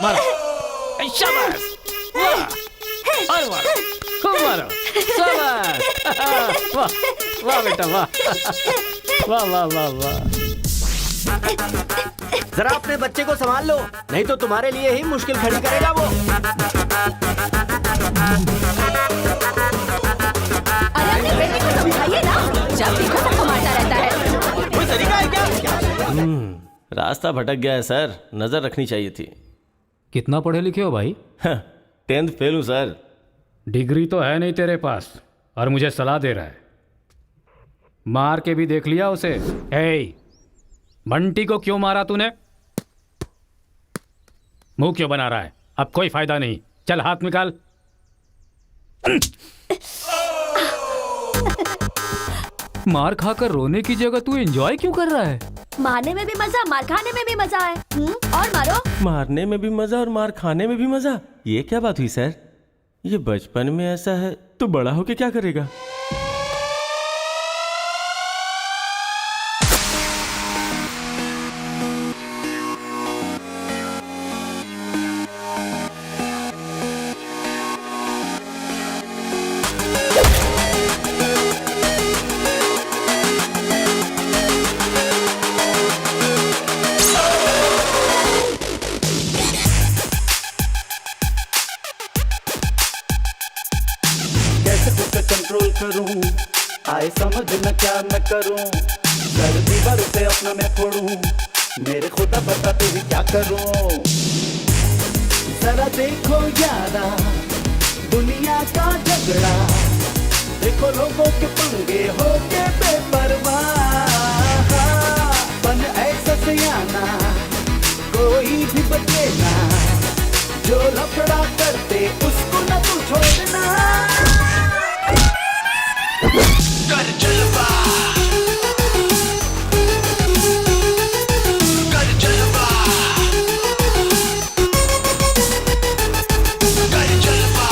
मारो, शाबाश, वाह, और मारो, खूब मारो, शाबाश, वाह, वाह बेटा वाह, वाह वाह वाह वाह। जरा अपने बच्चे को संभाल लो, नहीं तो तुम्हारे लिए ही मुश्किल खड़ी करेगा वो। अरे अपने बेटे को समझाइए ना, जब देखो सबको मारता रहता है। कोई तरीका है क्या? रास्ता भटक गया है सर, नजर रखनी चाहिए थी। कितना पढ़े लिखे हो भाई? 10th फेल हूँ सर। डिग्री तो है नहीं तेरे पास और मुझे सलाह दे रहा है। मार के भी देख लिया उसे। ए, बंटी को क्यों मारा तूने? मुंह क्यों बना रहा है? अब कोई फायदा नहीं, चल हाथ निकाल। मार खाकर रोने की जगह तू एंजॉय क्यों कर रहा है? मारने में भी मजा, मार खाने में भी मजा है। और मारो। मारने में भी मजा और मार खाने में भी मजा, ये क्या बात हुई सर? ये बचपन में ऐसा है तो बड़ा होके क्या करेगा? कंट्रोल करूं, आए समझ न क्या मैं करूं, कर दीवार से अपना मैं फोड़ूं, मेरे खुदा बता तेरी क्या करूं। जरा देखो यारा दुनिया का झगड़ा, देखो लोगों के पंगे हो के बेपरवाह, बन ऐसा सियाना कोई भी बचे ना, जो लफड़ा करते उसको न तू छोड़ना। कर जलवा, कर जलवा, कर जलवा,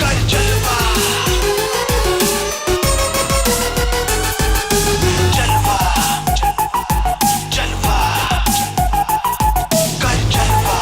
कर जलवा, जलवा, जलवा, कर जलवा।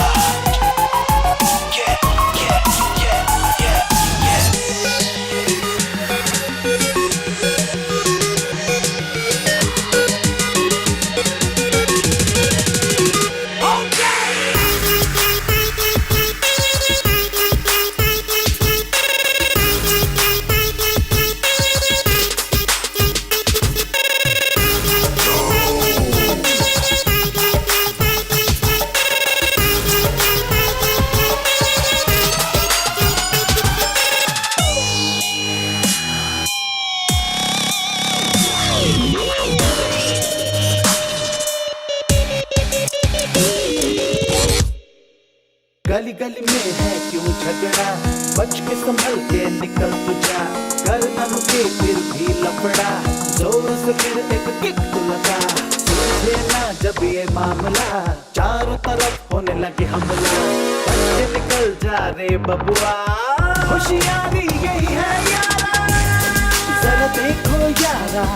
गली गली में है क्यों झगड़ा, बच के संभल के निकल तू जा, कर न रुके फिर भी लफड़ा, जोर से फिर एक किक तू लगा, सुलझे ना जब ये मामला, चारों तरफ होने लगे हमला, बच के निकल जा रे बबुआ, होशियारी यही है यारा। जरा देखो यारा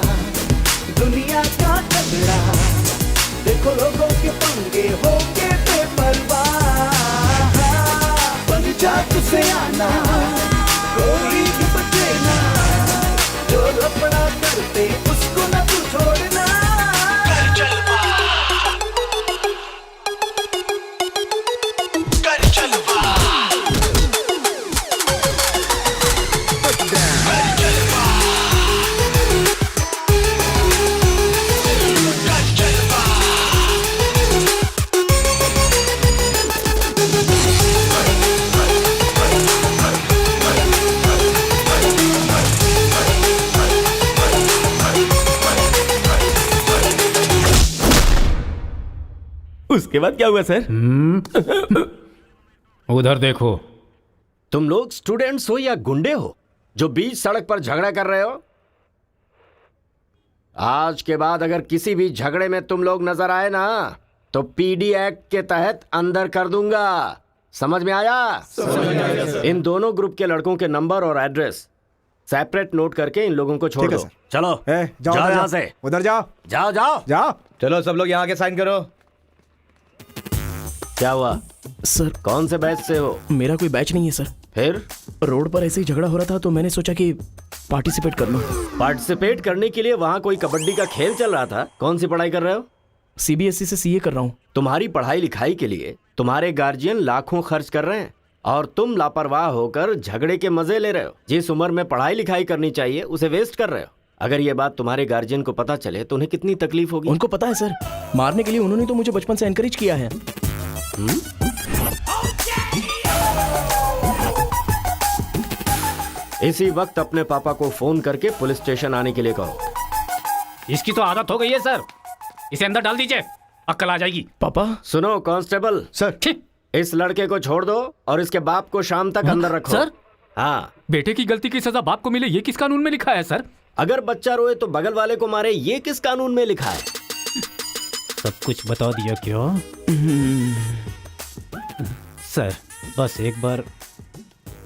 दुनिया का झगड़ा, देखो लोगों के पंगे हो के बेपरवाह, जा तुझसे आना कोई भी बचे ना, जो लफड़ा करते उसको ना तू छोड़ना। कर जलवा, कर जलवा, कर जलवा, कर जलवा। उसके बाद क्या हुआ सर? उधर देखो। तुम लोग स्टूडेंट्स हो या गुंडे हो जो बीच सड़क पर झगड़ा कर रहे हो? आज के बाद अगर किसी भी झगड़े में तुम लोग नजर आए ना तो पीडी एक्ट के तहत अंदर कर दूंगा। समझ में आया? इन दोनों ग्रुप के लड़कों के नंबर और एड्रेस सेपरेट नोट करके इन लोगों को छोड़ दो। चलो जाओ जाओ यहाँ से। उधर जाओ जाओ जाओ जाओ। चलो सब लोग यहाँ आके साइन करो। क्या हुआ? सर कौन से बैच से हो? मेरा कोई बैच नहीं है सर। फिर रोड पर ऐसे ही झगड़ा हो रहा था तो मैंने सोचा कि पार्टिसिपेट कर लूं। पार्टिसिपेट करने के लिए वहाँ कोई कबड्डी का खेल चल रहा था? कौन सी पढ़ाई कर रहे हो? सीबीएसई से सीए कर रहा हूँ। तुम्हारी पढ़ाई लिखाई के लिए तुम्हारे गार्जियन लाखों खर्च कर रहे हैं और तुम लापरवाह होकर झगड़े के मजे ले रहे हो। जिस उम्र में पढ़ाई लिखाई करनी चाहिए उसे वेस्ट कर रहे हो। अगर ये बात तुम्हारे गार्जियन को पता चले तो उन्हें कितनी तकलीफ होगी। उनको पता है सर, मारने के लिए उन्होंने तो मुझे बचपन से एनकरेज किया है। इसी वक्त अपने पापा को फोन करके पुलिस स्टेशन आने के लिए कहो। इसकी तो आदत हो गई है सर, इसे अंदर डाल दीजिए, अक्ल आ जाएगी। पापा। सुनो कांस्टेबल सर। इस लड़के को छोड़ दो और इसके बाप को शाम तक अंदर रखो। सर? हाँ। बेटे की गलती की सजा बाप को मिले, ये किस कानून में लिखा है सर? अगर बच्चा रोए तो बगल वाले को मारे, ये किस कानून में लिखा है? सब कुछ बता दिया क्यों? सर बस एक बार।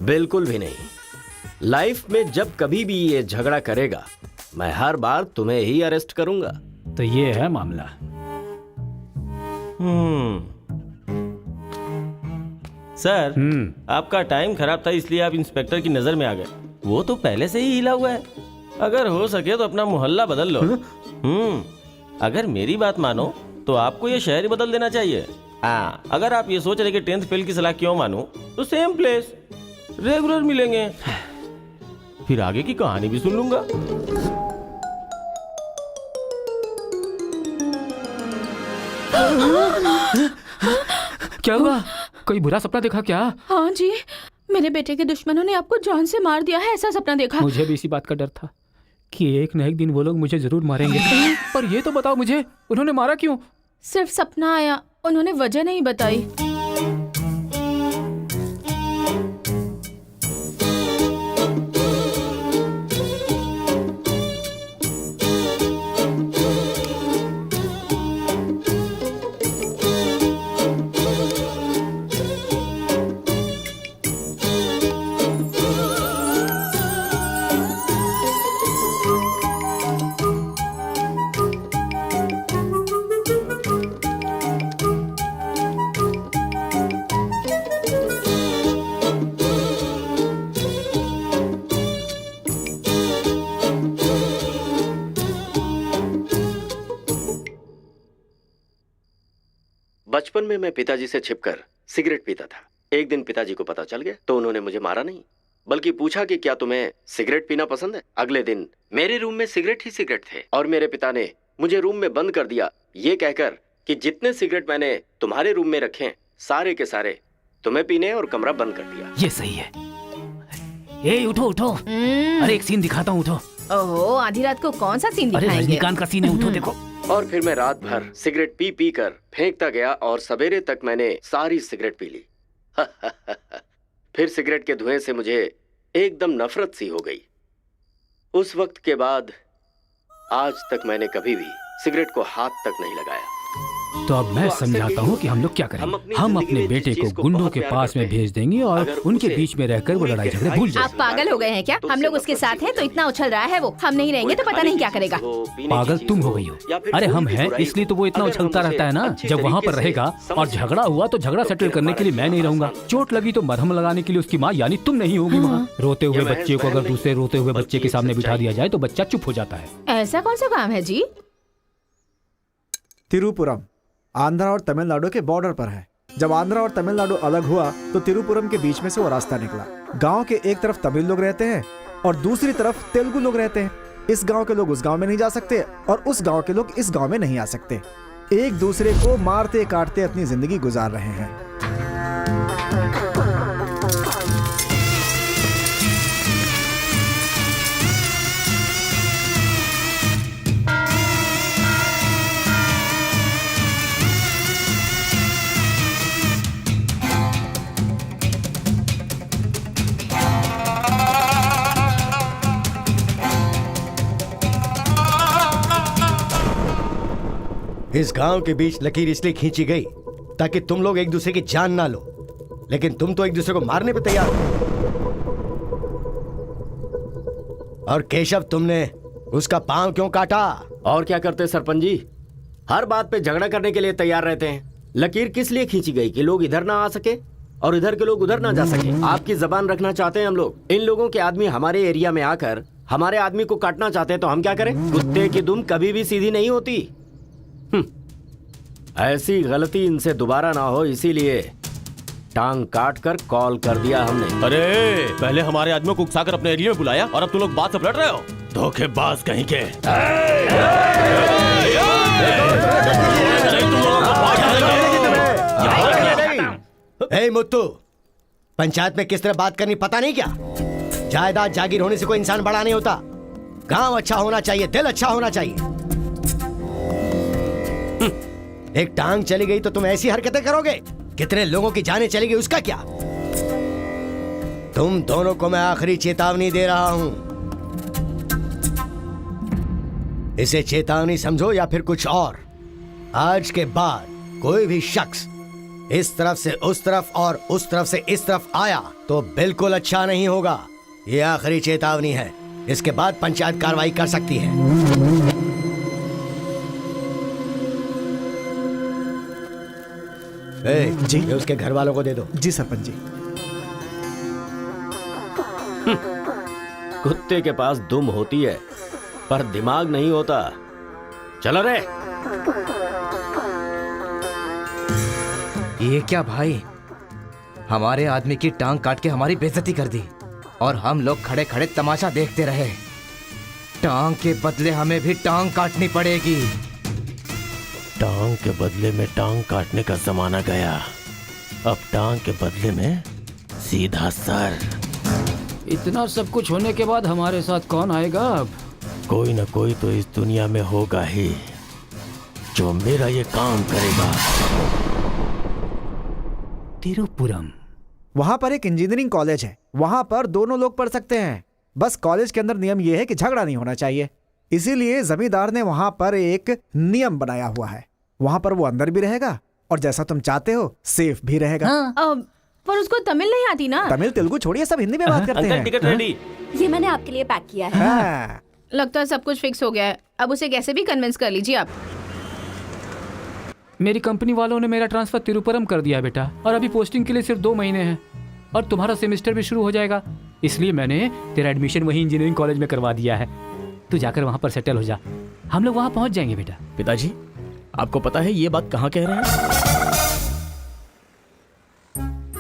बिल्कुल भी नहीं। लाइफ में जब कभी भी ये झगड़ा करेगा मैं हर बार तुम्हें ही अरेस्ट करूंगा। तो ये है मामला। सर आपका टाइम खराब था इसलिए आप इंस्पेक्टर की नजर में आ गए। वो तो पहले से ही हिला हुआ है। अगर हो सके तो अपना मोहल्ला बदल लो। अगर मेरी बात मानो तो आपको ये शहर ही बदल देना चाहिए। हाँ, अगर आप ये सोच रहे कि 10th फेल की सलाह क्यों मानो तो सेम प्लेस रेगुलर मिलेंगे। फिर आगे की कहानी भी सुन लूंगा। क्या हुआ? कोई बुरा सपना देखा क्या? हाँ जी, मेरे बेटे के दुश्मनों ने आपको जान से मार दिया है, ऐसा सपना देखा। मुझे भी इसी बात का डर था कि एक न एक दिन वो लोग मुझे जरूर मारेंगे। पर ये तो बताओ मुझे, उन्होंने मारा क्यों? सिर्फ सपना आया, उन्होंने वजह नहीं बताई। बचपन में मैं पिताजी से छिपकर सिगरेट पीता था। एक दिन पिताजी को पता चल गया तो उन्होंने मुझे मारा नहीं, बल्कि पूछा कि क्या तुम्हें सिगरेट पीना पसंद है। अगले दिन मेरे रूम में सिगरेट ही सिगरेट थे और मेरे पिता ने मुझे रूम में बंद कर दिया, ये कहकर कि जितने सिगरेट मैंने तुम्हारे रूम में रखे सारे के सारे तुम्हें पीने, और कमरा बंद कर दिया। ये सही है। ए उठो उठो, अरे एक सीन दिखाता हूँ, उठो। ओहो, आधी रात को कौन सा सीन अरे दिखाएंगे? रजनीकांत का सीन है, उठो देखो। और फिर मैं रात भर सिगरेट पी पी कर फेंकता गया और सवेरे तक मैंने सारी सिगरेट पी ली। फिर सिगरेट के धुएं से मुझे एकदम नफरत सी हो गई। उस वक्त के बाद आज तक मैंने कभी भी सिगरेट को हाथ तक नहीं लगाया। तो अब मैं समझाता हूँ कि हम लोग क्या करेंगे। हम अपने बेटे को गुंडों के पास में भेज देंगे और उनके बीच में रहकर वो लड़ाई झगड़े भूल जाए। आप पागल हो गए हैं क्या? हम लोग उसके साथ हैं तो इतना उछल रहा है वो। हम नहीं रहेंगे तो पता नहीं क्या करेगा। पागल तुम हो गई हो। अरे हम हैं इसलिए तो वो इतना उछलता रहता है ना। जब वहाँ पर रहेगा और झगड़ा हुआ तो झगड़ा सेटल करने के लिए मैं नहीं रहूंगा। चोट लगी तो मरहम लगाने के लिए उसकी माँ यानी तुम नहीं होगी वहाँ। रोते हुए बच्चे को अगर दूसरे रोते हुए बच्चे के सामने बिठा दिया जाए तो बच्चा चुप हो जाता है। ऐसा कौन सा काम है जी? तिरुपुरम आंध्रा और तमिलनाडु के बॉर्डर पर है। जब आंध्रा और तमिलनाडु अलग हुआ तो तिरुपुरम के बीच में से वो रास्ता निकला। गांव के एक तरफ तमिल लोग रहते हैं और दूसरी तरफ तेलुगु लोग रहते हैं। इस गांव के लोग उस गांव में नहीं जा सकते और उस गांव के लोग इस गांव में नहीं आ सकते। एक दूसरे को मारते काटते अपनी जिंदगी गुजार रहे हैं। इस गांव के बीच लकीर इसलिए खींची गई ताकि तुम लोग एक दूसरे की जान ना लो, लेकिन तुम तो एक दूसरे को मारने पे तैयार हो। और केशव, तुमने उसका पांव क्यों काटा? और क्या करते सरपंच जी, हर बात पे झगड़ा करने के लिए तैयार रहते हैं। लकीर किस लिए खींची गई कि लोग इधर ना आ सके और इधर के लोग उधर ना जा सके। आपकी जबान रखना चाहते हैं हम लोग। इन लोगों के आदमी हमारे एरिया में आकर हमारे आदमी को काटना चाहते हैं तो हम क्या करें? कुत्ते की दुम कभी भी सीधी नहीं होती। ऐसी गलती इनसे दोबारा ना हो, इसीलिए टांग काट कर कॉल कर दिया हमने। अरे पहले हमारे आदमियों को उकसाकर अपने एरिया में बुलाया और अब तुम लोग बात से पलट रहे हो। धोखेबाज कहीं के। ए मुत्तू, पंचायत में किस तरह बात करनी पता नहीं क्या? जायदाद जागीर होने से कोई इंसान बड़ा नहीं होता। गांव अच्छा होना चाहिए, दिल अच्छा होना चाहिए। एक टांग चली गई तो तुम ऐसी हरकतें करोगे? कितने लोगों की जानें चली गई उसका क्या? तुम दोनों को मैं आखिरी चेतावनी दे रहा हूं। इसे चेतावनी समझो या फिर कुछ और। आज के बाद कोई भी शख्स इस तरफ से उस तरफ और उस तरफ से इस तरफ आया तो बिल्कुल अच्छा नहीं होगा। ये आखिरी चेतावनी है। इसके बाद पंचायत कार्रवाई कर सकती है। जी ये उसके घर वालों को दे दो। जी सरपंच जी। कुत्ते के पास दुम होती है पर दिमाग नहीं होता। चलो रे। ये क्या भाई, हमारे आदमी की टांग काट के हमारी बेइज्जती कर दी और हम लोग खड़े खड़े तमाशा देखते रहे। टांग के बदले हमें भी टांग काटनी पड़ेगी। टांग के बदले में टांग काटने का जमाना गया। अब टांग के बदले में सीधा सर। इतना सब कुछ होने के बाद हमारे साथ कौन आएगा अब? कोई ना कोई तो इस दुनिया में होगा ही जो मेरा ये काम करेगा। तिरुपुरम। वहां पर एक इंजीनियरिंग कॉलेज है, वहां पर दोनों लोग पढ़ सकते हैं। बस कॉलेज के अंदर नियम यह है कि झगड़ा नहीं होना चाहिए। इसीलिए जमींदार ने वहां पर एक नियम बनाया हुआ है। वहां पर वो अंदर भी रहेगा और जैसा तुम चाहते हो सेफ भी रहेगा। पर उसको तमिल नहीं आती ना। तमिल तेलुगु छोड़िए, सब हिंदी में बात करते हैं। Ticket ready. ये मैंने आपके लिए पैक किया है। हाँ। लगता है सब कुछ फिक्स हो गया है। अब उसे कैसे भी कन्विंस कर लीजिए आप। मेरी कंपनी वालों ने मेरा ट्रांसफर तिरुपुरम कर दिया बेटा, और अभी पोस्टिंग के लिए सिर्फ 2 महीने हैं और तुम्हारा सेमेस्टर भी शुरू हो जाएगा। इसलिए मैंने तेरा एडमिशन वही इंजीनियरिंग कॉलेज में करवा दिया है। तू जाकर वहां पर सेटल हो जा, हम लोग वहां पहुंच जाएंगे बेटा। पिताजी, आपको पता है ये बात कहाँ कह रहे हैं?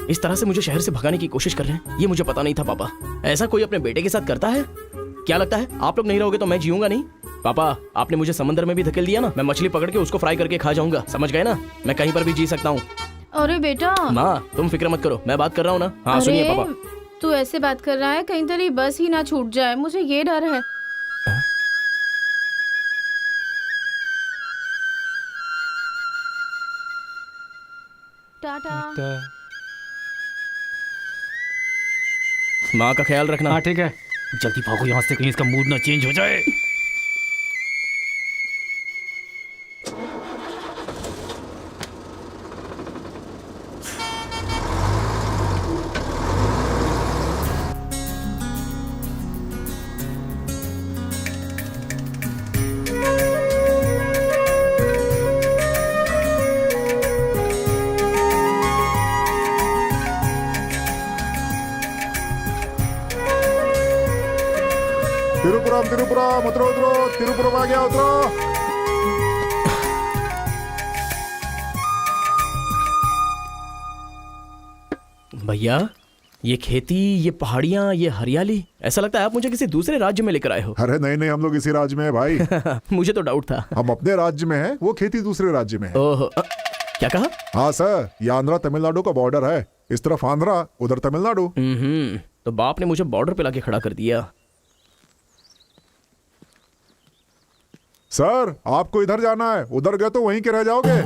इस तरह से मुझे शहर से भगाने की कोशिश कर रहे हैं, ये मुझे पता नहीं था पापा। ऐसा कोई अपने बेटे के साथ करता है? क्या लगता है आप लोग नहीं रहोगे तो मैं जीऊंगा नहीं? पापा, आपने मुझे समंदर में भी धकेल दिया ना, मैं मछली पकड़ के उसको फ्राई करके खा जाऊंगा, समझ गए ना? मैं कहीं पर भी जी सकता हूँ। अरे बेटा। माँ तुम फिक्र मत करो, मैं बात कर रहा हूँ ना। हाँ सुनिए पापा। तू ऐसे बात कर रहा है, कहीं तेरी बस ही ना छूट जाए, मुझे ये डर है। टाटा। माँ का ख्याल रखना। हाँ ठीक है, जल्दी भागो यहाँ से, कहीं इसका मूड ना चेंज हो जाए। तिरुपुरम उतरो उतरो, तिरुपुरम आ गया, उतरो। भैया, ये खेती, ये पहाड़ियाँ, ये हरियाली, ऐसा लगता है आप मुझे किसी दूसरे राज्य में लेकर आए हो। अरे नहीं नहीं, हम लोग इसी राज्य में है भाई। मुझे तो डाउट था। हम अपने राज्य में है, वो खेती दूसरे राज्य में है। ओह, क्या कहा? हाँ सर, ये आंध्रा तमिलनाडु का बॉर्डर है। इस तरफ आंध्रा, उधर तमिलनाडु। तो बाप ने मुझे बॉर्डर पे लाके खड़ा कर दिया। सर, आपको इधर जाना है, उधर गए तो वहीं के रह जाओगे।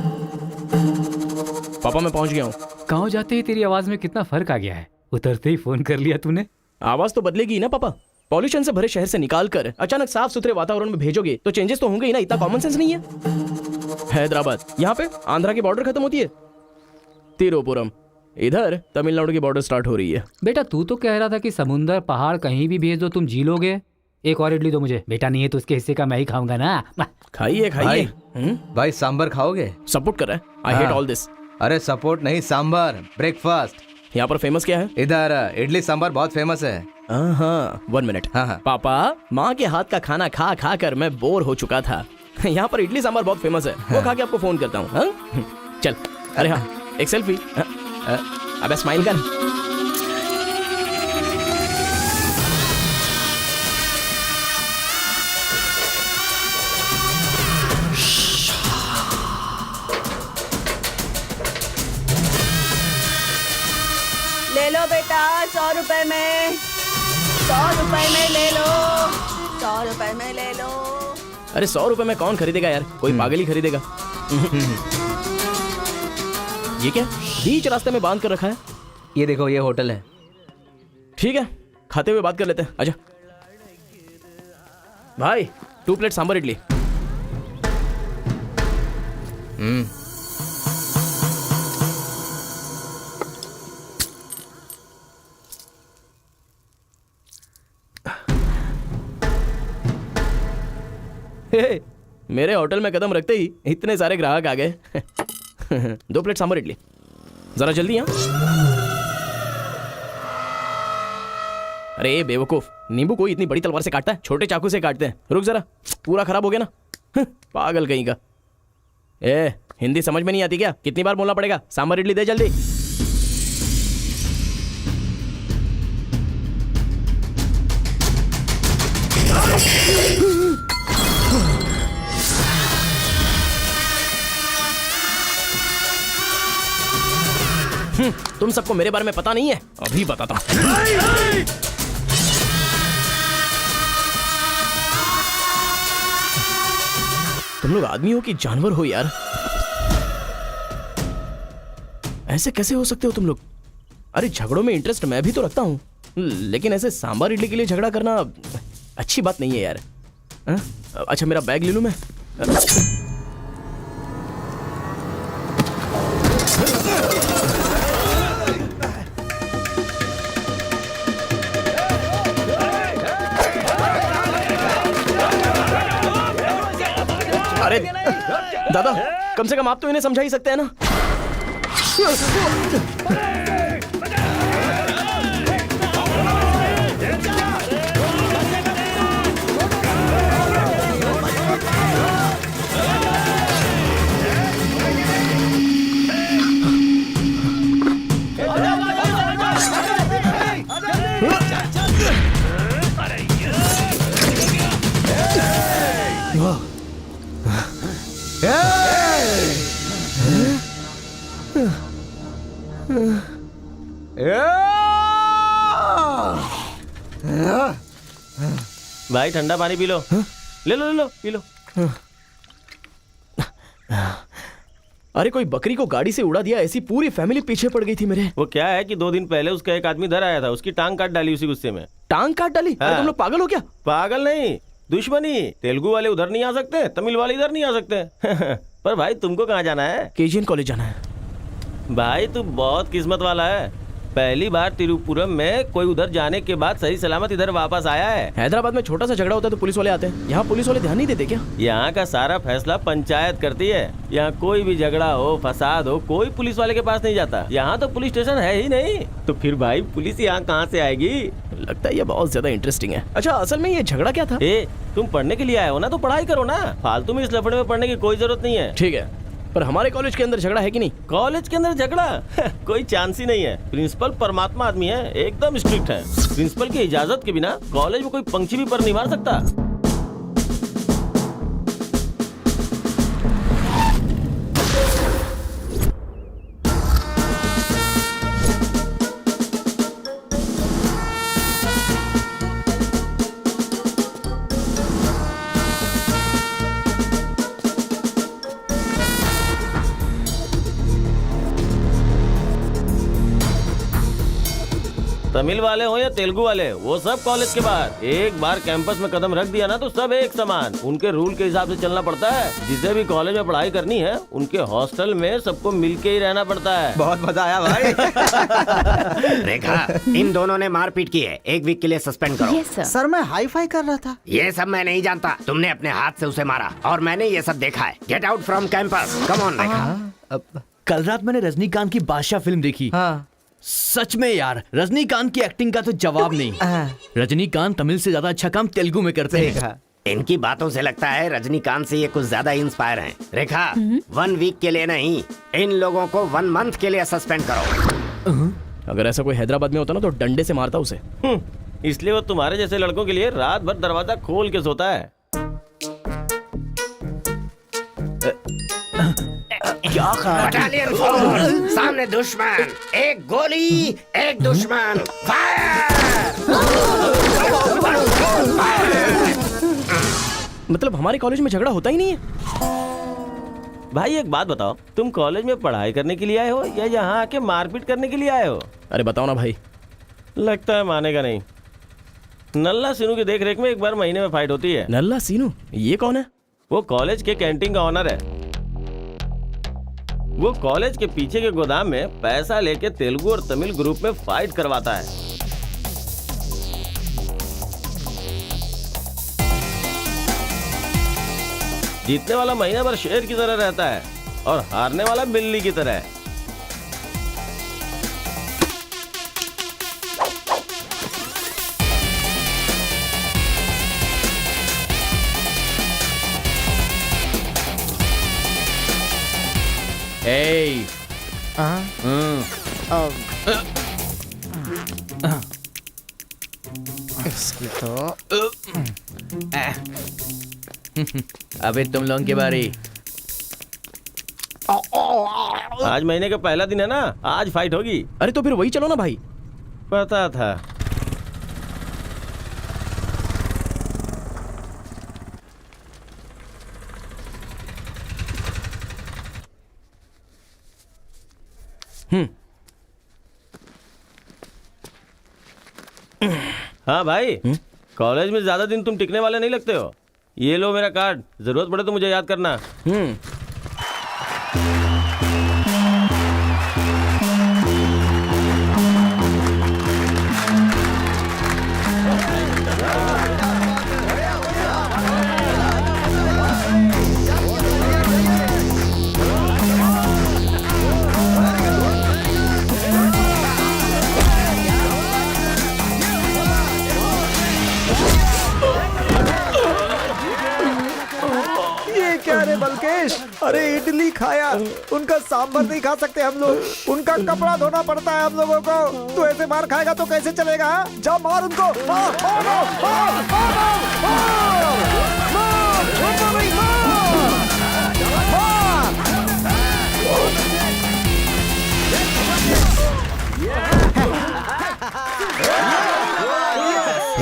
पापा मैं पहुंच गया हूँ। गाँव जाते ही तेरी आवाज में कितना फर्क आ गया है। उतरते ही फोन कर लिया तूने। आवाज तो बदलेगी ना पापा। पॉल्यूशन से भरे शहर से निकाल कर अचानक साफ सुथरे वातावरण में भेजोगे तो चेंजेस तो होंगे ही ना। इतना कॉमन सेंस नहीं है। हैदराबाद, यहाँ पे आंध्रा की बॉर्डर खत्म होती है। तिरुपुरम, इधर तमिलनाडु की बॉर्डर स्टार्ट हो रही है। बेटा तू तो कह रहा था कि समुंदर पहाड़ कहीं भी भेज दो तुम जी लोगे। एक और इडली दो मुझे। बेटा नहीं है तो उसके हिस्से का मैं ही खाऊंगा ना। खाइए खाइए। भाई सांबर खाओगे? सपोर्ट कर रहा है। I hate all this. अरे सपोर्ट नहीं, सांबर ब्रेकफास्ट। यहाँ पर फेमस क्या है? इधर इडली सांबर बहुत फेमस है। हाँ 1 मिनट। हाँ। पापा, माँ के हाथ का खाना खा खा कर मैं बोर हो चुका था। यहाँ पर इडली सांबर बहुत फेमस है। वो खा के आपको फोन करता हूँ। चल। अरे हाँ, एक सेल्फी। अबे स्माइल कर। ले लो बेटा, 100 रुपए में, 100 रुपए में ले लो, 100 रुपए में ले लो। अरे 100 रुपए में कौन खरीदेगा यार? कोई पागल ही खरीदेगा। ये क्या बीच रास्ते में बांध कर रखा है? ये देखो, ये होटल है। ठीक है, खाते हुए बात कर लेते हैं। आजा भाई, 2 प्लेट सांबर इडली। हे, मेरे होटल में कदम रखते ही इतने सारे ग्राहक आ गए। 2 प्लेट सांबर इडली, जरा जल्दी। यहाँ अरे बेवकूफ, नींबू कोई इतनी बड़ी तलवार से काटता है? छोटे चाकू से काटते हैं। रुक जरा, पूरा खराब हो गया ना। पागल कहीं का। हिंदी समझ में नहीं आती क्या? कितनी बार बोलना पड़ेगा? सांबर इडली दे जल्दी। तुम सबको मेरे बारे में पता नहीं है? अभी बताता हूं। तुम लोग आदमी हो कि जानवर हो यार? ऐसे कैसे हो सकते हो तुम लोग? अरे झगड़ों में इंटरेस्ट मैं भी तो रखता हूं, लेकिन ऐसे सांबर इडली के लिए झगड़ा करना अच्छी बात नहीं है यार। अच्छा, मेरा बैग ले लूं मैं? अरे दादा, कम से कम आप तो इन्हें समझा ही सकते हैं ना। भाई ठंडा पानी पी लो। ले लो ले लो, पी लो। अरे कोई बकरी को गाड़ी से उड़ा दिया, ऐसी पूरी फैमिली पीछे पड़ गई थी मेरे। वो क्या है कि 2 दिन पहले उसका एक आदमी इधर आया था, उसकी टांग काट डाली उसी गुस्से में। टांग काट डाली? हाँ। अरे तुम लोग पागल हो क्या? पागल नहीं, दुश्मनी। तेलुगु वाले उधर नहीं आ सकते, तमिल वाले इधर नहीं आ सकते। पर भाई तुमको कहाँ जाना है? केजीएन कॉलेज जाना है। भाई तू बहुत किस्मत वाला है। पहली बार तिरुपुरम में कोई उधर जाने के बाद सही सलामत इधर वापस आया है। हैदराबाद में छोटा सा झगड़ा होता है तो पुलिस वाले आते हैं, यहाँ पुलिस वाले ध्यान नहीं देते क्या? यहाँ का सारा फैसला पंचायत करती है। यहाँ कोई भी झगड़ा हो, फसाद हो, कोई पुलिस वाले के पास नहीं जाता। यहाँ तो पुलिस स्टेशन है ही नहीं, तो फिर भाई पुलिस यहाँ कहाँ से आएगी? लगता है ये बहुत ज्यादा इंटरेस्टिंग है। अच्छा, असल में ये झगड़ा क्या था? तुम पढ़ने के लिए आए हो ना, तो पढ़ाई करो ना। फालतू में इस लफड़े में पढ़ने की कोई जरूरत नहीं है। ठीक है, पर हमारे कॉलेज के अंदर झगड़ा है कि नहीं? कॉलेज के अंदर झगड़ा? कोई चांस ही नहीं है। प्रिंसिपल परमात्मा आदमी है, एकदम स्ट्रिक्ट है। प्रिंसिपल की इजाजत के बिना कॉलेज में कोई पंछी भी पर नहीं मार सकता। तमिल वाले हो या तेलुगु वाले, वो सब कॉलेज के बाहर। एक बार कैंपस में कदम रख दिया ना तो सब एक समान। उनके रूल के हिसाब से चलना पड़ता है। जिसे भी कॉलेज में पढ़ाई करनी है उनके हॉस्टल में सबको मिलके ही रहना पड़ता है। बहुत मजा आया भाई। रेखा, इन दोनों ने मारपीट की है, 1 वीक के लिए सस्पेंड करो। Yes sir. सर मैं हाई फाई कर रहा था। ये सब मैं नहीं जानता। तुमने अपने हाथ से उसे मारा और मैंने ये सब देखा है। Get out from campus. Come on Rekha. कल रात मैंने रजनीकांत की बादशाह फिल्म देखी। हाँ। सच में यार, रजनीकांत की एक्टिंग का तो जवाब नहीं। रजनीकांत तमिल से ज्यादा अच्छा काम तेलुगु में करते हैं। इनकी बातों से लगता है रजनीकांत से ये कुछ ज्यादा इंस्पायर हैं। रेखा, 1 वीक के लिए नहीं, इन लोगों को 1 मंथ के लिए सस्पेंड करो। अगर ऐसा कोई हैदराबाद में होता ना तो डंडे से मारता उसे। इसलिए वो तुम्हारे जैसे लड़कों के लिए रात भर दरवाजा खोल के सोता है। क्या बटालियन फॉरवर्ड, सामने दुश्मन, एक गोली, एक दुश्मन, फायर! मतलब हमारे कॉलेज में झगड़ा होता ही नहीं है। भाई एक बात बताओ, तुम कॉलेज में पढ़ाई करने के लिए आए हो या यहाँ आके मारपीट करने के लिए आए हो? अरे बताओ ना भाई। लगता है मानेगा नहीं। नल्ला सीनू की देख रेख में एक बार महीने में फाइट होती है। नल्ला सीनू, ये कौन है? वो कॉलेज के कैंटीन का ऑनर है। वो कॉलेज के पीछे के गोदाम में पैसा लेके तेलुगु और तमिल ग्रुप में फाइट करवाता है। जीतने वाला महीना भर शेर की तरह रहता है और हारने वाला बिल्ली की तरह। Hey. इसकी तो अबे तुम लोगों की बारी। आज महीने का पहला दिन है ना, आज फाइट होगी। अरे तो फिर वही चलो ना भाई। पता था। हाँ भाई, कॉलेज में ज्यादा दिन तुम टिकने वाले नहीं लगते हो। ये लो मेरा कार्ड, जरूरत पड़े तो मुझे याद करना। क्या रे बलकेश, अरे इडली खाया, उनका सांभर नहीं खा सकते हम लोग, उनका कपड़ा धोना पड़ता है हम लोगों को। तू ऐसे मार खाएगा तो कैसे चलेगा? जा मार उनको, मार, मार, मार,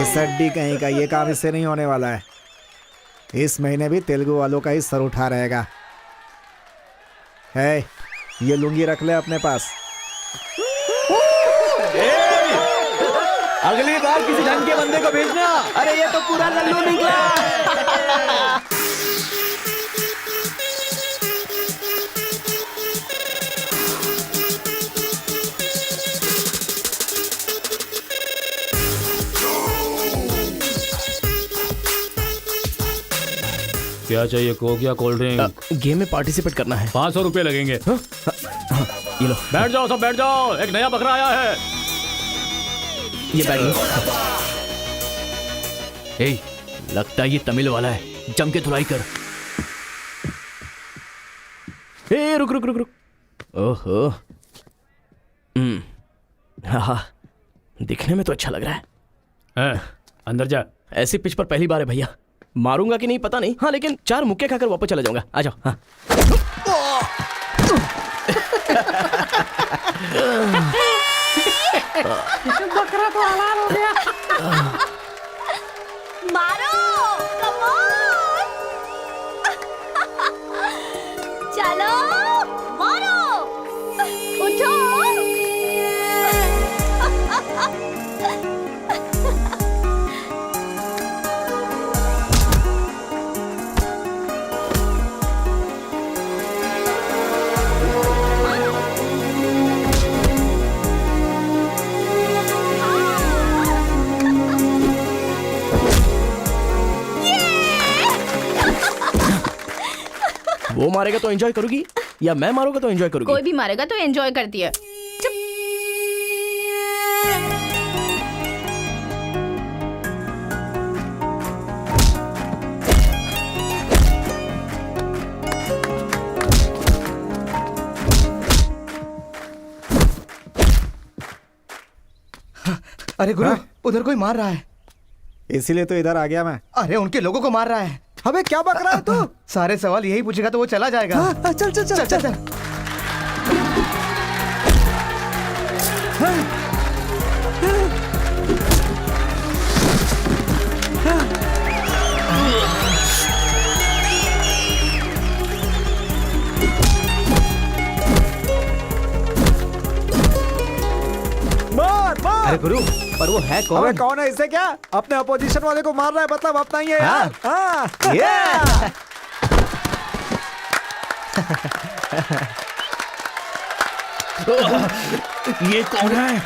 इस अड्डी कहीं का ये काम इससे नहीं होने वाला है। इस महीने भी तेलुगु वालों का ही सर उठा रहेगा। है, ये लुंगी रख ले अपने पास। अगली बार किसी ढंग के बंदे को भेजना। अरे ये तो पूरा लल्लू निकला। क्या चाहिए? कोक या कोल्ड ड्रिंक? गेम में पार्टिसिपेट करना है। 500 रुपए लगेंगे। ये लो। बैठ जाओ, सब बैठ जाओ, एक नया बकरा आया है। ये बैग लो। ए, लगता है ये तमिल वाला है, जम के धुलाई कर। ए, रुक रुक रुक रुक। ओहो, हाँ, दिखने में तो अच्छा लग रहा है। अंदर जा। ऐसी पिच पर पहली बार है भैया, मारूंगा कि नहीं पता नहीं। हाँ, लेकिन 4 मुक्के खाकर वापस चला जाऊंगा। आ जाओ। हाँ। बकरा तो हलाल हो गया। मारो, कम ऑन। चलो, मारो, उठो। मारेगा तो एंजॉय करोगी या मैं मारूंगा तो एंजॉय करोगी? कोई भी मारेगा तो एंजॉय करती है। अरे गुरु, उधर कोई मार रहा है। इसीलिए तो इधर आ गया मैं। अरे उनके लोगों को मार रहा है। अबे क्या बक रहा है तू? सारे सवाल यही पूछेगा तो वो चला जाएगा। चल चल चल चल। अरे गुरु, पर वो है कौन? अबे कौन है? इससे क्या? अपने अपोजिशन वाले को मार रहा है, मतलब अपना ही है यार। हाँ। ये कौन है?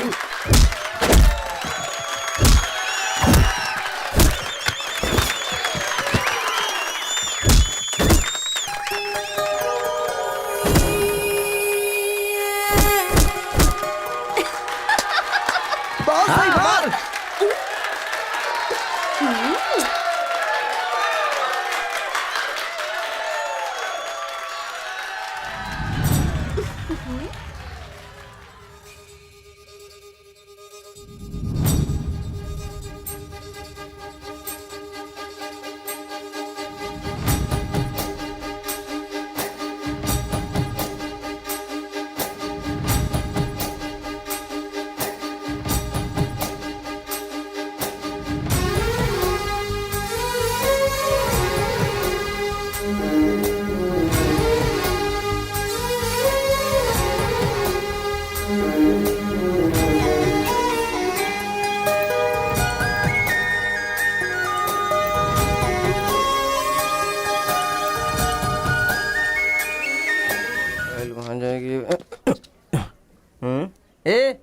ए,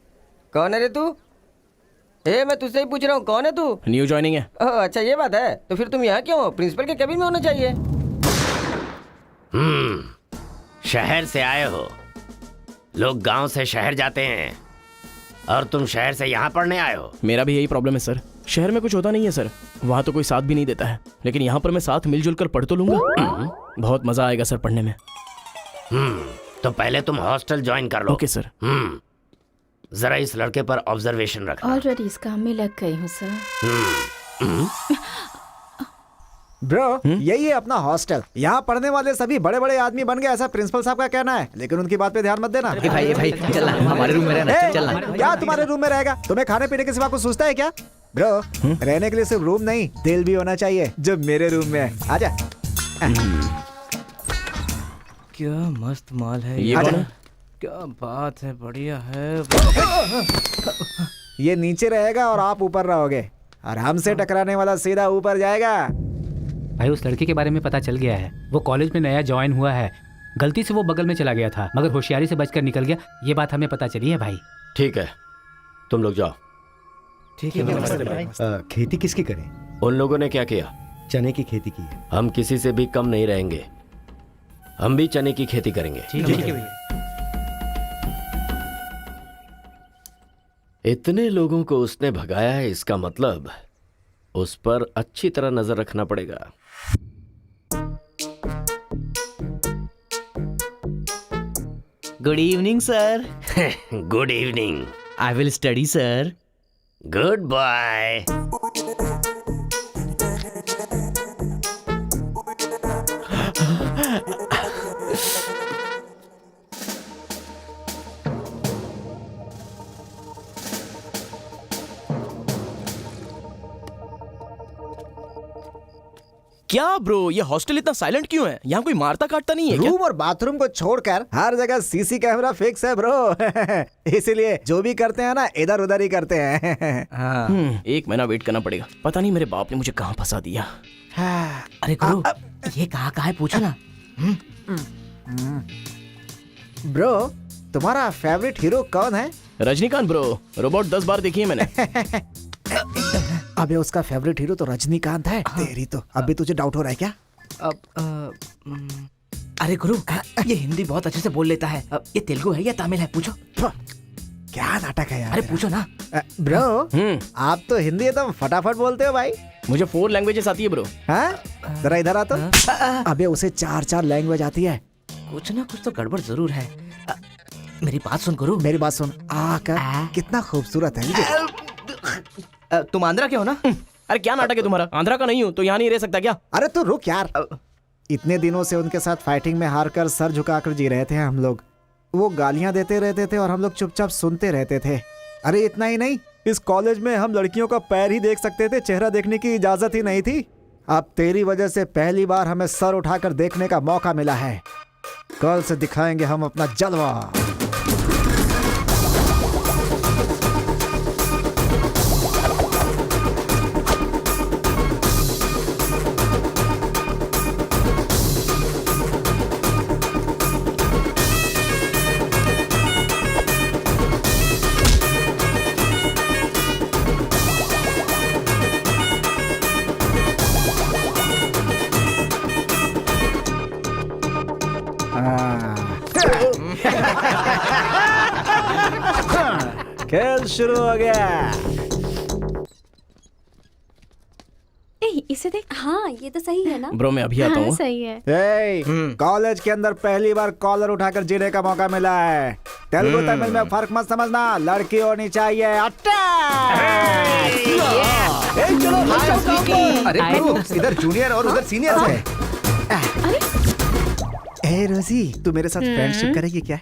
कौन है रे तू? ए, मैं तुझसे ही पूछ रहा हूँ, कौन है तू? न्यू ज्वाइनिंग है। ओह, अच्छा ये बात है। तो फिर तुम यहाँ क्यों हो? प्रिंसिपल के केबिन में होना चाहिए। शहर से आए हो। लोग गांव से शहर जाते हैं और तुम शहर से यहाँ पढ़ने आए हो। मेरा भी यही प्रॉब्लम है सर। शहर में कुछ होता नहीं है सर, वहाँ तो कोई साथ भी नहीं देता है, लेकिन यहाँ पर मैं साथ मिलजुल कर पढ़ तो लूंगा। बहुत मजा आएगा सर पढ़ने में। तो पहले तुम हॉस्टल ज्वाइन कर लो। Okay sir. जरा इस लड़के पर ऑब्जर्वेशन रखना। ऑलरेडी इस काम में लग गई हूँ सर। ब्रो, यही है अपना हॉस्टल। यहाँ पढ़ने वाले सभी बड़े बड़े आदमी बन गए, ऐसा प्रिंसिपल साहब का कहना है, लेकिन उनकी बात पे ध्यान मत देना। भाई चल हमारे रूम में रहना। चल क्या तुम्हारे रूम में रहेगा? तुम्हें खाने पीने के सिवा कुछ सोचता है क्या? ब्रो, रहने के लिए सिर्फ रूम नहीं, दिल भी होना चाहिए, जो मेरे रूम में है। आजा। क्या मस्त माल है ये कौन है? क्या बात है, बढ़िया है। ये नीचे रहेगा और आप ऊपर रहोगे, और हमसे टकराने वाला सीधा ऊपर जाएगा। भाई उस लड़के के बारे में पता चल गया है। वो कॉलेज में नया ज्वाइन हुआ है। गलती से वो बगल में चला गया था, मगर होशियारी से बचकर निकल गया। ये बात हमें पता चली है भाई। ठीक है, तुम लोग जाओ। ठीक है। खेती किसकी करें? उन लोगों ने क्या किया? चने की खेती की है। हम किसी से भी कम नहीं रहेंगे। हम भी चने की खेती करेंगे। ठीक है भैया। इतने लोगों को उसने भगाया है, इसका मतलब उस पर अच्छी तरह नजर रखना पड़ेगा। Good evening sir. Good evening. I will study sir. Goodbye. क्या ब्रो, ये हॉस्टल इतना साइलेंट क्यों है? यहाँ कोई मारता काटता नहीं है क्या? रूम और बाथरूम को छोड़कर हर जगह सीसी कैमरा फिक्स है ब्रो। इसीलिए जो भी करते हैं ना, इधर उधर ही करते हैं। एक महीना वेट करना पड़ेगा। पता नहीं मेरे बाप ने मुझे कहाँ फंसा दिया। अरे गुरु, ये कहाँ है पूछो ना। ब्रो, तुम्हारा फेवरेट हीरो कौन है? रजनीकांत ब्रो, रोबोट 10 बार देखी है मैंने। अबे उसका फेवरेट हीरो तो रजनीकांत है। तेरी तो अब भी तुझे डाउट हो रहा है क्या? अरे गुरु, ये हिंदी बहुत अच्छे से बोल लेता है। ये तेलुगु है या तमिल है? पूछो। क्या नाटक है यार। अरे पूछो ना। ब्रो, आप तो हिंदी एकदम फटाफट बोलते हो भाई। मुझे 4 लैंग्वेजेस आती है ब्रो। हाँ, जरा इधर आ तो। अबे उसे 4 लैंग्वेज आती है। कुछ ना कुछ तो गड़बड़ जरूर है। मेरी बात सुन गुरु। मेरी बात सुन। कितना खूबसूरत है। तुम आंध्रा के हो ना? अरे क्या नाटक है तुम्हारा? आंध्रा का नहीं हूँ तो यहाँ नहीं रह सकता क्या? अरे तो रुक यार। इतने दिनों से उनके साथ फाइटिंग में हारकर सर झुकाकर जी रहे थे हम लोग। वो गालियां देते रहते थे और हम लोग चुपचाप सुनते रहते थे। अरे इतना ही नहीं, इस कॉलेज में हम लड़कियों का पैर ही देख सकते थे, चेहरा देखने की इजाजत ही नहीं थी। अब तेरी वजह से पहली बार हमें सर उठाकर देखने का मौका मिला है। कल से दिखाएंगे हम अपना जलवा। खेल शुरू हो गया। इसे देख। हाँ ये तो सही है ना। ब्रो मैं अभी आता हूँ। सही है। कॉलेज के अंदर पहली बार कॉलर उठाकर जीने का मौका मिला है। तेलुगु तमिल में फर्क मत समझना, लड़की होनी चाहिए। अरे गुरु, इधर जूनियर और उधर सीनियर है। ए रोजी, तू मेरे साथ फ्रेंडशिप करेगी क्या?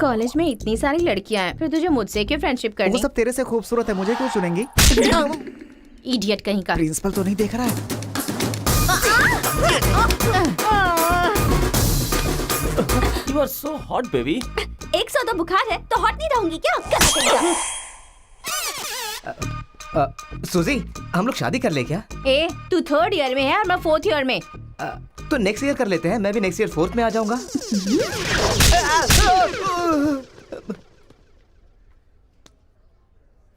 कॉलेज में इतनी सारी लड़कियां हैं, फिर तुझे मुझसे क्यों फ्रेंडशिप करनी? वो सब तेरे से खूबसूरत है, मुझे क्यों चुनेंगी? इडियट कहीं का। प्रिंसिपल तो नहीं देख रहा है? You are so hot, baby. 100 तो बुखार है तो हॉट नहीं रहूंगी क्या? सुजी, हम लोग शादी कर ले क्या? ए, तू 3rd ईयर में है और मैं 4th ईयर में। तो नेक्स्ट ईयर कर लेते हैं। मैं भी नेक्स्ट ईयर 4th में आ जाऊंगा।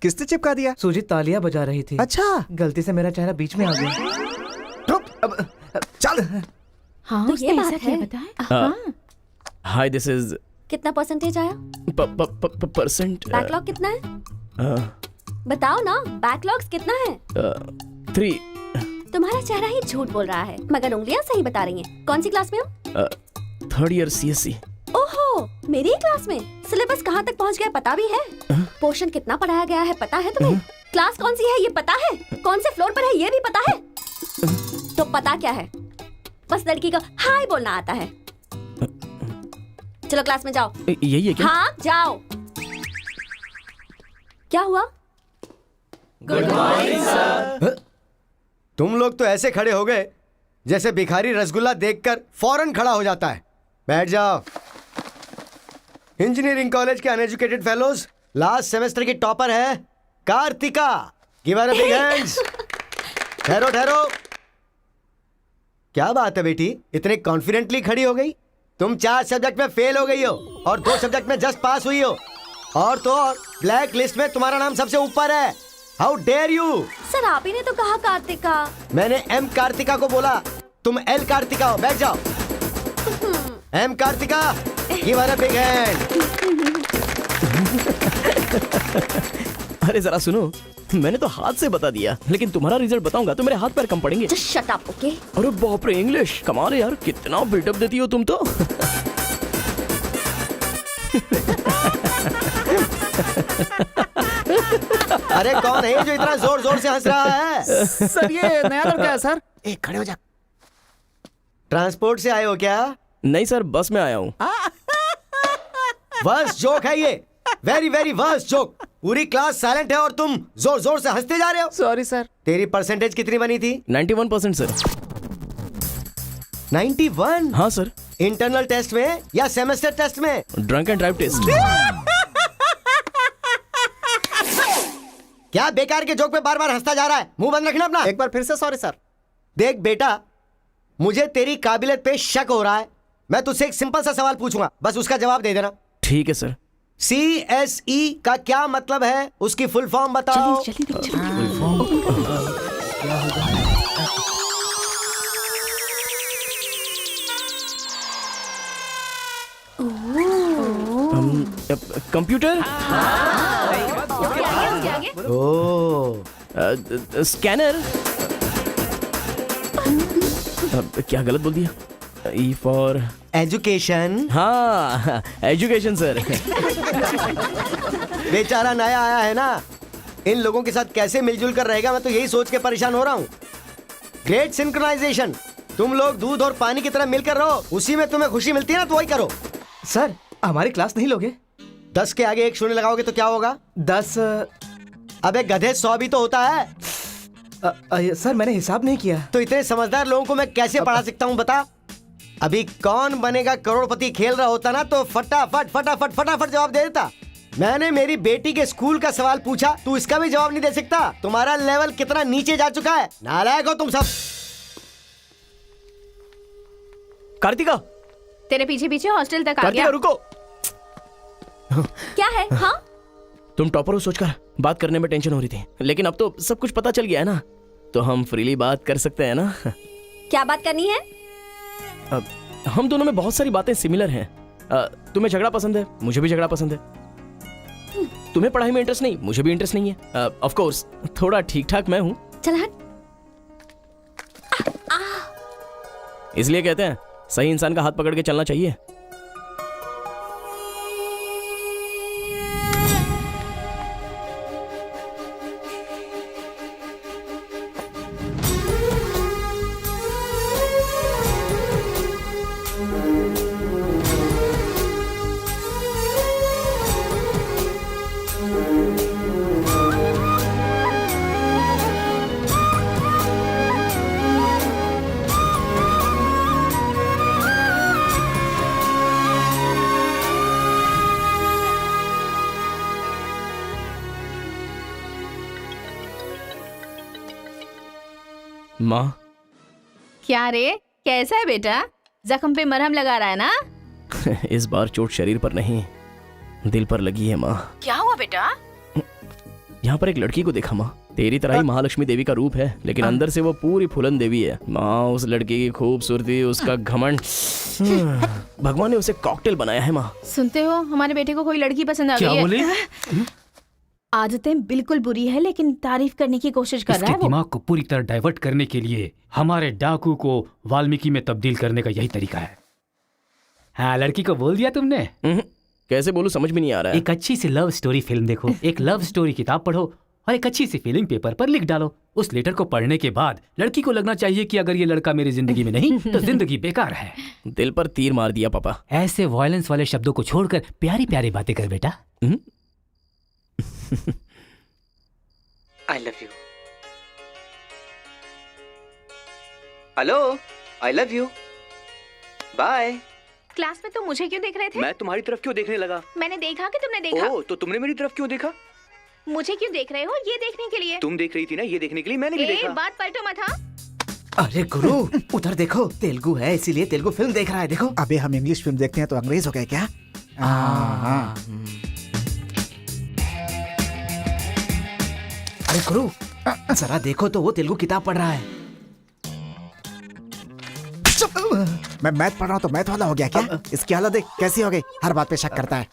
किसने चिपका दिया? सुजीत तालियां बजा रही थी। अच्छा, गलती से मेरा चेहरा बीच में आ गया। चल। हाँ, तो ये बात है। हाँ। हाय, दिस इज। कितना परसेंटेज आया? परसेंट। बैकलॉग कितना है? बताओ ना, बैकलॉग्स कितना है? 3। तुम्हारा चेहरा ही झूठ बोल रहा है, मगर उंगलियां सही बता रही हैं। कौन सी क्लास में हो? 3rd year CSE। ओहो, मेरी ही क्लास में। सिलेबस कहाँ तक पहुँच गया पता भी है? पोर्शन कितना पढ़ाया गया है पता है तुम्हें? क्लास कौन सी है ये पता है? कौन से फ्लोर पर है ये भी पता है? तो पता क्या है? बस लड़की को हाय बोलना आता है। चलो क्लास में जाओ। यही है क्या? हाँ जाओ। क्या हुआ? Good morning sir. तुम लोग तो ऐसे खड़े हो गए जैसे भिखारी रसगुल्ला देखकर फौरन खड़ा हो जाता है। बैठ जाओ। इंजीनियरिंग कॉलेज के अनएजुकेटेड फेलोज, लास्ट सेमेस्टर की टॉपर है Kartika. Give her a big hands. ठहरो ठहरो। क्या बात है बेटी, इतने कॉन्फिडेंटली खड़ी हो गई? तुम 4 सब्जेक्ट में फेल हो गई हो और 2 सब्जेक्ट में जस्ट पास हुई हो, और तो और ब्लैक लिस्ट में तुम्हारा नाम सबसे ऊपर है। How dare you? सर आप ही ने तो कहा कार्तिका। मैंने एम कार्तिका को बोला, तुम एल कार्तिका हो। बैठ जाओ। Am Kartika, give her a big hand. अरे जरा सुनो, मैंने तो हाथ से बता दिया, लेकिन तुम्हारा रिजल्ट बताऊंगा तो मेरे हाथ पैर कम पड़ेंगे। Just shut up, okay? अरे बाप रे, इंग्लिश कमाल है यार, कितना बिल्डअप देती हो तुम तो। अरे कौन है जो इतना जोर जोर से हंस रहा है? सर ये नया लड़का है सर। एक खड़े हो जा। ट्रांसपोर्ट से आए हो क्या? नहीं सर, बस में आया हूँ। वर्स्ट जोक है ये, वेरी वेरी वर्स्ट जोक। पूरी क्लास साइलेंट है और तुम जोर जोर से हंसते जा रहे हो। Sorry sir. तेरी परसेंटेज कितनी बनी थी? 91% सर। 91? हाँ सर। इंटरनल टेस्ट में या सेमेस्टर टेस्ट में? Drunk and drive test. क्या बेकार के जोक पे बार बार हंसता जा रहा है? मुंह बंद रखना अपना। एक बार फिर से सॉरी सर। देख बेटा, मुझे तेरी काबिलियत पे शक हो रहा है। मैं तुझसे एक सिंपल सा सवाल पूछूंगा, बस उसका जवाब दे देना। ठीक है सर। CSE का क्या मतलब है? उसकी फुल फॉर्म बताओ। कंप्यूटर, ओ स्कैनर, क्या गलत बोल दिया? E for education. हाँ, एजुकेशन सर। बेचारा नया आया है ना, इन लोगों के साथ कैसे मिलजुल कर रहेगा, मैं तो यही सोच के परेशान हो रहा हूँ। ग्रेट सिंक्रोनाइजेशन, तुम लोग दूध और पानी की तरह मिलकर रहो, उसी में तुम्हें खुशी मिलती है ना, तो वही करो। सर हमारी क्लास नहीं लोगे? 10 के आगे 1 शून्य लगाओगे तो क्या होगा? 10। अबे गधे 100 भी तो होता है। सर मैंने हिसाब नहीं किया। तो इतने समझदार लोगों को मैं कैसे पढ़ा सकता हूँ बता? अभी कौन बनेगा करोड़पति खेल रहा होता ना, तो फटाफट फटाफट फटाफट जवाब दे देता। मैंने मेरी बेटी के स्कूल का सवाल पूछा, तू इसका भी जवाब नहीं दे सकता? तुम्हारा लेवल कितना नीचे जा चुका है, नालायक हो तुम सब। कार्तिका, तेरे पीछे पीछे हॉस्टल तक आ कार्तिका गया। रुको। क्या है? हाँ, तुम टॉपर हो सोचकर बात करने में टेंशन हो रही थी, लेकिन अब तो सब कुछ पता चल गया है ना, तो हम फ्रीली बात कर सकते हैं ना। क्या बात करनी है? अब हम दोनों में बहुत सारी बातें सिमिलर हैं। तुम्हें झगड़ा पसंद है, मुझे भी झगड़ा पसंद है। तुम्हें पढ़ाई में इंटरेस्ट नहीं, मुझे भी इंटरेस्ट नहीं है। ऑफ कोर्स थोड़ा ठीक ठाक मैं हूँ, चल हट। इसलिए कहते हैं सही इंसान का हाथ पकड़ के चलना चाहिए। माँ, क्या रे, कैसा है बेटा? जख्म पे मरहम लगा रहा है ना? इस बार चोट शरीर पर नहीं दिल पर लगी है माँ। क्या हुआ बेटा? यहाँ पर एक लड़की को देखा माँ, तेरी तरह ही महालक्ष्मी देवी का रूप है, लेकिन अंदर से वो पूरी फूलन देवी है माँ। उस लड़की की खूबसूरती, उसका घमंड, भगवान ने उसे कॉकटेल बनाया है माँ। सुनते हो, हमारे बेटे को कोई लड़की पसंद आ गई है। क्या बोले? आदतें बिल्कुल बुरी है, लेकिन तारीफ करने की कोशिश कर रहा है इसके वो। दिमाग को पूरी तरह डाइवर्ट करने के लिए हमारे डाकू को वाल्मीकि में तब्दील करने का यही तरीका है। हाँ, लड़की को बोल दिया तुमने? कैसे बोलूं, समझ में नहीं आ रहा है। एक अच्छी सी लव स्टोरी फिल्म देखो, एक लव स्टोरी किताब पढ़ो और एक अच्छी सी फीलिंग पेपर पर लिख डालो। उस लेटर को पढ़ने के बाद लड़की को लगना चाहिए कि अगर ये लड़का मेरी जिंदगी में नहीं तो जिंदगी बेकार है। दिल पर तीर मार दिया पापा। ऐसे वायलेंस वाले शब्दों को छोड़कर प्यारी प्यारी बातें कर बेटा। I love you. Hello, I love you, bye. Class में तुम मुझे क्यों देख रहे थे? मैं तुम्हारी तरफ क्यों देखने लगा? मैंने देखा कि तुमने देखा। ओह, तो तुमने मेरी तरफ क्यों देखा? मुझे क्यों देख रहे हो? ये देखने के लिए। तुम देख रही थी ना, ये देखने के लिए मैंने भी देखा। बात पलटो मत। हाँ, अरे गुरु, उधर देखो, तेलुगु है इसीलिए तेलुगु फिल्म देख रहा है। देखो। अबे हम इंग्लिश फिल्म देखते हैं तो अंग्रेज हो गए क्या? अरे गुरु, जरा देखो तो वो तेलुगु किताब पढ़ रहा है। मैं मैथ पढ़ रहा हूँ तो मैथ वाला हो गया क्या? इसकी हालत देख कैसी हो गई, हर बात पे शक करता है।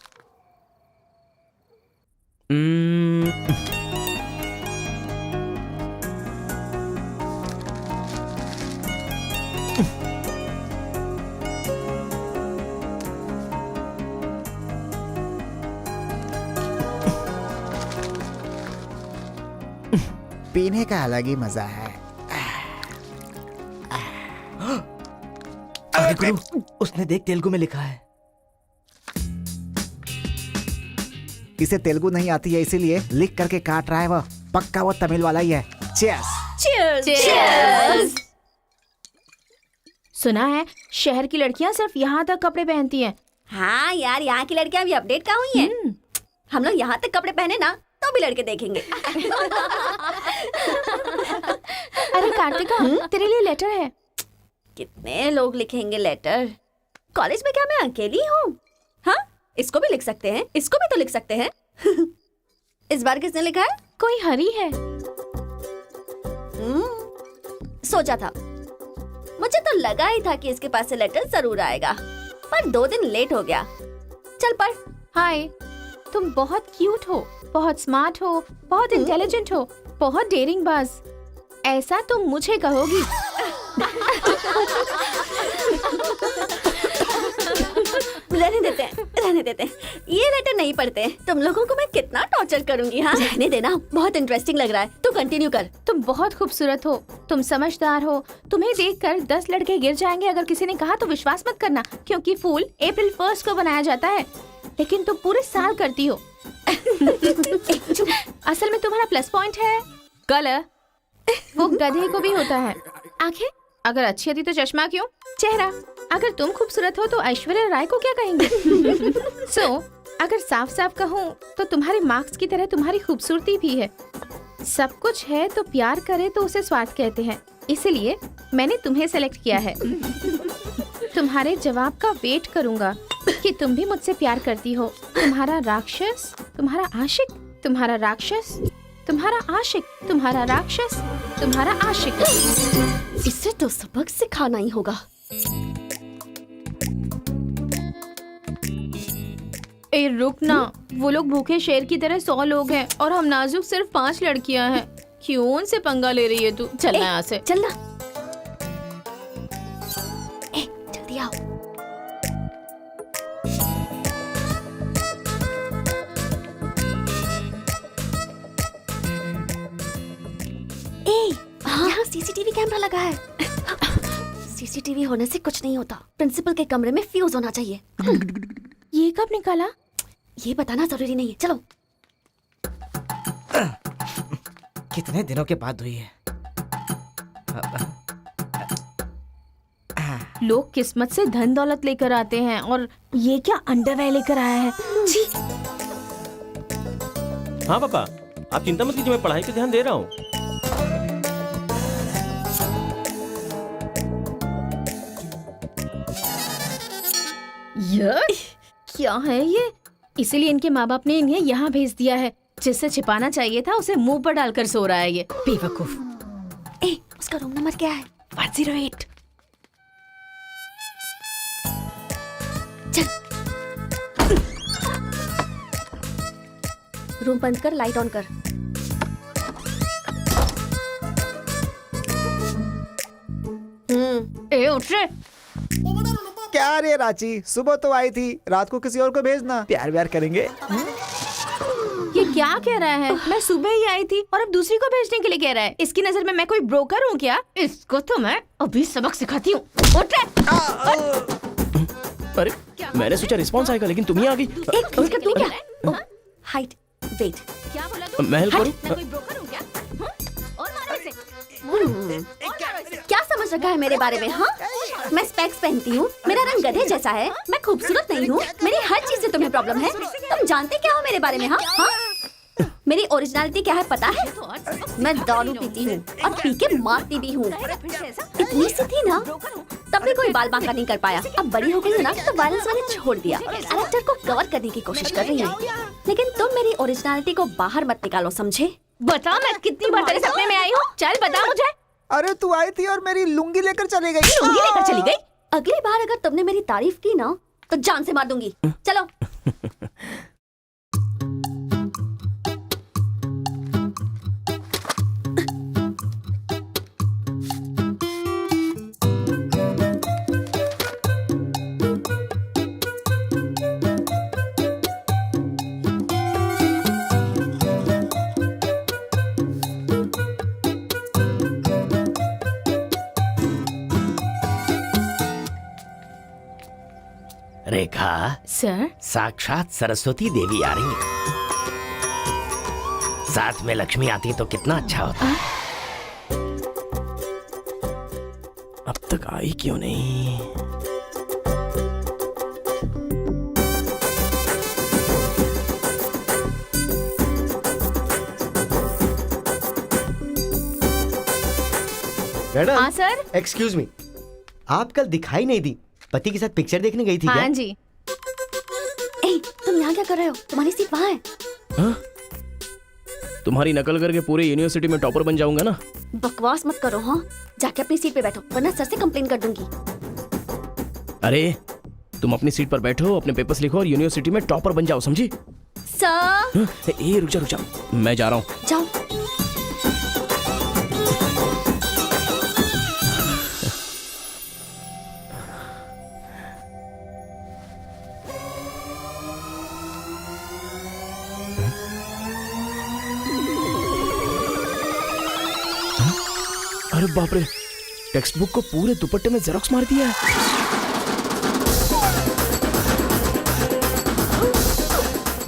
पीने का अलग ही मजा है। अरे गुरु, उसने देख तेलुगु में लिखा है। इसे तेलुगु नहीं आती है इसीलिए लिख करके काट रहा है वो। पक्का वो तमिल वाला ही है। चीयर्स। Cheers! सुना है शहर की लड़कियां सिर्फ यहाँ तक कपड़े पहनती हैं। हाँ यार, यहाँ की लड़कियां भी अपडेट कहाँ हुई हैं? हम लोग यहाँ तक कपड़े पहने ना तो भी लड़के देखेंगे। अरे कार्तिका, तेरे लिए लेटर है। कितने लोग लिखेंगे लेटर? कॉलेज में क्या मैं अकेली हूँ? हाँ, इसको भी लिख सकते हैं, इसको भी तो लिख सकते हैं। इस बार किसने लिखा है? कोई हरी है। सोचा था, मुझे तो लगा ही था कि इसके पास से लेटर जरूर आएगा, पर 2 दिन लेट हो गया। चल पढ़, हाय, तुम बहुत क्यूट हो, बहुत स्मार्ट हो, बहुत इंटेलिजेंट हो, बहुत डेयरिंग बाज। ऐसा तुम मुझे कहोगी? रहने देते हैं। ये लेटर नहीं पढ़ते। तुम लोगों को मैं कितना टॉर्चर करूंगी। हाँ, रहने देना, बहुत इंटरेस्टिंग लग रहा है। तू कंटिन्यू कर। तुम बहुत खूबसूरत हो, तुम समझदार हो। तुम्हें देखकर 10 लड़के गिर जाएंगे अगर किसी ने कहा तो विश्वास मत करना, क्योंकि फूल अप्रैल 1 को बनाया जाता है, लेकिन तुम पूरे साल करती हो। असल में तुम्हारा प्लस पॉइंट है कलर, वो गधे को भी होता है। आंखें अगर अच्छी होती तो चश्मा क्यों? चेहरा अगर तुम खूबसूरत हो तो ऐश्वर्या राय को क्या कहेंगे? अगर साफ साफ कहूँ तो तुम्हारे मार्क्स की तरह तुम्हारी खूबसूरती भी है। सब कुछ है तो प्यार करे तो उसे स्वार्थ कहते हैं, इसलिए मैंने तुम्हें सेलेक्ट किया है। तुम्हारे जवाब का वेट करूंगा कि तुम भी मुझसे प्यार करती हो। तुम्हारा राक्षस, तुम्हारा आशिक, तुम्हारा राक्षस, तुम्हारा आशिक, तुम्हारा राक्षस, तुम्हारा आशिक। इससे तो सबक सिखाना ही होगा। ए रुक ना, वो लोग भूखे शेर की तरह 100 लोग हैं और हम नाजुक सिर्फ 5 लड़कियां हैं। क्यों उनसे पंगा ले रही है तू? चलना यहाँ से। चलना। जल्दी आओ। यहाँ सीसीटीवी कैमरा लगा है। सीसीटीवी होने से कुछ नहीं होता। प्रिंसिपल के कमरे में फ्यूज होना चाहिए। ये कब निकाला? ये बताना जरूरी नहीं है। चलो। कितने दिनों के बाद हुई है। लोग किस्मत से धन दौलत लेकर आते हैं और ये क्या अंडरवेयर लेकर आया है? जी। हाँ पापा, आप चिंता मत कीजिए, मैं पढ़ाई पे ध्यान दे रहा हूँ। क्या है ये? इसीलिए इनके माँ बाप ने इन्हें यहाँ भेज दिया है। जिससे छिपाना चाहिए था उसे मुंह पर डालकर सो रहा है ये बेवकूफ। उसका रूम नंबर क्या है? 108। चल। रूम बंद कर, लाइट ऑन कर। उठ रे। क्या रे रांची, सुबह तो आई थी, रात को किसी और को भेजना, प्यार व्यार करेंगे। ये क्या कह रहा है? मैं सुबह ही आई थी और अब दूसरी को भेजने के लिए कह रहा है। इसकी नजर में मैं कोई ब्रोकर हूँ क्या? इसको तो मैं अभी सबक सिखाती हूँ। उठ रे। अरे मैंने सोचा रिस्पॉन्स आएगा, लेकिन तुम ही आ गई। तू क्या? Height, weight. क्या बोला तू? मैं हेल्प करूं? मैं कोई ब्रोकर हूँ क्या? और मारो इसे। क्या समझ रखा है मेरे बारे में? हाँ, मैं स्पेक्स पहनती हूँ, मेरा रंग गधे जैसा है, मैं खूबसूरत नहीं हूँ, मेरी हर चीज से तुम्हें प्रॉब्लम है। तुम जानते क्या हो मेरे बारे में? हाँ हाँ, मेरी ओरिजिनलिटी क्या है पता है? मैं दारू पीती हूँ और पी के मारती भी हूँ। इतनी सी थी ना, तब भी कोई बाल बांका नहीं कर पाया। अब बड़ी हो गई ना तो वायलेंस मैंने छोड़ दिया। कैरेक्टर को कवर करने की कोशिश कर रही हूँ, लेकिन तुम मेरी ओरिजिनलिटी को बाहर मत निकालो, समझे? बता मैं कितनी बार तेरे सपने में आई हूँ? चल बता मुझे। अरे तू आई थी और मेरी लुंगी लेकर चली गई। लुंगी लेकर चली गई? अगली बार अगर तुमने मेरी तारीफ की ना तो जान से मार दूंगी। चलो। रेखा सर, साक्षात सरस्वती देवी आ रही है। साथ में लक्ष्मी आती तो कितना अच्छा होता। अब तक आई क्यों नहीं? मैडम। हाँ सर। एक्सक्यूज मी, आप कल दिखाई नहीं दी, पति के साथ पिक्चर देखने गई थी हाँ क्या? जी। तुम यहाँ क्या कर रहे हो? तुम्हारी सीट वहाँ है। हाँ? तुम्हारी नकल करके पूरे यूनिवर्सिटी में टॉपर बन जाऊंगा ना। बकवास मत करो। हाँ, जाके अपनी सीट पे बैठो वरना सर से कंप्लेन कर दूंगी। अरे तुम अपनी सीट पर बैठो, अपने पेपर्स लिखो और यूनिवर्सिटी में टॉपर बन जाओ, समझी? सर ए रुक जा, मैं जा रहा हूँ। जाओ। अरे बाप रे, टेक्स्ट बुक को पूरे दुपट्टे में जेरोक्स मार दिया है।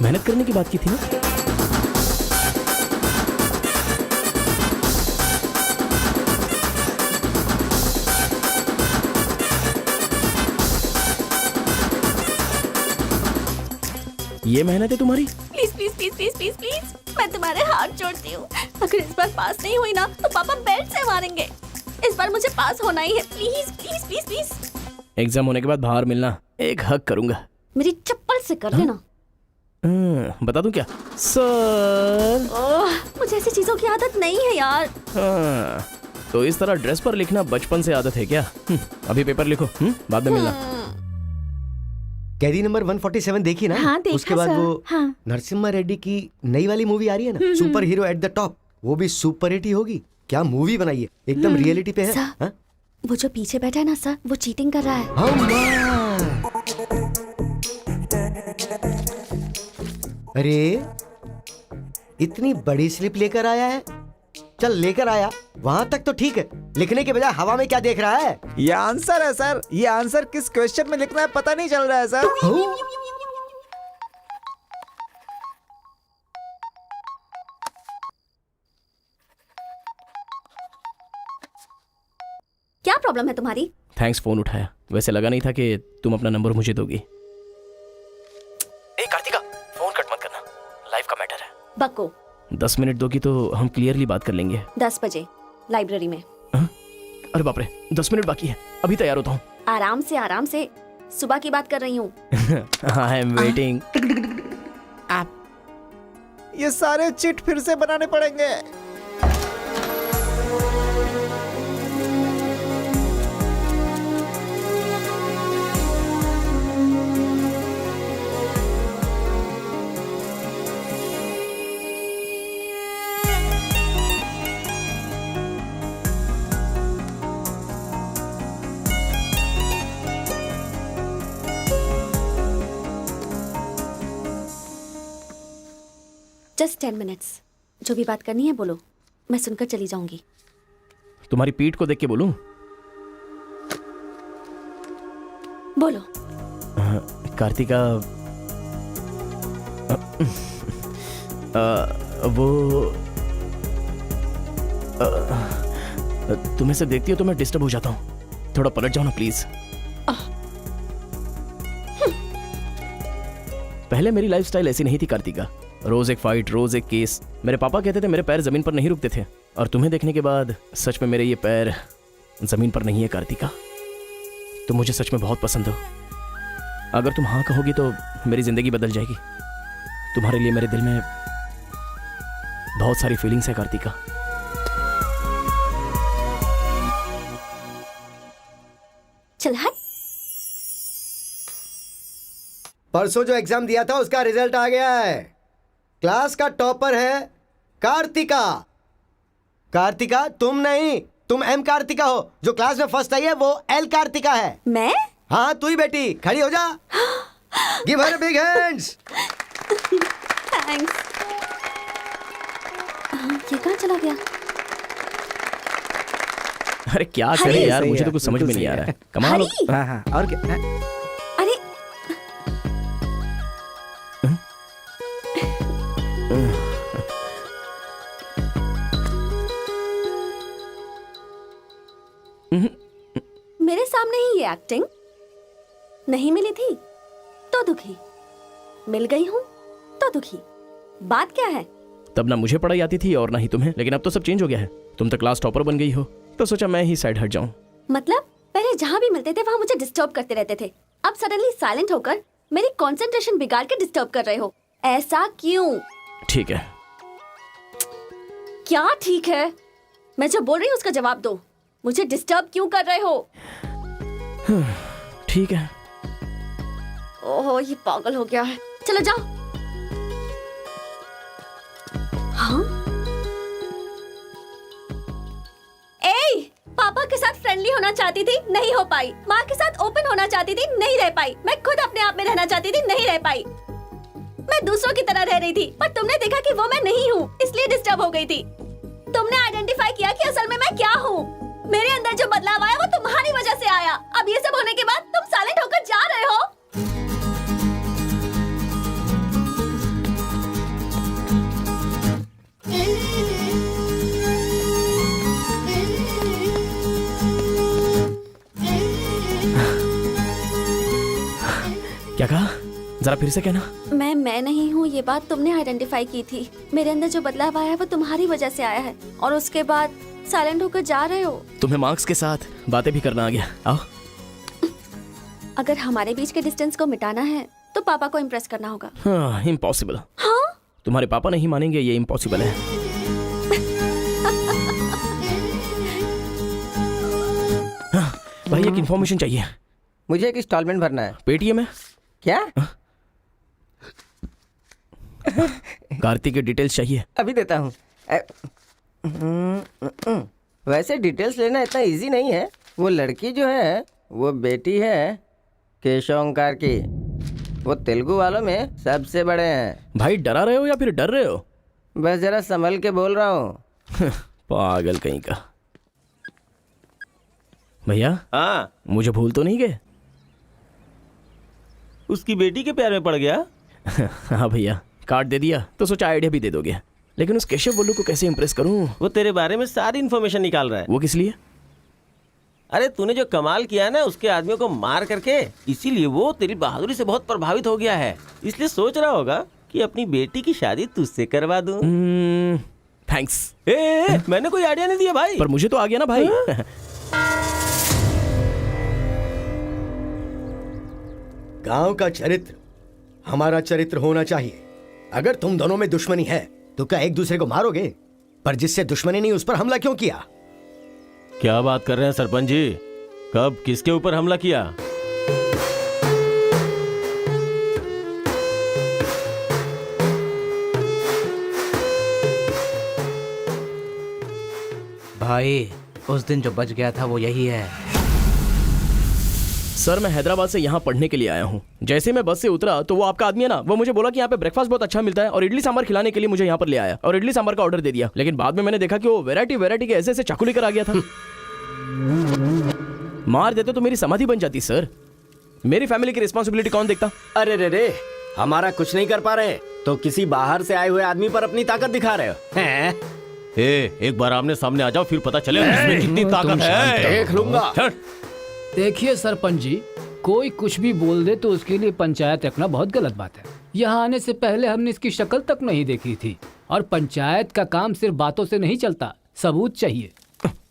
मेहनत करने की बात की थी ना। ये मेहनत है तुम्हारी? Please please please please please please, मैं तुम्हारे हाथ जोड़ती हूँ। अगर इस बार पास नहीं हुई ना तो पापा बेल्ट से मारेंगे। इस बार मुझे पास होना ही है, please please please please. Exam होने के बाद बाहर मिलना, एक हक करूंगा। मेरी चप्पल से कर लेना। बता दूं क्या? सर मुझे ऐसी चीजों की आदत नहीं है यार। तो इस तरह ड्रेस पर लिखना बचपन से आदत है क्या? अभी पेपर लिखो, बाद में मिलना। कैदी नंबर 147 देखी ना? हाँ, देखा उसके बाद सर। वो हाँ। नरसिम्हा रेड्डी की नई वाली मूवी आ रही है ना, super hero at the top, वो भी सुपर हिट ही होगी। क्या मूवी बनाई है, एकदम रियलिटी पे है। सर, हाँ? वो जो पीछे बैठा है ना सर, वो चीटिंग कर रहा है। अरे इतनी बड़ी स्लिप लेकर आया है। चल लेकर आया, वहां तक तो ठीक है, लिखने के बजाय हवा में क्या देख रहा है? ये आंसर है सर। ये आंसर किस क्वेश्चन में लिखना है पता नहीं चल रहा है सर। क्या प्रॉब्लम है तुम्हारी? थैंक्स फोन उठाया, वैसे लगा नहीं था कि तुम अपना नंबर मुझे दोगी। ए कार्तिका, फोन कट मत करना, लाइफ का मैटर है। बक्को 10 मिनट दोगी तो हम क्लियरली बात कर लेंगे। 10 बजे लाइब्रेरी में। अरे बाप रे, 10 मिनट बाकी है, अभी तैयार होता हूँ। आराम से, सुबह की बात कर रही हूँ। I am waiting. ये सारे चिट फिर से बनाने पड़ेंगे। जस्ट 10 मिनट्स, जो भी बात करनी है बोलो, मैं सुनकर चली जाऊंगी। तुम्हारी पीठ को देख के बोलूं? बोलो। कार्तिका, वो तुम ऐसे देखती हो तो मैं डिस्टर्ब हो जाता हूँ, थोड़ा पलट जाओ ना प्लीज। पहले मेरी लाइफस्टाइल ऐसी नहीं थी कार्तिका, रोज एक फाइट, रोज एक केस। मेरे पापा कहते थे मेरे पैर जमीन पर नहीं रुकते थे, और तुम्हें देखने के बाद सच में मेरे ये पैर जमीन पर नहीं है कार्तिका। तुम मुझे सच में बहुत पसंद हो। अगर तुम हाँ कहोगी तो मेरी जिंदगी बदल जाएगी। तुम्हारे लिए मेरे दिल में बहुत सारी फीलिंग्स है कार्तिका। चल हट। परसों जो एग्जाम दिया था उसका रिजल्ट आ गया है। क्लास का टॉपर है कार्तिका। कार्तिका तुम नहीं, तुम एम कार्तिका हो। जो क्लास में फर्स्ट आई है वो एल कार्तिका है। मैं? हाँ तू ही बेटी, खड़ी हो जा। Give her big hands. Thanks. ये कहाँ चला गया? अरे क्या करे यार, मुझे तो कुछ समझ में नहीं आ रहा है। कमाल हो। हाँ हाँ, और क्या? अरे मेरे सामने ही ये एक्टिंग। नहीं मिली थी तो दुखी, मिल गई हूँ तो दुखी। बात क्या है? तब ना मुझे पढ़ाई आती थी और ना ही तुम्हें, लेकिन अब तो सब चेंज हो गया है। तुम तो क्लास टॉपर बन गई हो, तो सोचा मैं ही साइड हट जाऊं। मतलब पहले जहाँ भी मिलते थे वहाँ मुझे डिस्टर्ब करते रहते थे, अब सडनली साइलेंट होकर मेरी कंसंट्रेशन बिगाड़ के डिस्टर्ब कर रहे हो। ऐसा क्यों? ठीक है। क्या ठीक है? मैं जो बोल रही हूँ उसका जवाब दो। मुझे डिस्टर्ब क्यों कर रहे हो? ठीक है, ओह ये पागल हो गया है। चलो जाओ। हाँ? ए, पापा के साथ फ्रेंडली होना चाहती थी, नहीं हो पाई। माँ के साथ ओपन होना चाहती थी, नहीं रह पाई। मैं खुद अपने आप में रहना चाहती थी, नहीं रह पाई। मैं दूसरों की तरह रह रही थी, पर तुमने देखा कि वो मैं नहीं हूँ, इसलिए डिस्टर्ब हो गई थी। तुमने आइडेंटिफाई किया कि असल में मैं क्या हूँ। मेरे अंदर जो बदलाव आया वो तुम्हारी वजह से आया। अब ये सब होने के बाद तुम साइलेंट होकर जा रहे हो। क्या कहा? जरा फिर से कहना। मैं नहीं हूँ, ये बात तुमने आइडेंटिफाई की थी। मेरे अंदर जो बदलाव आया है वो तुम्हारी वजह से आया है, और उसके बाद साइलेंट होकर जा रहे हो। तुम्हें मार्क्स के साथ बातें भी करना आ गया। आओ। अगर हमारे बीच के डिस्टेंस को मिटाना है तो पापा को इम्प्रेस करना होगा। हाँ, इम्पॉसिबल। हाँ? तुम्हारे पापा नहीं मानेंगे, ये इम्पॉसिबल है। हाँ, भाई एक इन्फॉर्मेशन चाहिए। मुझे एक इंस्टॉलमेंट भरना है। पेटीएम है क्या? कार्तिक की डिटेल्स चाहिए। अभी देता हूँ। वैसे डिटेल्स लेना इतना इजी नहीं है। वो लड़की जो है वो बेटी है केशव ओंकार की। वो तेलुगु वालों में सबसे बड़े हैं। भाई डरा रहे हो या फिर डर रहे हो? बस जरा संभल के बोल रहा हूँ। पागल कहीं का। भैया हाँ, मुझे भूल तो नहीं गए? उसकी बेटी के प्यार में पड़ गया। हाँ भैया, कार्ड दे दिया तो सोचा आइडिया भी दे दोगे। लेकिन उस केशव बोलू को कैसे इंप्रेस करूं? वो तेरे बारे में सारी इन्फॉर्मेशन निकाल रहा है। वो किस लिए? अरे तूने जो कमाल किया ना उसके आदमियों को मार करके, इसीलिए वो तेरी बहादुरी से बहुत प्रभावित हो गया है। इसलिए सोच रहा होगा कि अपनी बेटी की शादी तुझसे करवा दूं। थैंक्स। मैंने कोई आइडिया नहीं दिया भाई। पर मुझे तो आ गया ना भाई। गांव का चरित्र हमारा चरित्र होना चाहिए। अगर तुम दोनों में दुश्मनी है तो क्या एक दूसरे को मारोगे? पर जिससे दुश्मनी नहीं उस पर हमला क्यों किया? क्या बात कर रहे हैं सरपंच जी? कब किसके ऊपर हमला किया? भाई उस दिन जो बच गया था वो यही है। सर मैं हैदराबाद से यहाँ पढ़ने के लिए आया हूँ। जैसे मैं बस से उतरा तो वो आपका आदमी है ना, वो मुझे बोला कि यहाँ पे ब्रेकफास्ट बहुत अच्छा मिलता है और इडली सांभर खिलाने के लिए मुझे यहाँ पर ले आया और इडली सांभर का ऑर्डर दे दिया। लेकिन बाद में मैंने देखा कि वो वैरायटी के ऐसे ऐसे चाकू लेकर आ गया था। मार देते तो मेरी समाधि बन जाती सर। मेरी फैमिली की रिस्पॉन्सिबिलिटी कौन देखता? अरे रे हमारा कुछ नहीं कर पा रहे तो किसी बाहर से आए हुए आदमी पर अपनी ताकत दिखा रहे हो हैं? एक बार आमने सामने आ जाओ, फिर पता चले इसमें कितनी ताकत है। देख लूंगा। देखिए सरपंच जी, कोई कुछ भी बोल दे तो उसके लिए पंचायत रखना बहुत गलत बात है। यहाँ आने से पहले हमने इसकी शक्ल तक नहीं देखी थी, और पंचायत का काम सिर्फ बातों से नहीं चलता, सबूत चाहिए।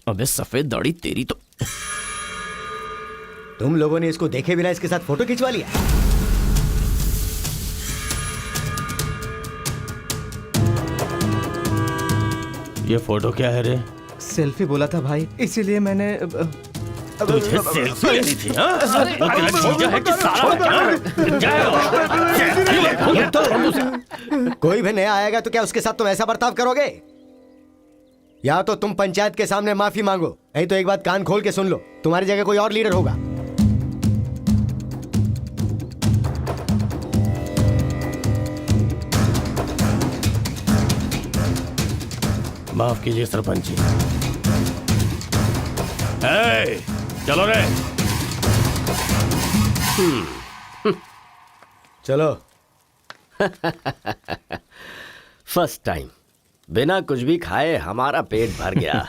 अबे सफेद दाढ़ी तेरी तो। तुम लोगों ने इसको देखे बिना इसके साथ फोटो खिंचवा लिया। ये फोटो क्या है रे? सेल्फी बोला था भाई, इसीलिए मैंने तुझे सेल्फी लेनी थी हाँ? वो तेरा जीजा है कि साला? कोई भी नया आएगा तो क्या उसके साथ तुम ऐसा बर्ताव करोगे? या तो तुम पंचायत के सामने माफी मांगो, नहीं तो एक बात कान खोल के सुन लो, तुम्हारी जगह कोई और लीडर होगा। माफ कीजिए सरपंच जी। चलो रे। चलो। फर्स्ट टाइम बिना कुछ भी खाए हमारा पेट भर गया।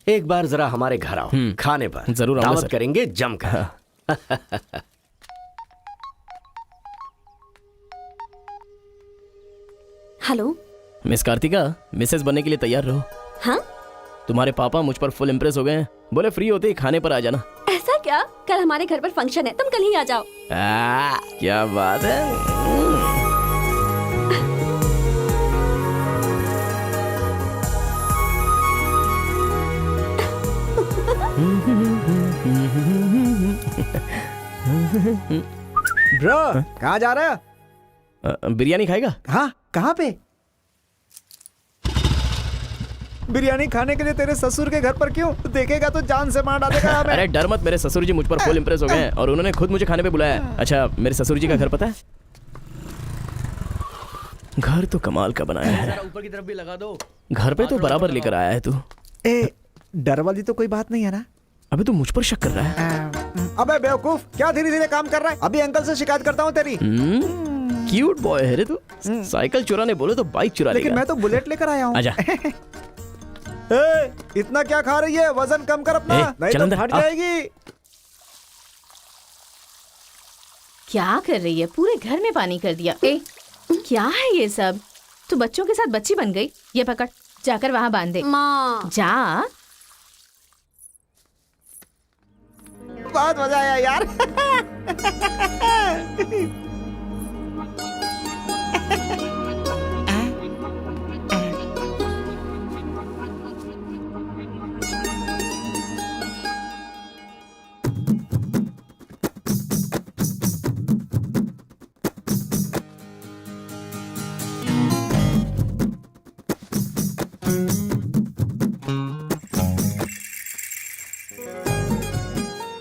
एक बार जरा हमारे घर आओ, खाने पर जरूर आऊंगा दावत सर। करेंगे जमकर। हेलो मिस कार्तिका, मिसेस बनने के लिए तैयार रहो। हाँ? तुम्हारे पापा मुझ पर फुल इम्प्रेस हो गए हैं, बोले फ्री होते ही खाने पर आ जाना। ऐसा क्या? कल हमारे घर पर फंक्शन है, तुम कल ही आ जाओ। क्या बात है। ब्रो कहाँ जा रहा है? बिरयानी खाएगा? हाँ, कहाँ पे? बिरयानी खाने के लिए तेरे ससुर के घर पर क्यों? देखेगा तो जान से मार डालेगा हमें। अरे डर मत, मेरे ससुर जी मुझ पर फुल इंप्रेस हो गए हैं और उन्होंने खुद मुझे खाने पे बुलाया है। अच्छा, मेरे ससुर जी का घर पता है? घर तो कमाल का बनाया है। ऊपर की तरफ भी लगा दो। घर पे तो बराबर लेकर आया है तू। ए, डर वाली तो कोई बात नहीं है ना? अबे तू मुझ पर शक कर रहा है? अबे बेवकूफ, क्या धीरे धीरे काम कर रहा है? अभी अंकल से शिकायत करता हूँ तेरी। क्यूट बॉय है रे तू। साइकिल चुराने बोले तो बाइक चुरा लेगा। लेकिन मैं तो बुलेट लेकर आया हूँ। आजा। इतना क्या खा रही है? वजन कम कर अपना, नहीं चल तो अंदर, फट आ। जाएगी। क्या कर रही है? पूरे घर में पानी कर दिया। ए, क्या है ये सब? तू बच्चों के साथ बच्ची बन गई। ये पकड़, जाकर वहाँ बांध दे। माँ जा। बहुत मजा आया यार।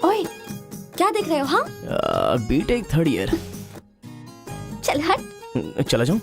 ओए, क्या देख रहे हो? हाँ, बीटेक थर्ड ईयर। चल हट। चला जाऊं?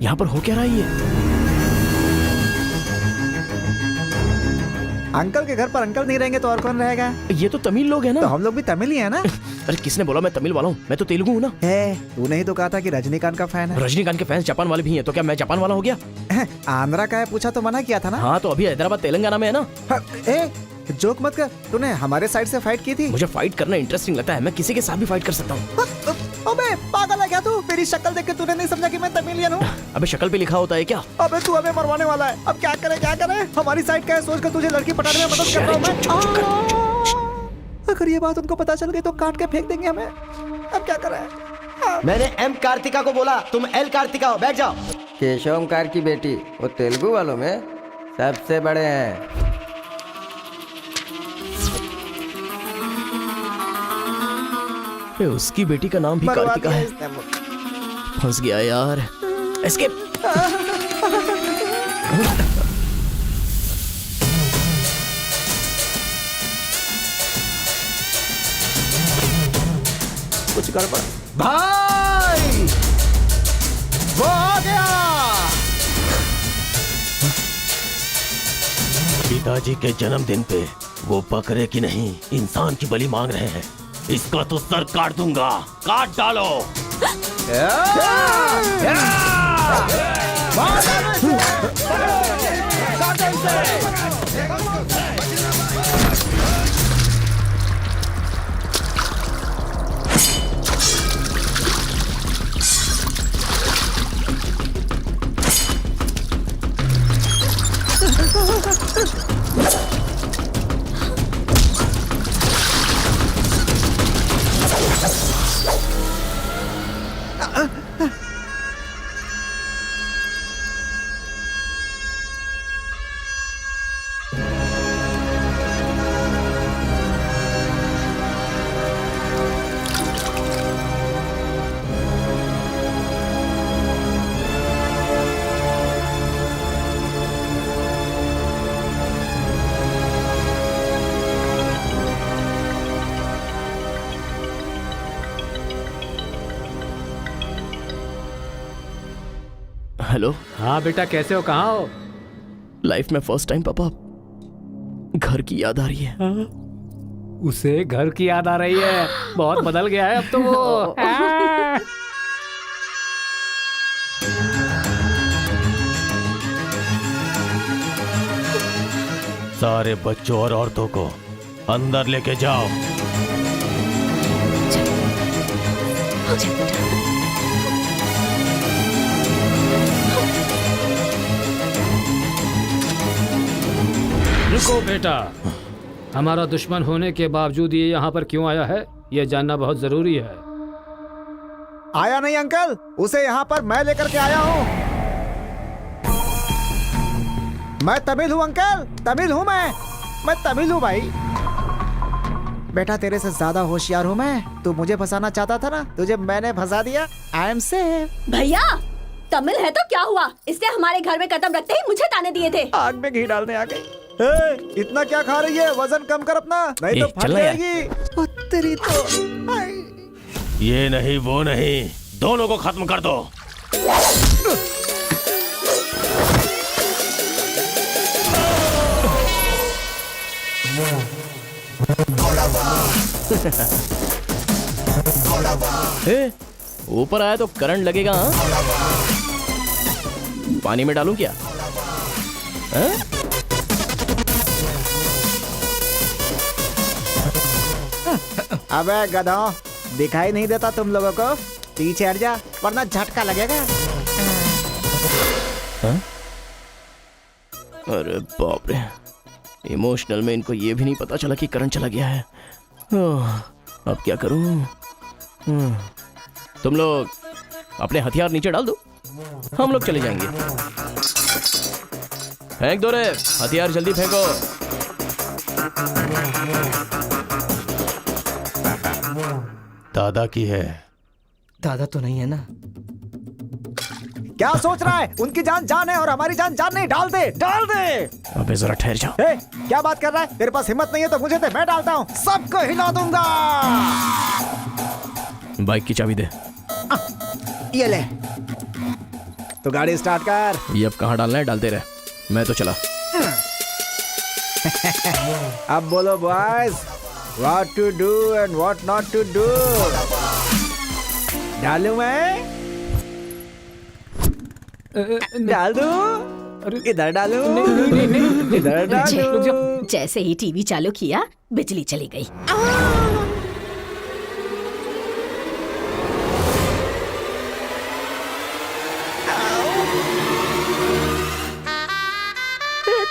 यहाँ पर हो क्या रहा है ये? अंकल के घर पर अंकल नहीं रहेंगे तो और कौन रहेगा? ये तो तमिल लोग हैं ना? तो हम लोग भी तमिल ही है ना? अरे किसने बोला मैं तमिल वाला हूँ? मैं तो तेलुगु हूँ ना। तूने ही तो कहा था कि रजनीकांत का फैन है। रजनीकांत के फैंस जापान वाले भी हैं, तो क्या मैं जापान वाला हो गया? आंध्रा का है पूछा तो मना किया था ना? हाँ, तो अभी हैदराबाद तेलंगाना में है ना। जोक मत कर, तूने हमारे साइड से फाइट की थी। मुझे फाइट करना इंटरेस्टिंग लगता है, मैं किसी के साथ भी फाइट कर सकता हूँ। अबे पागल है क्या तू? मेरी शक्ल देख के तूने नहीं समझा कि मैं तमिलियन हूँ? अबे शक्ल पे लिखा होता है क्या? अबे तू हमें मरवाने वाला है। अब क्या करे क्या करे? हमारी साइड का है, सोच कर तुझे लड़की पटाने में मदद कर रहा हूँ मैं। अगर ये बात उनको पता चल गई तो काट के फेंक देंगे हमें। अब क्या करें? मैंने एम कार्तिका को बोला, तुम एल कार्तिका हो, बैठ जाओ। केशव ओमकार की बेटी, वो तेलुगु वालों में सबसे बड़े हैं। उसकी बेटी का नाम भी कार्तिका है। फंस गया यार। एस्केप। कुछ गड़बड़। भाई वो आ गया। पिताजी के जन्मदिन पे वो बकरे की नहीं इंसान की बलि मांग रहे हैं। इसका तो सर काट दूंगा, काट डालो। हेलो। हाँ बेटा, कैसे हो? कहाँ हो? लाइफ में फर्स्ट टाइम पापा घर की याद आ रही है। उसे घर की याद आ रही है? बहुत बदल गया है अब तो वो। सारे बच्चों और औरतों को अंदर लेके जाओ। रुको बेटा, हमारा दुश्मन होने के बावजूद ये यहाँ पर क्यों आया है, ये जानना बहुत जरूरी है। आया नहीं अंकल, उसे यहाँ पर मैं लेकर के आया हूँ। मैं तमिल हूँ अंकल, तमिल हूँ मैं तमिल हूँ भाई। बेटा तेरे से ज्यादा होशियार हूँ मैं। तू मुझे फंसाना चाहता था ना, तुझे मैंने फंसा दिया। I am safe. भैया तमिल है तो क्या हुआ, इसने हमारे घर में कदम रखते ही मुझे ताने दिए थे। आग में घी डालने आ गई। इतना क्या खा रही है, वजन कम कर अपना, नहीं तो फट जाएगी। तेरी तो ये नहीं वो नहीं, दोनों को खत्म कर दो। ऊपर आया तो करंट लगेगा। हाँ? पानी में डालूं क्या? अबे गधों, दिखाई नहीं देता तुम लोगों को? पीछे हट जा वरना झटका लगेगा। अरे बाप रे, इमोशनल में इनको ये भी नहीं पता चला कि करंट चला गया है। अब क्या करूं? तुम लोग अपने हथियार नीचे डाल दो, हम लोग चले जाएंगे। फेंक दो रे हथियार, जल्दी फेंको। दादा की है। दादा तो नहीं है ना? क्या सोच रहा है? उनकी जान जान है और हमारी जान जान नहीं। डाल दे, डाल दे। अबे जरा ठहर जाओ। क्या बात कर रहा है? तेरे पास हिम्मत नहीं है तो मुझे दे, मैं डालता हूँ, सबको हिला दूंगा। बाइक की चाबी दे। ये ले, तो गाड़ी स्टार्ट कर। ये अब कहाँ डालना है डालते रहे, मैं तो चला। अब बोलो boys, what to do and what not to do. डालूं मैं? डाल दूं? इधर डालूं? इधर डालूं? जैसे ही टीवी चालू किया बिजली चली गई।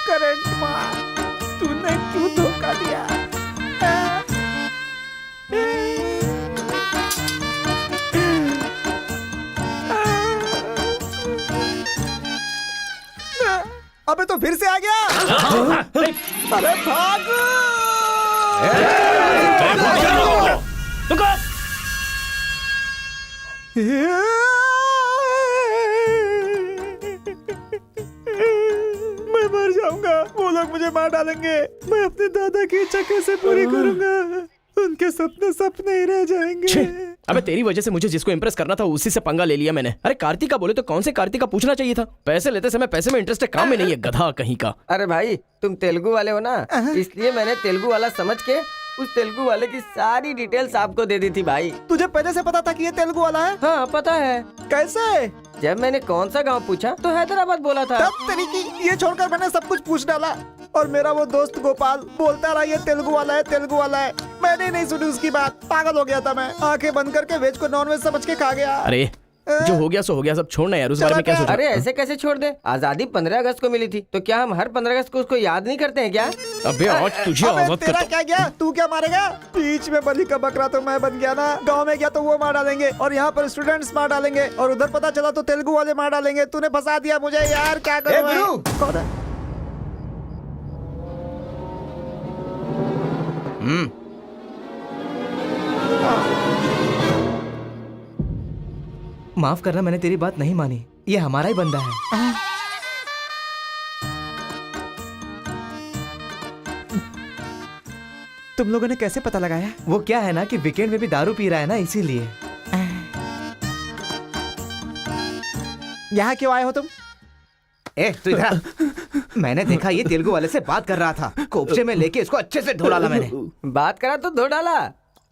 करंट मार, तूने क्यों धोखा दिया? अबे तो फिर से आ गया। अरे भागो! मैं मर जाऊंगा, वो लोग मुझे मार डालेंगे। मैं अपने दादा की इच्छा कैसे पूरी करूंगा? उनके सपने सपने ही रह जाएंगे। अबे तेरी वजह से मुझे जिसको इम्प्रेस करना था उसी से पंगा ले लिया मैंने। अरे कार्तिका बोले तो कौन से कार्तिका पूछना चाहिए था। पैसे लेते समय पैसे में इंटरेस्ट है, काम में नहीं है, गधा कहीं का। अरे भाई तुम तेलुगु वाले हो ना, इसलिए मैंने तेलुगु वाला समझ के उस तेलुगु वाले की सारी डिटेल्स आपको दे दी थी भाई। तुझे पहले से पता था कि ये तेलुगु वाला है? हाँ पता है। कैसे? जब मैंने कौन सा गांव पूछा तो हैदराबाद बोला था। तब तरीकी ये छोड़कर मैंने सब कुछ पूछ डाला और मेरा वो दोस्त गोपाल बोलता रहा ये तेलुगु वाला है, तेलुगु वाला है। मैंने नहीं सुनी उसकी बात, पागल हो गया था मैं। आंखें बंद करके वेज को नॉन वेज समझ के खा गया। अरे जो हो गया सो हो गया, सब छोड़ना यार, उस बारे में क्या सोच। अरे ऐसे कैसे छोड़ दे? आजादी 15 अगस्त को मिली थी, तो क्या हम हर 15 अगस्त को उसको याद नहीं करते हैं क्या? अबे आज तुझे आवाज तेरा क्या गया? तू क्या मारेगा? बीच में बलि का बकरा तो मैं बन गया ना। गांव में गया तो वो मार डालेंगे और यहाँ पर स्टूडेंट्स मार डालेंगे और उधर पता चला तो तेलुगु वाले मार डालेंगे। तूने फंसा दिया मुझे यार, क्या करूं? कौन है? माफ करना, मैंने तेरी बात नहीं मानी। ये हमारा ही बंदा है। तुम लोगों ने कैसे पता लगाया? वो क्या है ना कि वीकेंड में भी दारू पी रहा है ना, इसीलिए। यहाँ क्यों आए हो तुम? ए तू इधर। मैंने देखा ये तेलुगु वाले से बात कर रहा था, कोपचे में लेके इसको अच्छे से धो डाला मैंने। बात करा तो धो डाला,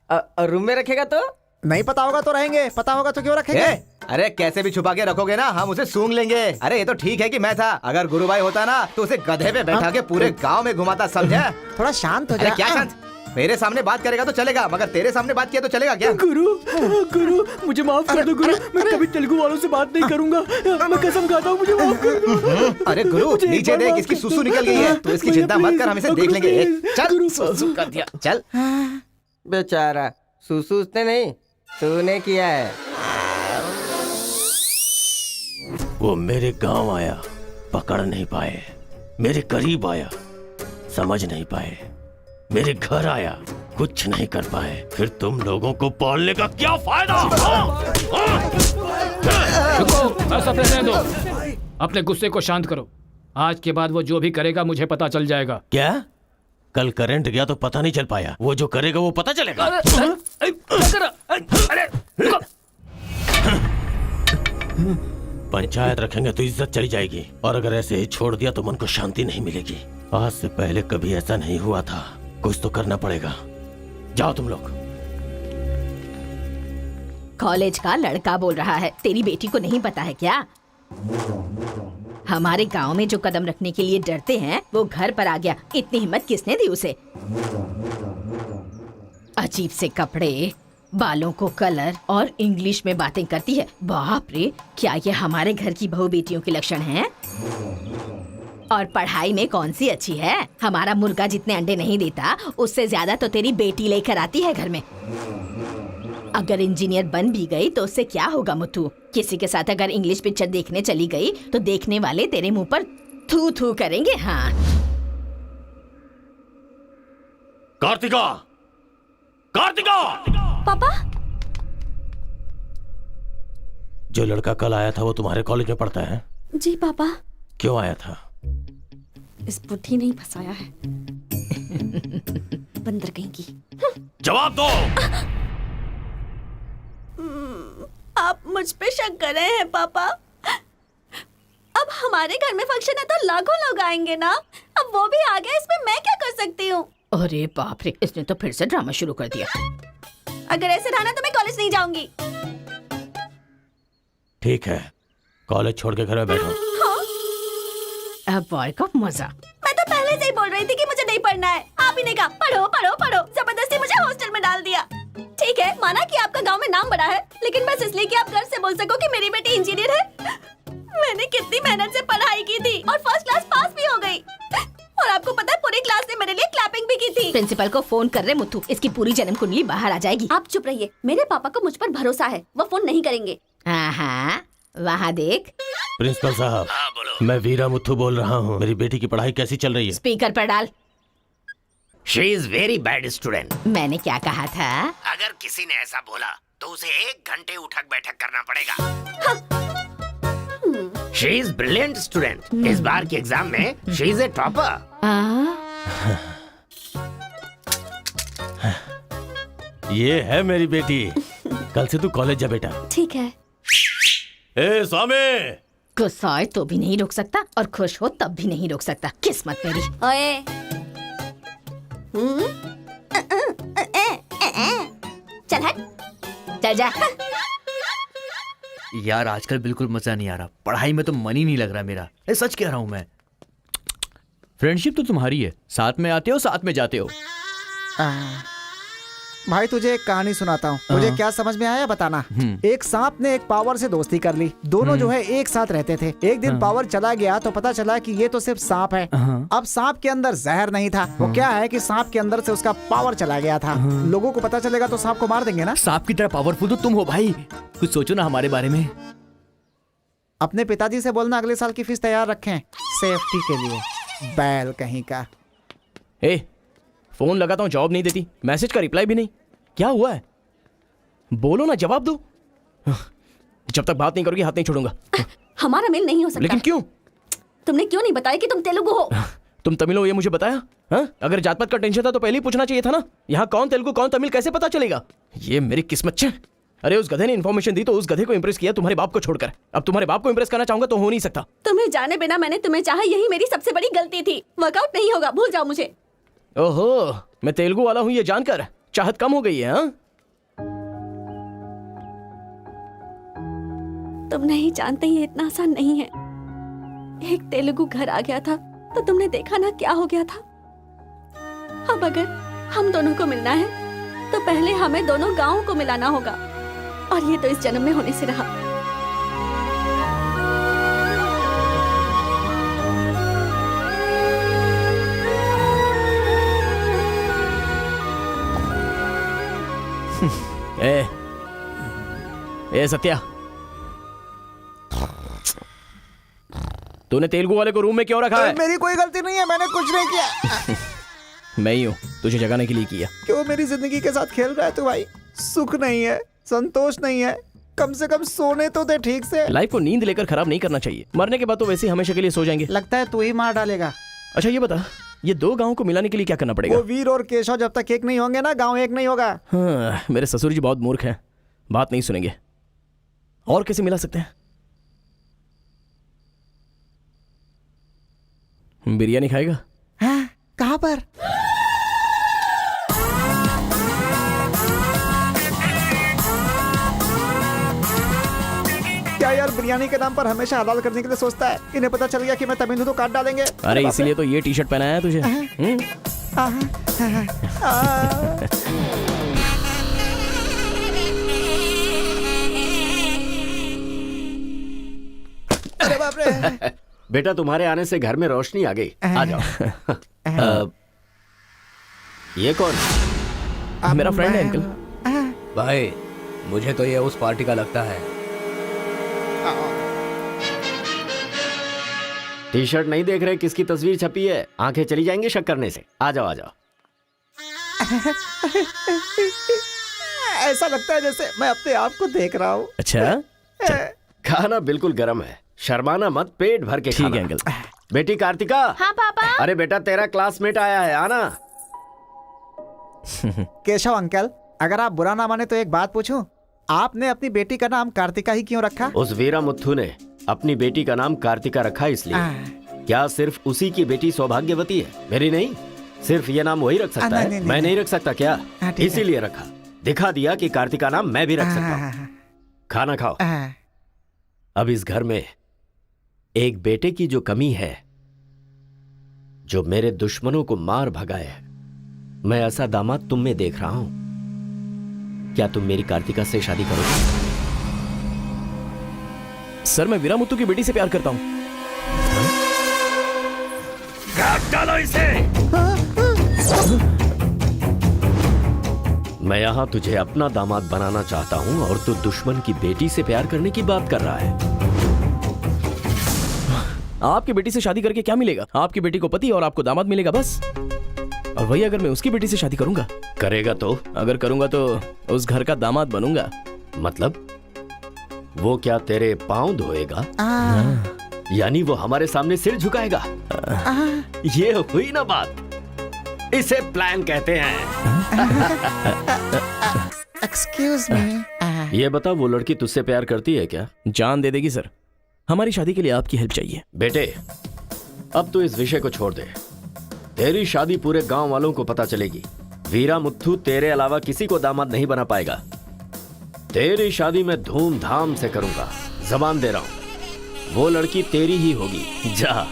और रूम में रखेगा तो? नहीं पता होगा तो रहेंगे, पता होगा तो क्यों रखेंगे? अरे कैसे भी छुपा के रखोगे ना, हम उसे सूंघ लेंगे। अरे ये तो ठीक है कि मैं था, अगर गुरु भाई होता ना तो उसे गधे पे बैठा के पूरे गांव में घुमाता, समझा? थोड़ा शांत हो अरे जा। क्या शांत? मेरे सामने बात करेगा तो चलेगा, मगर तेरे सामने बात किया तो चलेगा क्या? गुरु मुझे माफ कर दो गुरु, मैं कभी तेलुगु वालों से बात नहीं करूंगा, मैं कसम खाता हूँ, मुझे माफ कर दो। अरे गुरु नीचे देख, इसकी सुसु निकल गई है, तो इसकी चिंता मत कर, हम इसे देख लेंगे। चल सुसु कर दिया, चल। बेचारा सुसु उसने नहीं, तूने किया है। वो मेरे गांव आया, पकड़ नहीं पाए, मेरे करीब आया, समझ नहीं पाए, मेरे घर आया, कुछ नहीं कर पाए, फिर तुम लोगों को पालने का क्या फायदा? रुको, ऐसा रहने दो, अपने गुस्से को शांत करो। आज के बाद वो जो भी करेगा मुझे पता चल जाएगा। क्या? कल करंट गया तो पता नहीं चल पाया, वो जो करेगा वो पता चलेगा। पंचायत रखेंगे तो इज्जत चली जाएगी, और अगर ऐसे ही छोड़ दिया तो मन को शांति नहीं मिलेगी। आज से पहले कभी ऐसा नहीं हुआ था, कुछ तो करना पड़ेगा। जाओ तुम लोग। कॉलेज का लड़का बोल रहा है, तेरी बेटी को नहीं पता है क्या? हमारे गांव में जो कदम रखने के लिए डरते हैं वो घर पर आ गया। इतनी हिम्मत किसने दी उसे? अजीब से कपड़े, बालों को कलर और इंग्लिश में बातें करती है। बाप रे, क्या ये हमारे घर की बहू बेटियों के लक्षण हैं? और पढ़ाई में कौन सी अच्छी है? हमारा मुर्गा जितने अंडे नहीं देता उससे ज्यादा तो तेरी बेटी लेकर आती है घर में। अगर इंजीनियर बन भी गई तो उससे क्या होगा मुथु? किसी के साथ अगर इंग्लिश पिक्चर देखने चली गई तो देखने वाले तेरे मुंह पर थू थू करेंगे। हाँ कार्तिका, कार्तिका! पापा, जो लड़का कल आया था वो तुम्हारे कॉलेज में पढ़ता है? जी पापा। क्यों आया था? इस बुद्धि नहीं फंसाया है, बंदर कहीं की। जवाब दो। आप मुझ पे शक कर रहे हैं पापा? अब हमारे घर में फंक्शन है तो लाखों लोग आएंगे ना, अब वो भी आ गया, इसमें मैं क्या कर सकती हूँ? अरे बाप रे, इसने तो फिर से ड्रामा शुरू कर दिया। अगर ऐसे रहा ना तो मैं कॉलेज नहीं जाऊंगी। ठीक है, कॉलेज छोड़ के घर में बैठो। अब बॉय का मजा। मैं तो पहले से ही बोल रही थी कि मुझे नहीं पढ़ना है, आप ही ने कहा पढ़ो पढ़ो पढ़ो, जबरदस्ती मुझे हॉस्टल में डाल दिया। ठीक है, माना कि आपका गांव में नाम बड़ा है, लेकिन बस इसलिए कि आप घर से बोल सको कि मेरी बेटी इंजीनियर है। मैंने कितनी मेहनत से पढ़ाई की थी और फर्स्ट क्लास पास भी हो गई, और आपको पता है पूरी क्लास ने मेरे लिए क्लैपिंग भी की थी। प्रिंसिपल को फोन कर रहे मुथु, इसकी पूरी जन्म कुंडली बाहर आ जाएगी। आप चुप रहिए, मेरे पापा को मुझ पर भरोसा है, वो फोन नहीं करेंगे। हाँ, वहाँ देख। प्रिंसिपल साहब, मैं वीरा मुथु बोल रहा हूँ, मेरी बेटी की पढ़ाई कैसी चल रही है? स्पीकर पर डाल। She is very bad student. मैंने क्या कहा था? अगर किसी ने ऐसा बोला तो उसे 1 घंटे उठक बैठक करना पड़ेगा। She is brilliant student. इस बार के एग्जाम में शी इज ए टॉपर। ये है मेरी बेटी, कल से तू कॉलेज जा बेटा। ठीक है। ए स्वामी, गुस्सा आए तो भी नहीं रोक सकता और खुश हो तब भी नहीं रोक सकता। किस्मत मेरी। ओए, चल हट, चल जा। यार आजकल बिल्कुल मजा नहीं आ रहा, पढ़ाई में तो मन ही नहीं लग रहा मेरा। सच कह रहा हूँ मैं। फ्रेंडशिप तो तुम्हारी है, साथ में आते हो साथ में जाते हो। भाई तुझे एक कहानी सुनाता हूँ, मुझे क्या समझ में आया बताना। एक सांप ने एक पावर से दोस्ती कर ली, दोनों जो है एक साथ रहते थे। एक दिन पावर चला गया तो पता चला कि ये तो सिर्फ सांप है। अब सांप के अंदर जहर नहीं था, वो क्या है कि सांप के अंदर से उसका पावर चला गया था। लोगों को पता चलेगा तो सांप को मार देंगे ना। सांप की तरह पावरफुल तो तुम हो भाई, कुछ सोचो ना हमारे बारे में। अपने पिताजी से बोलना अगले साल की फीस तैयार रखें, सेफ्टी के लिए। बैल कहीं का। फोन लगाता हूँ, जवाब नहीं देती, मैसेज का रिप्लाई भी नहीं। क्या हुआ है? बोलो ना, जवाब दो। जब तक बात नहीं करोगी हाथ नहीं छोड़ूंगा। हमारा मेल नहीं हो सकता। लेकिन क्यों? तुमने क्यों नहीं बताया कि तुम तेलुगु हो? तुम तमिल हो ये मुझे बताया? हा? अगर जात पात का टेंशन था तो पहले ही पूछना चाहिए था ना। यहाँ कौन तेलुगु कौन तमिल कैसे पता चलेगा? ये मेरी किस्मत है। अरे उस गधे ने इन्फॉर्मेशन दी तो उस गधे को इंप्रेस किया, तुम्हारे बाप को छोड़कर। अब तुम्हारे बाप को इंप्रेस करना चाहूंगा तो हो नहीं सकता। तुम्हें जाने बिना मैंने तुम्हें चाहा, यही मेरी सबसे बड़ी गलती थी। वर्कआउट नहीं होगा, भूल जाओ मुझे। ओहो, मैं तेलुगु वाला हूँ ये जानकर चाहत कम हो गई है। तुम नहीं जानते ये इतना आसान नहीं है। एक तेलुगु घर आ गया था तो तुमने देखा ना क्या हो गया था। अब अगर हम दोनों को मिलना है तो पहले हमें दोनों गांवों को मिलाना होगा, और ये तो इस जन्म में होने से रहा। ए सत्या, तूने तेलुगु वाले को रूम में क्यों रखा है? मेरी कोई गलती नहीं है, मैंने कुछ नहीं किया। मैं ही हूँ तुझे जगाने के लिए किया। क्यों मेरी जिंदगी के साथ खेल रहा है तू भाई? सुख नहीं है, संतोष नहीं है, कम से कम सोने तो दे ठीक से। लाइफ को नींद लेकर खराब नहीं करना चाहिए, मरने के बाद तो वैसे ही हमेशा के लिए सो जाएंगे। लगता है तू ही मार डालेगा। अच्छा ये बता, ये दो गांवों को मिलाने के लिए क्या करना पड़ेगा? वो वीर और केशव जब तक एक नहीं होंगे ना, गांव एक नहीं होगा। हाँ, मेरे ससुर जी बहुत मूर्ख हैं, बात नहीं सुनेंगे। और कैसे मिला सकते हैं? बिरयानी खाएगा? हाँ, कहाँ पर? क्या यार बिरयानी के नाम पर हमेशा हलाल करने के लिए सोचता है? इन्हें पता चल गया कि मैं तमिल हूं तो काट डालेंगे। अरे इसीलिए तो ये टी शर्ट पहनाया है तुझे। अरे बाप रे। बेटा तुम्हारे आने से घर में रोशनी आ गई, आ जाओ। ये कौन? मेरा फ्रेंड है अंकल। भाई मुझे तो ये उस पार्टी का लगता है। टी शर्ट नहीं देख रहे किसकी तस्वीर छपी है? आंखें चली जाएंगी शक करने से। आ जाओ आ जाओ। ऐसा लगता है जैसे मैं अपने आप को देख रहा हूँ। अच्छा खाना बिल्कुल गर्म है, शर्माना मत, पेट भर के खाना। ठीक है अंकल। बेटी कार्तिका। हाँ पापा। अरे बेटा तेरा क्लासमेट आया है, आना। केशव अंकल, अगर आप बुरा ना माने तो एक बात पूछूं? आपने अपनी बेटी का नाम कार्तिका ही क्यों रखा? उस वीरा मुथ्थू ने अपनी बेटी का नाम कार्तिका रखा इसलिए। क्या सिर्फ उसी की बेटी सौभाग्यवती है? मेरी नहीं। सिर्फ ये नाम वही रख सकता है, मैं नहीं रख सकता क्या? इसीलिए रखा, दिखा दिया कि कार्तिका नाम मैं भी रख सकता हूँ। खाना खाओ। अब इस घर में एक बेटे की जो कमी है, जो मेरे दुश्मनों को मार भगाए, मैं ऐसा दामाद तुम में देख रहा हूं। क्या तुम मेरी कार्तिका से शादी करोगे? सर मैं वीरा मुत्तू की बेटी से प्यार करता हूँ। काट डालो इसे। मैं यहां तुझे अपना दामाद बनाना चाहता हूं और तू दुश्मन की बेटी से प्यार करने की बात कर रहा है। आपकी बेटी से शादी करके क्या मिलेगा? आपकी बेटी को पति और आपको दामाद मिलेगा बस। और वही अगर मैं उसकी बेटी से शादी करूंगा। करेगा तो? अगर करूंगा तो उस घर का दामाद बनूंगा। मतलब वो क्या तेरे पांव धोएगा? यानी वो हमारे सामने सिर झुकाएगा? ये हुई ना बात। इसे प्लान कहते हैं। Excuse me. ये बता, वो लड़की तुझसे प्यार करती है क्या? जान दे देगी सर। हमारी शादी के लिए आपकी हेल्प चाहिए। बेटे अब तो इस विषय को छोड़ दे। तेरी शादी पूरे गांव वालों को पता चलेगी। वीरा मुत्थू तेरे अलावा किसी को दामाद नहीं बना पाएगा। तेरी शादी मैं धूमधाम से करूंगा, जबान दे रहा हूं। वो लड़की तेरी ही होगी। जा।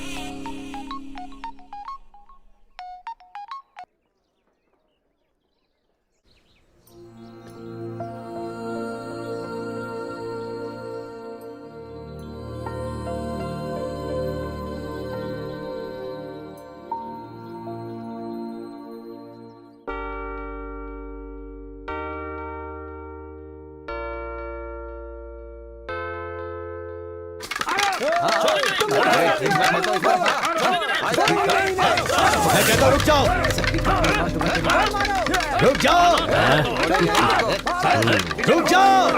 रुक जाओ, रुक जाओ, रुक जाओ।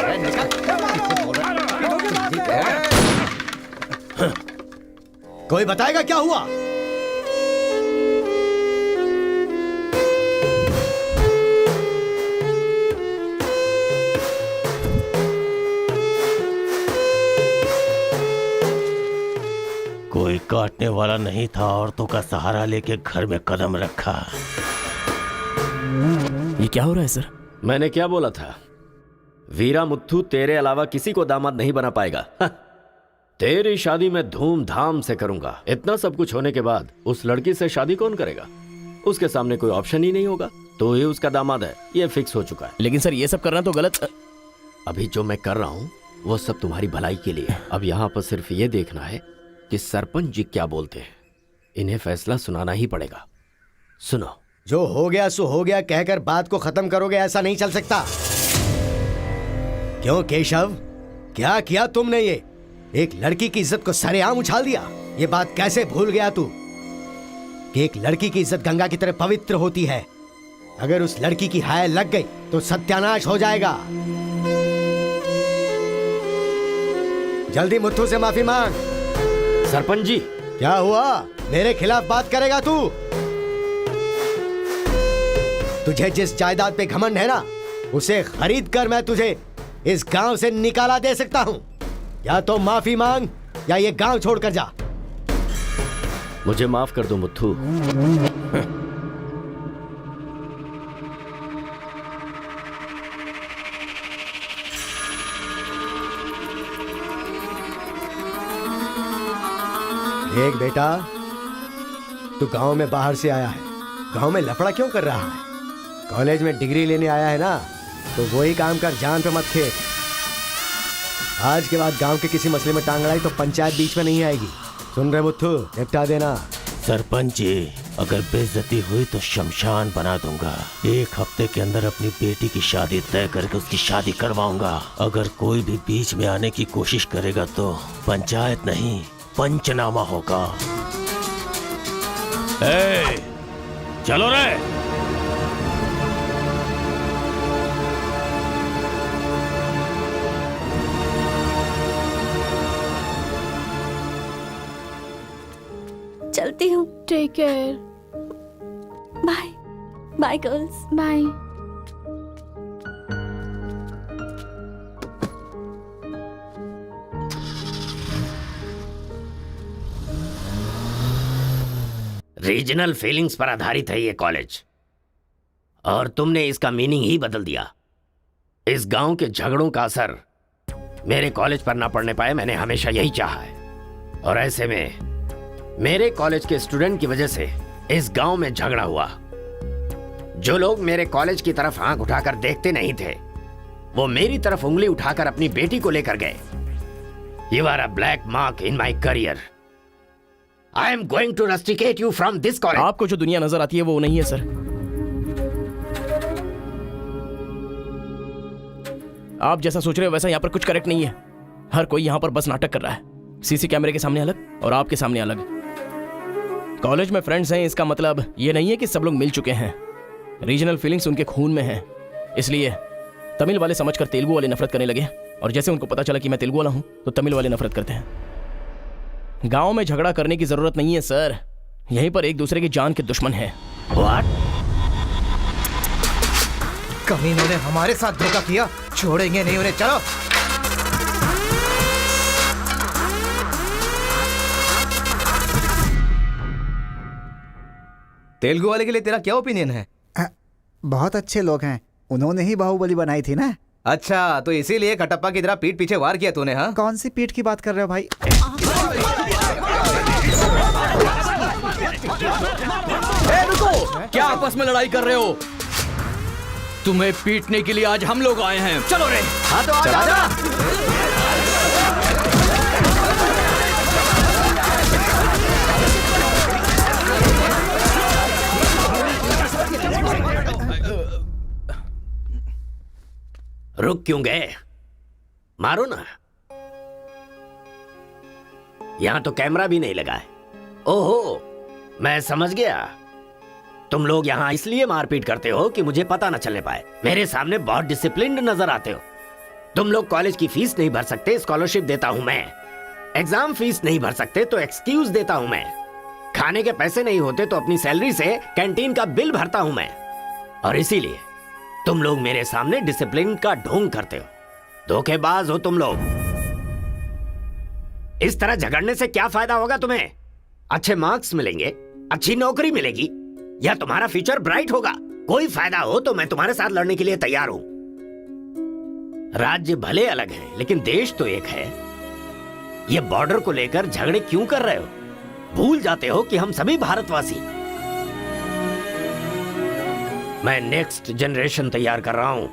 कोई बताएगा क्या हुआ? कोई काटने वाला नहीं था, औरतों का सहारा लेके घर में कदम रखा। ये क्या हो रहा है सर? मैंने क्या बोला था? वीरा मुत्थू तेरे अलावा किसी को दामाद नहीं बना पाएगा। तेरी शादी मैं धूमधाम से करूंगा। इतना सब कुछ होने के बाद उस लड़की से शादी कौन करेगा? उसके सामने कोई ऑप्शन ही नहीं होगा, तो ही उसका दामाद है, ये फिक्स हो चुका है। लेकिन सर ये सब करना तो गलत। अभी जो मैं कर रहा हूँ वो सब तुम्हारी भलाई के लिए। अब यहाँ पर सिर्फ ये देखना है कि सरपंच जी क्या बोलते हैं। इन्हें फैसला सुनाना ही पड़ेगा। सुनो। जो हो गया सो हो गया कहकर बात को खत्म करोगे, ऐसा नहीं चल सकता। क्यों केशव, क्या किया तुमने? ये एक लड़की की इज्जत को सरेआम उछाल दिया। ये बात कैसे भूल गया तू कि एक लड़की की इज्जत गंगा की तरह पवित्र होती है। अगर उस लड़की की हाय लग गई तो सत्यानाश हो जाएगा। जल्दी मुत्थू से माफी मांग। सरपंच जी। क्या हुआ? मेरे खिलाफ बात करेगा तू? तुझे जिस जायदाद पे घमंड है ना, उसे खरीद कर मैं तुझे इस गांव से निकाला दे सकता हूं। या तो माफी मांग या ये गांव छोड़कर जा। मुझे माफ कर दो मुत्थू। देख बेटा, तू गांव में बाहर से आया है, गांव में लफड़ा क्यों कर रहा है? कॉलेज में डिग्री लेने आया है ना, तो वही काम कर, जान पे मत खेल। आज के बाद गांव के किसी मसले में टांग अड़ाई तो पंचायत बीच में नहीं आएगी। सुन रहे मुत्थू, निपटा देना। सरपंच जी, अगर बेइज्जती हुई तो शमशान बना दूंगा। 1 हफ्ते के अंदर अपनी बेटी की शादी तय करके उसकी शादी करवाऊंगा। अगर कोई भी बीच में आने की कोशिश करेगा तो पंचायत नहीं, पंचनामा होगा। चलो रे। चलती हूँ। Take care. Bye bye girls. Bye. Regional feelings पर आधारित है ये कॉलेज, और तुमने इसका मीनिंग ही बदल दिया। इस गांव के झगड़ों का असर मेरे कॉलेज पर ना पड़ने पाए, मैंने हमेशा यही चाहा है। और ऐसे में मेरे कॉलेज के स्टूडेंट की वजह से इस गांव में झगड़ा हुआ। जो लोग मेरे कॉलेज की तरफ आंख उठाकर देखते नहीं थे, वो मेरी तरफ उंगली उठाकर अपनी बेटी को लेकर गए। You are a black mark in my career. I am going to rusticate you from this college. आपको जो दुनिया नजर आती है वो नहीं है सर। आप जैसा सोच रहे हो वैसा यहाँ पर कुछ करेक्ट नहीं है। हर कोई यहाँ पर बस नाटक कर रहा है। सीसी कैमरे के सामने अलग और आपके सामने अलग। कॉलेज में फ्रेंड्स हैं, इसका मतलब ये नहीं है कि सब लोग मिल चुके हैं। रीजनल फीलिंग्स उनके खून में हैं, इसलिए तमिल वाले समझकर तेलुगु वाले नफरत करने लगे। और जैसे उनको पता चला कि मैं तेलुगु वाला हूं तो तमिल वाले नफरत करते हैं। गांव में झगड़ा करने की जरूरत नहीं है सर, यहीं पर एक दूसरे की जान के दुश्मन हैं। कमीनों ने हमारे साथ धोखा किया, छोड़ेंगे नहीं उन्हें। चलो। तेलुगु वाले के लिए तेरा क्या ओपिनियन है? बहुत अच्छे लोग हैं, उन्होंने ही बाहुबली बनाई थी ना। अच्छा, तो इसीलिए कटप्पा की तरह पीठ पीछे वार किया तूने? हाँ, कौन सी पीठ की बात कर रहे हो भाई? रुको, क्या आपस में लड़ाई कर रहे हो? तुम्हें पीटने के लिए आज हम लोग आए हैं। चलो रे। हाँ तो आजा। रुक क्यों गए? मारो ना। यहां तो कैमरा भी नहीं लगा है। ओहो, मैं समझ गया। तुम लोग यहां इसलिए मारपीट करते हो कि मुझे पता न चलने पाए। मेरे सामने बहुत डिसिप्लिन्ड नजर आते हो। तुम लोग कॉलेज की फीस नहीं भर सकते, स्कॉलरशिप देता हूं मैं। एग्जाम फीस नहीं भर सकते तो एक्सक्यूज देता हूं मैं। खाने के पैसे नहीं होते तो अपनी सैलरी से कैंटीन का बिल भरता हूं मैं। और इसीलिए तुम लोग मेरे सामने डिसिप्लिन का ढोंग करते हो। धोखेबाज हो तुम लोग। इस तरह झगड़ने से क्या फायदा होगा तुम्हें? अच्छे मार्क्स मिलेंगे, अच्छी नौकरी मिलेगी, या तुम्हारा फ्यूचर ब्राइट होगा। कोई फायदा हो तो मैं तुम्हारे साथ लड़ने के लिए तैयार हूं। राज्य भले अलग हैं, लेकिन देश तो एक है। ये बॉर्डर को लेकर झगड़े क्यों कर रहे हो? भूल जाते हो कि हम सभी भारतवासी। मैं नेक्स्ट जनरेशन तैयार कर रहा हूं,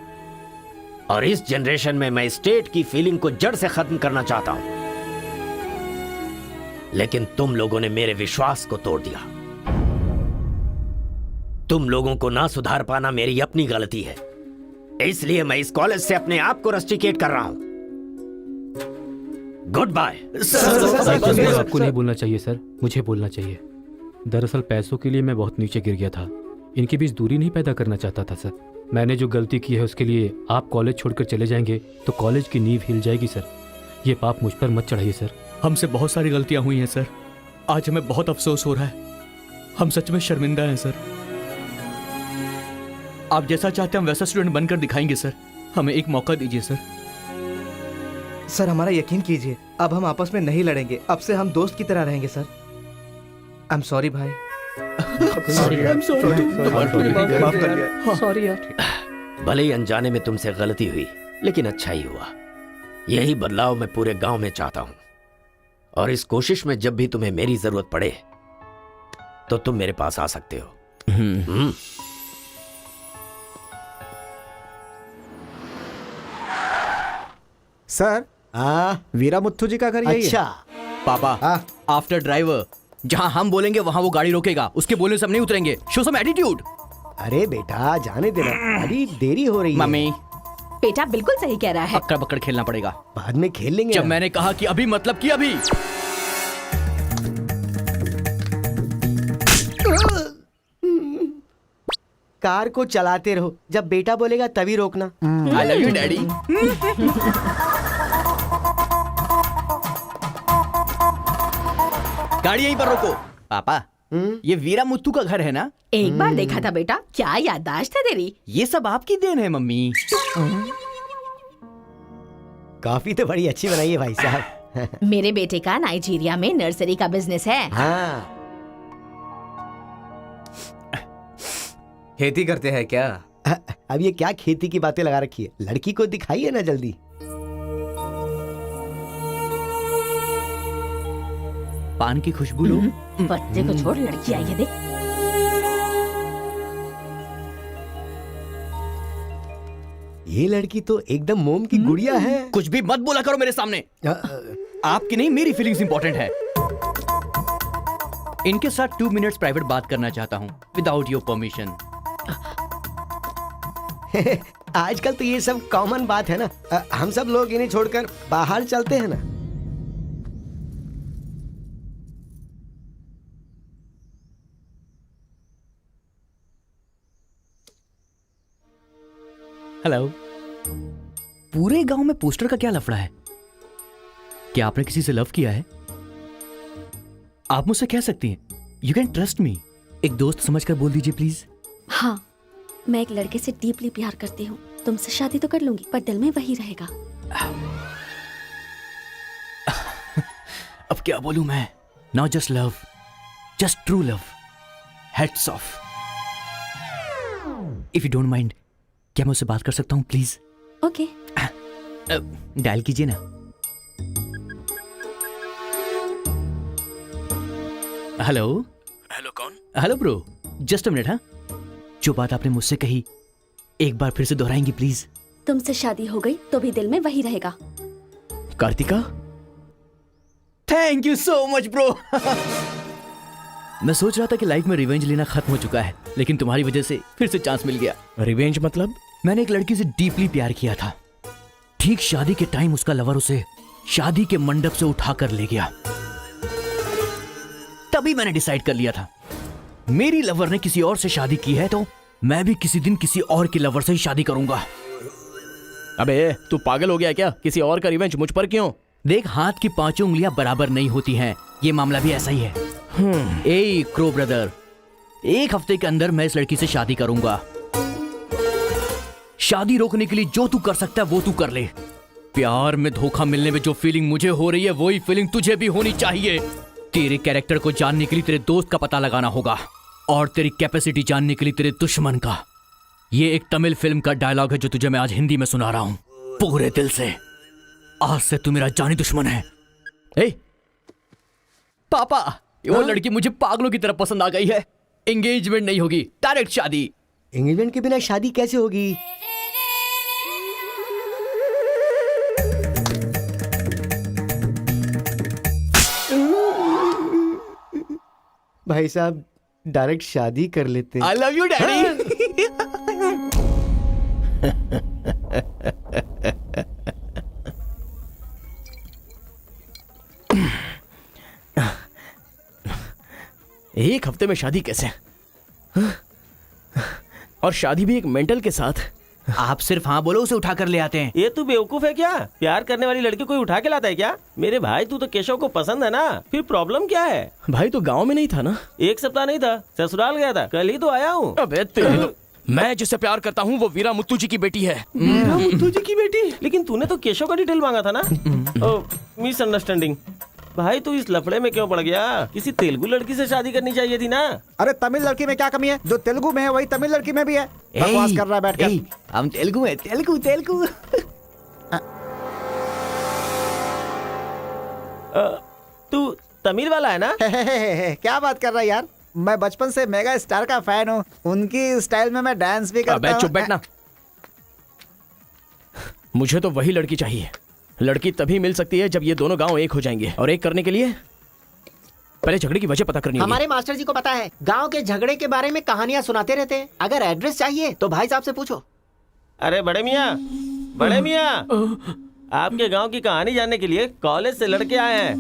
और इस जनरेशन में मैं स्टेट की फीलिंग को जड़ से खत्म करना चाहता हूं। लेकिन तुम लोगों ने मेरे विश्वास को तोड़ दिया। तुम लोगों को ना सुधार पाना मेरी अपनी गलती है, इसलिए मैं इस कॉलेज से अपने आप को रस्टिकेट कर रहा हूं। Goodbye. आपको नहीं बोलना चाहिए सर, मुझे बोलना चाहिए। दरअसल पैसों के लिए मैं बहुत नीचे गिर गया था। इनके बीच दूरी नहीं पैदा करना चाहता था सर। मैंने जो गलती की है उसके लिए आप कॉलेज छोड़कर चले जाएंगे तो कॉलेज की नींव हिल जाएगी सर। ये पाप मुझ पर मत चढ़ाइए सर। हमसे बहुत सारी गलतियां हुई हैं सर। आज हमें बहुत अफसोस हो रहा है। हम सच में शर्मिंदा हैं सर। आप जैसा चाहते हैं हम वैसा स्टूडेंट बनकर दिखाएंगे सर। हमें एक मौका दीजिए सर। सर हमारा यकीन कीजिए, अब हम आपस में नहीं लड़ेंगे। अब से हम दोस्त की तरह रहेंगे सर। आई एम सॉरी भाई। सॉरी यार। भले ही अनजाने में तुमसे गलती हुई, लेकिन अच्छा ही हुआ। यही बदलाव मैं पूरे गांव में चाहता हूं, और इस कोशिश में जब भी तुम्हें मेरी जरूरत पड़े तो तुम मेरे पास आ सकते हो। सर, वीरा मुत्थु जी का घर यही अच्छा है। पापा, आफ्टर ड्राइवर जहां हम बोलेंगे वहां वो गाड़ी रोकेगा। उसके बोलने से हम नहीं उतरेंगे। Show some attitude. अरे बेटा जाने देना, अभी देरी हो रही है। मम्मी, बेटा बिल्कुल सही कह रहा है। अक्कड़ बक्कड़ खेलना पड़ेगा। बाद में खेल लेंगे। जब मैंने कहा कि अभी मतलब कि अभी। कार को चलाते रहो, जब बेटा बोलेगा तभी रोकना। आई लव यू डैडी। गाड़ी यहीं पर रोको। पापा, ये वीरा मुत्तू का घर है ना? एक बार देखा था बेटा। क्या याददाश्त है तेरी। ये सब आपकी देन है मम्मी। कॉफी तो बड़ी अच्छी बनाई है भाई साहब। मेरे बेटे का नाइजीरिया में नर्सरी का बिजनेस है। हाँ। खेती करते हैं क्या? अब ये क्या खेती की बातें लगा रखी है? लड़की को दिखाइए ना जल्दी। पान की खुशबू लो। बच्चे को छोड़, लड़की आई है देख। ये लड़की तो एकदम मोम की गुड़िया है। कुछ भी मत बोला करो मेरे सामने। आपकी नहीं, मेरी फीलिंग्स इंपॉर्टेंट है। इनके साथ 2 मिनट्स प्राइवेट बात करना चाहता हूँ, विदाउट योर परमिशन। आजकल तो ये सब कॉमन बात है ना। हम सब लोग इन्हें छोड़कर बाहर चलते हैं ना। हेलो। पूरे गांव में पोस्टर का क्या लफड़ा है? क्या आपने किसी से लव किया है? आप मुझसे कह सकती हैं। You can trust me. एक दोस्त समझकर बोल दीजिए प्लीज। हाँ, मैं एक लड़के से डीपली प्यार करती हूँ। तुमसे शादी तो कर लूंगी, पर दिल में वही रहेगा। अब क्या बोलूं मैं? Not just love, just true love. Heads of. If you don't mind, क्या मैं उससे बात कर सकता हूँ प्लीज? ओके। डायल कीजिए ना। हेलो। हेलो, कौन? Hello bro, just a minute. हाँ, जो बात आपने मुझसे कही एक बार फिर से दोहराएंगी प्लीज? तुमसे शादी हो गई तो भी दिल में वही रहेगा। Kartika, thank you so much bro. मैं सोच रहा था कि लाइफ में रिवेंज लेना खत्म हो चुका है, लेकिन तुम्हारी वजह से फिर से चांस मिल गया। रिवेंज मतलब? मैंने एक लड़की से डीपली प्यार किया था। ठीक शादी के टाइम उसका लवर उसे शादी के मंडप से उठाकर ले गया। तभी मैंने डिसाइड कर लिया था, मेरी लवर ने किसी और से शादी की है तो मैं भी किसी दिन किसी और के लवर से ही शादी करूंगा। अबे तू पागल हो गया क्या? किसी और का रिवेंज मुझ पर क्यों? देख, हाथ की 5 उंगलियां बराबर नहीं होती हैं। ये मामला भी ऐसा ही है। ए क्रो ब्रदर, 1 हफ्ते के अंदर मैं इस लड़की से शादी करूंगा। शादी रोकने के लिए जो तू कर सकता है वो तू कर ले। प्यार में धोखा मिलने में जो फीलिंग मुझे हो रही है वही फीलिंग तुझे भी होनी चाहिए। तेरे कैरेक्टर को जानने के लिए तेरे दोस्त का पता लगाना होगा, और तेरी कैपेसिटी जानने के लिए तेरे दुश्मन का। ये एक तमिल फिल्म का डायलॉग है जो तुझे मैं आज हिंदी में सुना रहा हूं। पूरे दिल से। आज से तू मेरा जानी दुश्मन है। ए, पापा, वो लड़की मुझे पागलों की तरफ पसंद आ गई है। एंगेजमेंट नहीं होगी, डायरेक्ट शादी। एंगेजमेंट के बिना शादी कैसे होगी? भाई साहब, डायरेक्ट शादी कर लेते हैं। आई लव यू डैडी। एक हफ्ते में शादी कैसे? और शादी भी एक मेंटल के साथ। आप सिर्फ हाँ बोलो, उसे उठा कर ले आते हैं। ये तू बेवकूफ है क्या? प्यार करने वाली लड़की कोई उठा के लाता है क्या? मेरे भाई, तू तो केशव को पसंद है ना, फिर प्रॉब्लम क्या है? भाई तो गांव में नहीं था ना? 1 सप्ताह नहीं था, ससुराल गया था, कल ही तो आया हूँ। अबे तेरे, मैं जिससे प्यार करता हूँ वो वीरा मुत्तू जी की बेटी है। वीरा मुत्तू जी की बेटी? लेकिन तूने तो केशव का डिटेल मांगा था ना? मिसअंडरस्टैंडिंग। भाई तू इस लफड़े में क्यों पड़ गया? किसी तेलुगु लड़की से शादी करनी चाहिए थी ना। अरे तमिल लड़की में क्या कमी है? जो तेलुगु में है वही तमिल लड़की में भी है। बकवास कर रहा है बैठकर। हम तेलुगु है, तेलुगु तेलुगु। तू तमिल वाला है ना? क्या बात कर रहा है यार? मैं बचपन से मेगा स्टार का फैन हूँ। उनकी स्टाइल में मैं डांस भी करता हूँ। चुप बैठना। मुझे तो वही लड़की चाहिए। लड़की तभी मिल सकती है जब ये दोनों गांव एक हो जाएंगे, और एक करने के लिए पहले झगड़े की वजह पता करनी होगी। हमारे मास्टर जी को पता है, गांव के झगड़े के बारे में कहानियां सुनाते रहते हैं। अगर एड्रेस चाहिए तो भाई साहब से पूछो। अरे बड़े मियाँ, बड़े मियाँ, आपके गांव की कहानी जानने के लिए कॉलेज से लड़के आए हैं।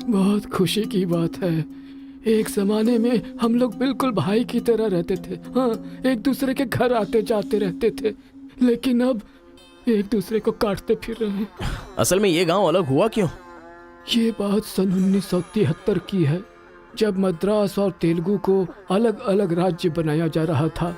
बहुत खुशी की बात है। एक जमाने में हम लोग बिल्कुल भाई की तरह रहते थे। हाँ, एक दूसरे के घर आते जाते रहते थे, लेकिन अब एक दूसरे को काटते फिर रहे हैं। असल में ये गांव अलग हुआ क्यों? ये बात सन 1973 की है, जब मद्रास और तेलुगु को अलग अलग राज्य बनाया जा रहा था।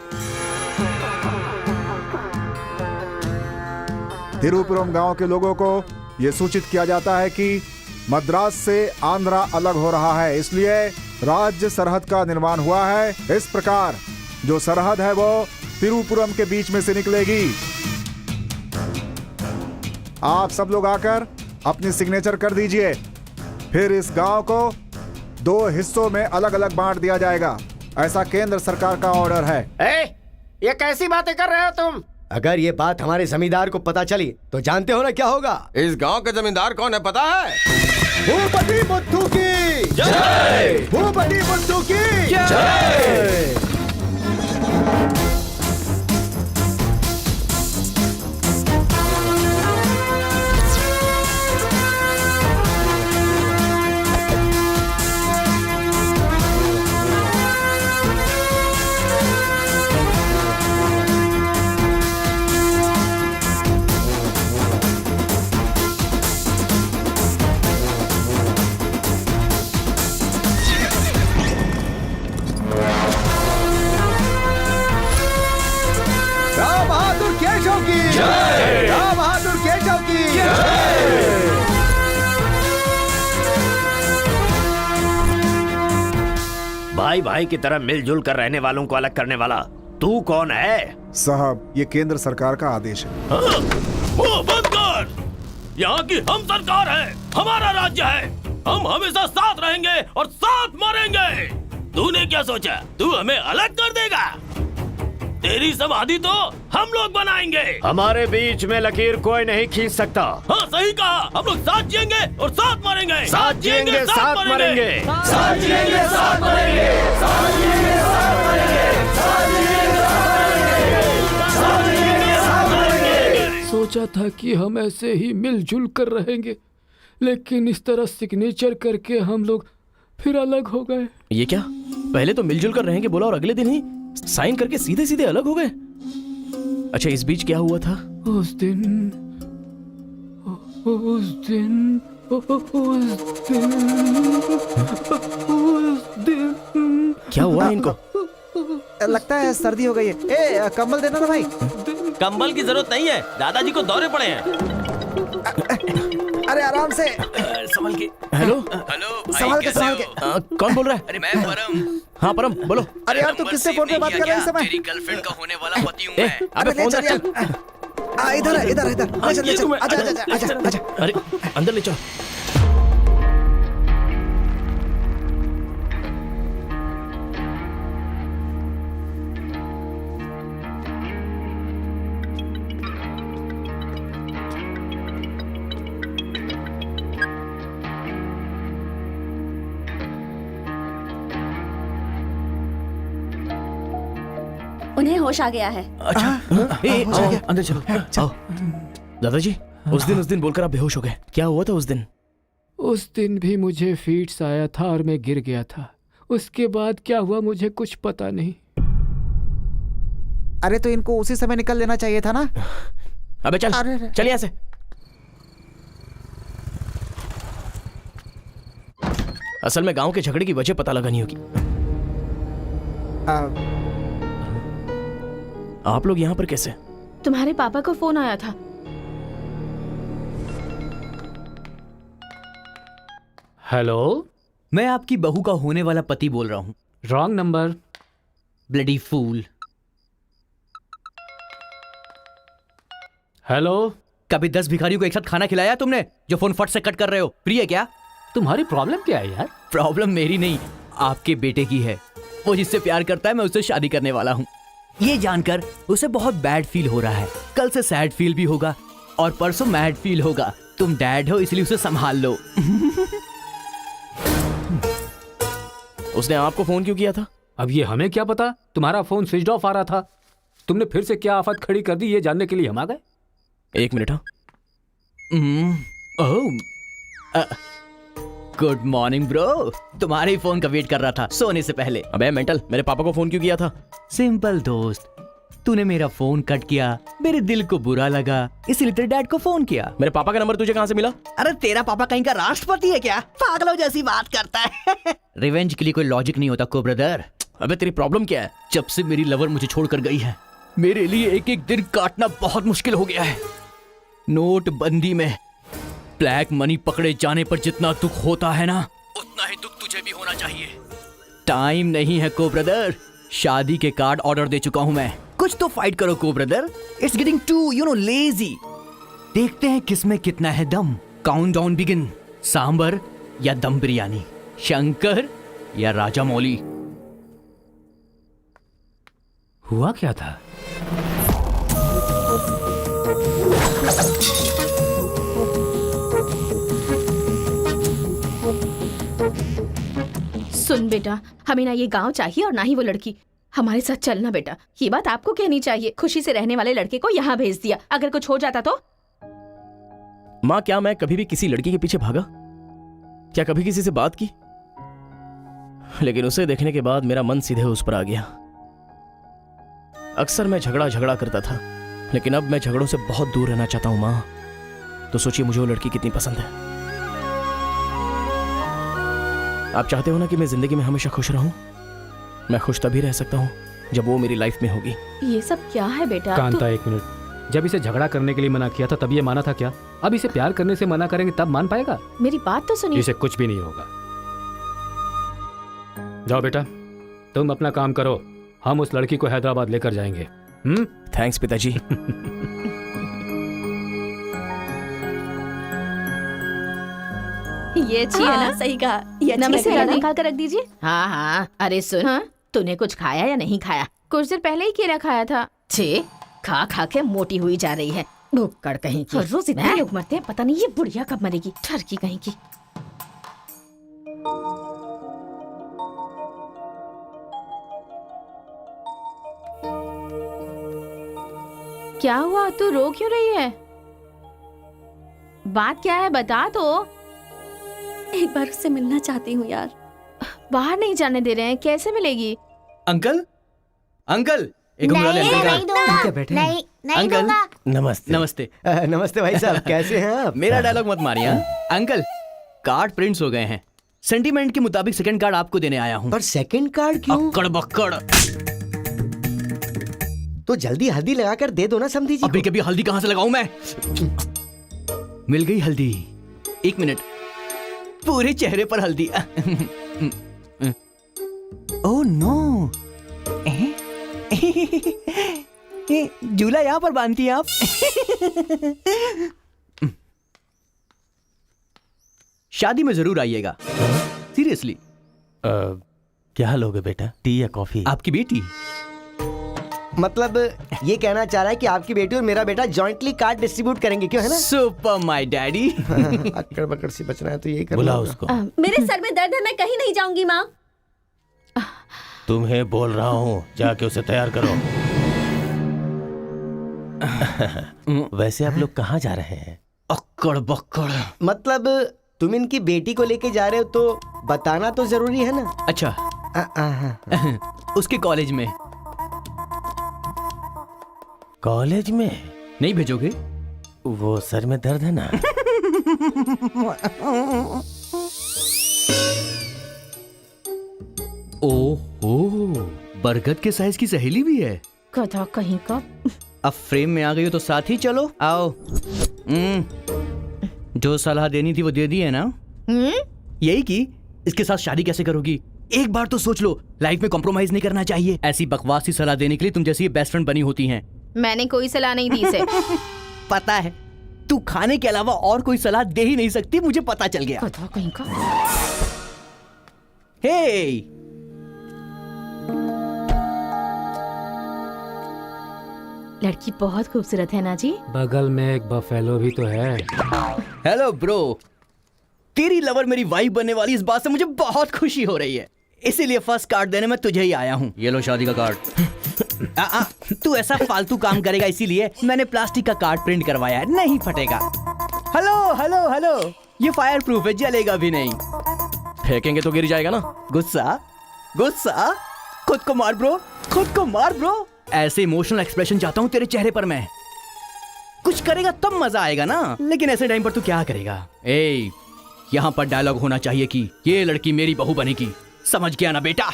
तिरुपुरम गांव के लोगों को ये सूचित किया जाता है कि मद्रास से आंध्रा अलग हो रहा है, इसलिए राज्य सरहद का निर्माण हुआ है। इस प्रकार जो सरहद है वो तिरुपुरम के बीच में से निकलेगी। आप सब लोग आकर अपनी सिग्नेचर कर दीजिए, फिर इस गांव को 2 हिस्सों में अलग अलग बांट दिया जाएगा। ऐसा केंद्र सरकार का ऑर्डर है। ये कैसी बातें कर रहे हो तुम? अगर ये बात हमारे जमींदार को पता चली तो जानते हो ना क्या होगा? इस गांव के जमींदार कौन है पता है? भूपति बुद्धू की जय! भूपति बुद्धू की जय! भाई भाई की तरह मिलजुल कर रहने वालों को अलग करने वाला तू कौन है? साहब, ये केंद्र सरकार का आदेश है। वो बंद कर! यहाँ की हम सरकार है, हमारा राज्य है। हम हमेशा साथ रहेंगे और साथ मरेंगे। तूने क्या सोचा, तू हमें अलग कर देगा? तेरी समाधि तो हम लोग बनाएंगे। हमारे बीच में लकीर कोई नहीं खींच सकता। हाँ सही कहा, हम लोग साथ जिएंगे और साथ मरेंगे। साथ जिएंगे, साथ मरेंगे। साथ जिएंगे, साथ मरेंगे। साथ जिएंगे, साथ मरेंगे। साथ जिएंगे, साथ मरेंगे। साथ मरेंगे। सोचा था कि हम ऐसे ही मिलजुल कर रहेंगे, लेकिन इस तरह सिग्नेचर करके हम लोग फिर अलग हो गए। ये क्या? पहले तो मिलजुल कर रहेंगे बोला और अगले दिन ही साइन करके सीधे सीधे अलग हो गए। अच्छा, इस बीच क्या हुआ था? उस दिन क्या हुआ इनको? लगता है सर्दी हो गई है। ए, कंबल देना ना भाई। कंबल की जरूरत नहीं है, दादाजी को दौरे पड़े हैं। अरे आराम से, संभल के। हेलो हेलो संभाल के, संभाल के। कौन बोल रहा है? अरे मैं परम। हाँ परम, बोलो। अरे यार, तू किससे फोन पे बात कर रहा है इस समय? तेरी गर्लफ्रेंड का होने वाला पति हूँ मैं। अबे फोन रख चल। इधर इधर इधर आजा आजा आजा आजा। अरे अंदर ले चलो। उन्हें होश आ गया है। अंदर चलो आओ। दादाजी उस दिन बोलकर आप बेहोश हो गए, क्या हुआ था उस दिन? उस दिन भी मुझे फीट्स आया था और मैं गिर गया था। उसके बाद क्या हुआ मुझे कुछ पता नहीं। अरे तो इनको उसी समय निकल लेना चाहिए था ना। अबे चल चल यहाँ से। असल में गांव के झगड़े की वजह पता लगानी होगी। आप लोग यहाँ पर कैसे? तुम्हारे पापा को फोन आया था। हेलो, मैं आपकी बहू का होने वाला पति बोल रहा हूँ। Wrong number. Bloody fool. Hello, कभी 10 भिखारियों को एक साथ खाना खिलाया तुमने जो फोन फट से कट कर रहे हो? फ्री है क्या? तुम्हारी प्रॉब्लम क्या है यार? प्रॉब्लम मेरी नहीं, आपके बेटे की है। वो जिससे प्यार करता है मैं उससे शादी करने वाला हूँ। ये जानकर उसे बहुत बैड फील हो रहा है। कल से सैड फील भी होगा और परसों मैड फील होगा। तुम डैड हो इसलिए उसे संभाल लो। उसने आपको फोन क्यों किया था? अब ये हमें क्या पता, तुम्हारा फोन स्विच ऑफ आ रहा था। तुमने फिर से क्या आफत खड़ी कर दी ये जानने के लिए हम आ गए। एक मिनट। Good morning bro. तुम्हारे ही फोन का वेट कर रहा था सोने से पहले। अबे मेंटल, मेरे पापा को फोन क्यों किया था? सिंपल दोस्त, तूने मेरा फोन कट किया, मेरे दिल को बुरा लगा, इसलिए तेरे डैड को फोन किया। मेरे पापा का नंबर तुझे कहाँ से मिला? अरे तेरा पापा कहीं का राष्ट्रपति है क्या? पागलों जैसी बात करता है। रिवेंज के लिए कोई लॉजिक नहीं होता को ब्रदर। अबे तेरी प्रॉब्लम क्या है? जब से मेरी लवर मुझे छोड़कर गई है, मेरे लिए एक एक दिन काटना बहुत मुश्किल हो गया है। नोटबंदी में ब्लैक मनी पकड़े जाने पर जितना दुख होता है ना, उतना ही दुख तुझे भी होना चाहिए। टाइम नहीं है को ब्रदर। शादी के कार्ड ऑर्डर दे चुका हूं मैं। कुछ तो फाइट करो को brother. It's getting too lazy. देखते हैं किसमें कितना है दम। Countdown begin. सांबर या दम बिरयानी, शंकर या राजा मौली। हुआ क्या था? सुन बेटा, हमें ना ये गांव चाहिए और ना ही वो लड़की। हमारे साथ चलना बेटा। ये बात आपको कहनी चाहिए। खुशी से रहने वाले लड़के को यहाँ भेज दिया, अगर कुछ हो जाता तो? माँ, क्या मैं कभी भी किसी लड़की के पीछे भागा? क्या कभी किसी से बात की? लेकिन उसे देखने के बाद मेरा मन सीधे उस पर आ गया। अक्सर मैं झगड़ा करता था, लेकिन अब मैं झगड़ों से बहुत दूर रहना चाहता हूँ माँ। तो सोचिए मुझे वो लड़की कितनी पसंद है। आप चाहते हो ना कि मैं जिंदगी में हमेशा खुश रहूं? मैं खुश तभी रह सकता हूं जब वो मेरी लाइफ में होगी। ये सब क्या है बेटा? कांता, एक मिनट। जब इसे झगड़ा करने के लिए मना किया था तब ये माना था क्या? अब इसे प्यार करने से मना करेंगे तब मान पाएगा? मेरी बात तो सुनिए। इसे कुछ भी नहीं होगा। जाओ बेटा, तुम अपना काम करो। हम उस लड़की को हैदराबाद लेकर जाएंगे। थैंक्स पिताजी। ये अच्छी है ना? सही कहा। ये अच्छी नमस्ते लग रही है ना? निकाल कर रख दीजिए। हाँ हाँ, अरे सुन, तूने कुछ खाया या नहीं खाया? कुछ देर पहले ही केला खाया था। छे, खा खा के मोटी हुई जा रही है, भुक्कड़ कहीं की। हर रोज इतने लोग मरते हैं, पता नहीं ये बुढ़िया कब मरेगी। ठरकी कहीं की। क्या हुआ? तू रो क्यों रही है? बात क्या है बता तो। एक बार उससे मिलना चाहती हूँ यार। बाहर नहीं जाने दे रहे हैं, कैसे मिलेगी? अंकल, अंकल, एक उंगली वाले अंकल का। क्या बैठे हैं? नहीं अंकल, नमस्ते। नमस्ते। नमस्ते भाई साहब, कैसे हैं आप? मेरा डायलॉग मत मारिए। अंकल, कार्ड प्रिंट्स हो गए हैं। सेंटीमेंट के मुताबिक सेकंड कार्ड आपको देने आया हूँ। पर सेकंड कार्ड क्यों? अक्कड़ बक्कड़। तो जल्दी हल्दी लगाकर दे दो ना समधी जी। अभी कभी हल्दी कहाँ से लगाऊं मैं? मिल गई हल्दी। एक मिनट, पूरे चेहरे पर हल्दी। Oh no. झूला यहाँ पर बांधती हैं आप? शादी में जरूर आइएगा, सीरियसली। क्या लोगे बेटा, टी या कॉफी? आपकी बेटी मतलब ये कहना चाह रहा है कि आपकी बेटी और मेरा बेटा जॉइंटली कार्ड डिस्ट्रीब्यूट करेंगे, क्यों है ना? Super my daddy. अक्कड़ बकड़ सी बचना है तो यही करना बुला होगा। उसको। मेरे सर में दर्द है, मैं कहीं नहीं जाऊंगी माँ। तुम्हें बोल रहा हूँ, जाके उसे तैयार करो। वैसे आप लोग कहाँ जा रहे हैं? अक्कड़ बक्कड़। मतलब तुम इनकी बेटी को लेके जा रहे हो तो बताना तो जरूरी है ना? अच्छा। उसके कॉलेज में। कॉलेज में नहीं भेजोगे? वो सर में दर्द है ना। ओह, बरगद के साइज की सहेली भी है। गधा कहीं का। अब फ्रेम में आ गई हो तो साथ ही चलो, आओ। जो सलाह देनी थी वो दे दी है ना? यही कि इसके साथ शादी कैसे करोगी, एक बार तो सोच लो। लाइफ में कॉम्प्रोमाइज नहीं करना चाहिए। ऐसी बकवास सी सलाह देने के लिए तुम जैसी बेस्ट फ्रेंड बनी होती हैं। मैंने कोई सलाह नहीं दी इसे। पता है, तू खाने के अलावा और कोई सलाह दे ही नहीं सकती, मुझे पता चल गया। गधा कहीं का। हे, लड़की बहुत खूबसूरत है ना जी। बगल में एक बफेलो भी तो है। हेलो ब्रो, तेरी लवर मेरी वाइफ बनने वाली, इस बात से मुझे बहुत खुशी हो रही है। इसीलिए फर्स्ट कार्ड देने में तुझे ही आया हूँ। ये लो शादी का कार्ड। तू ऐसा फालतू काम करेगा इसीलिए मैंने प्लास्टिक का कार्ड प्रिंट करवाया है, नहीं फटेगा। हेलो हेलो हेलो, ये फायर प्रूफ है, जलेगा भी नहीं। फेंकेंगे तो गिर जाएगा ना। गुस्सा गुस्सा, खुद को मार ब्रो, खुद को मार ब्रो। ऐसे इमोशनल एक्सप्रेशन चाहता हूँ तेरे चेहरे पर मैं। कुछ करेगा तब मजा आएगा ना, लेकिन ऐसे टाइम पर तू क्या करेगा? ए, यहाँ पर डायलॉग होना चाहिए कि ये लड़की मेरी बहू बनेगी, समझ गया ना बेटा?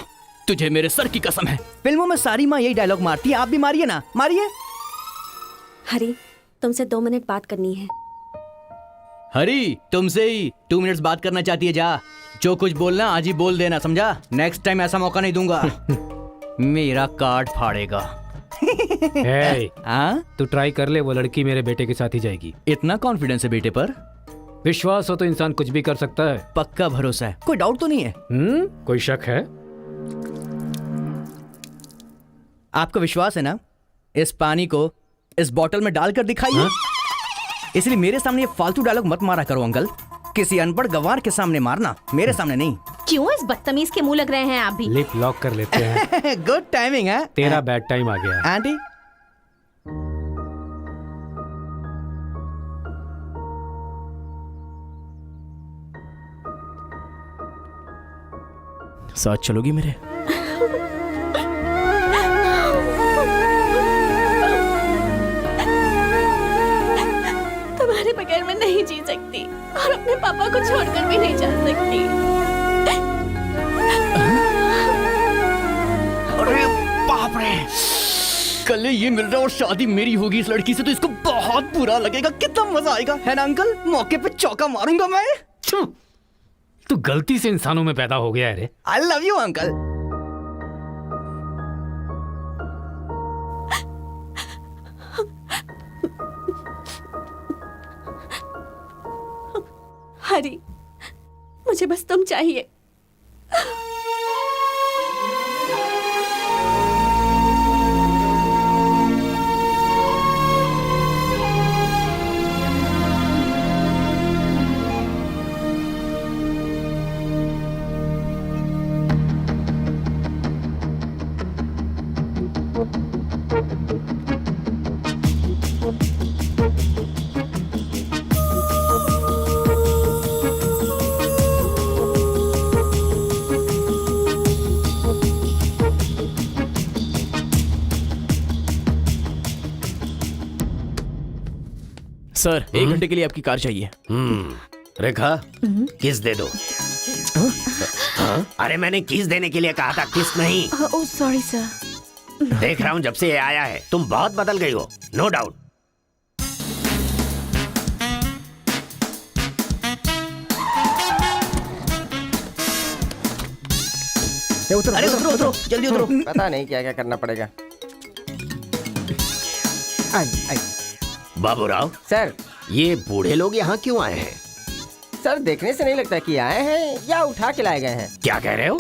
तुझे मेरे सर की कसम है। फिल्मों में सारी माँ यही डायलॉग मारती है, आप भी मारिए ना, मारिए। हरी, तुमसे 2 मिनट बात करनी है। हरी, तुमसे ही 2 मिनट्स बात करना चाहती है? जा, जो कुछ बोलना आज ही बोल देना, समझा? नेक्स्ट टाइम ऐसा मौका नहीं दूंगा। मेरा कार्ड फाड़ेगा। तू ट्राई कर ले, वो लड़की मेरे बेटे के साथ ही जाएगी। इतना कॉन्फिडेंस है बेटे पर? विश्वास हो तो इंसान कुछ भी कर सकता है। पक्का भरोसा है, कोई डाउट तो नहीं है? कोई शक है? आपको विश्वास है ना? इस पानी को इस बोतल में डालकर दिखाइए। इसलिए मेरे सामने ये फालतू डायलॉग मत मारा करो अंकल। किसी अनपढ़ गंवार के सामने मारना, मेरे सामने नहीं। क्यों इस बदतमीज के मुंह लग रहे हैं आप भी? लिप लॉक कर लेते हैं। गुड टाइमिंग है। तेरा बैड टाइम आ गया। आंटी, साथ चलोगी मेरे? तुम्हारे बगैर मैं नहीं जी सकती और अपने पापा को छोड़कर भी नहीं जा सकती। अरे बाप रे, कल ये मिल रहा और शादी मेरी होगी इस लड़की से, तो इसको बहुत बुरा लगेगा। कितना मजा आएगा, है ना अंकल? मौके पे चौका मारूंगा मैं। तू गलती से इंसानों में पैदा हो गया है रे। I love you uncle. Hari, मुझे बस तुम चाहिए। सर, 1 घंटे के लिए आपकी कार चाहिए। रेखा, किस दे दो। अरे मैंने किस देने के लिए कहा था, किस नहीं। Oh sorry sir. देख रहा हूँ जब से ये आया है तुम बहुत बदल गई हो, नो डाउट। अरे उतरो उतरो, जल्दी उतरो। पता नहीं क्या क्या करना पड़ेगा। बाबूराव सर, ये बूढ़े लोग यहाँ क्यों आए हैं? सर देखने से नहीं लगता कि आए हैं या उठा के लाए गए हैं। क्या कह रहे हो?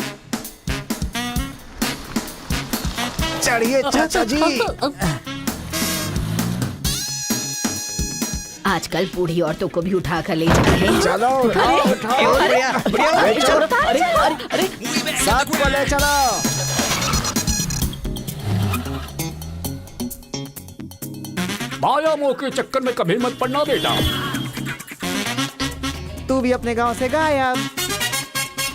चढ़िए चाचा जी। आजकल बूढ़ी औरतों को भी उठा कर ले जा रहे हैं। चलो उठाओ उठाओ। अरे साथ को ले चलो। माया मोह के चक्कर में कभी मत पड़ना बेटा। तू भी अपने गांव से गायब।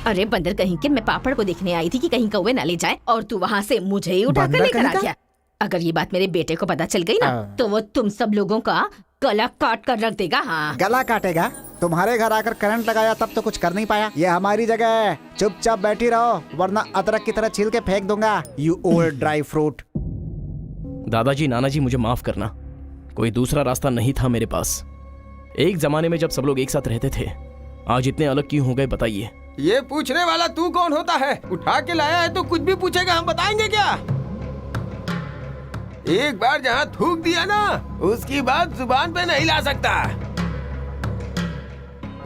अरे बंदर कहीं के, मैं पापड़ को देखने आई थी कि कहीं कौवे ना ले जाए और तू वहाँ से मुझे ही उठा कर बंदर लेकर आ कहीं गया। अगर ये बात मेरे बेटे को पता चल गई ना तो वो तुम सब लोगों का गला काट कर रख देगा। हाँ, गला काटेगा? तुम्हारे घर आकर करंट लगाया तब तो कुछ कर नहीं पाया। ये हमारी जगह है, चुपचाप बैठी रहो वरना अदरक की तरह छील के फेंक दूंगा। You old dry fruit. दादाजी नानाजी मुझे माफ करना, कोई दूसरा रास्ता नहीं था मेरे पास। एक जमाने में जब सब लोग एक साथ रहते थे, आज इतने अलग क्यों हो गए बताइए। ये पूछने वाला तू कौन होता है? उठा के लाया है तो कुछ भी पूछेगा, हम बताएंगे क्या? एक बार जहाँ थूक दिया ना, उसकी बात जुबान पे नहीं ला सकता।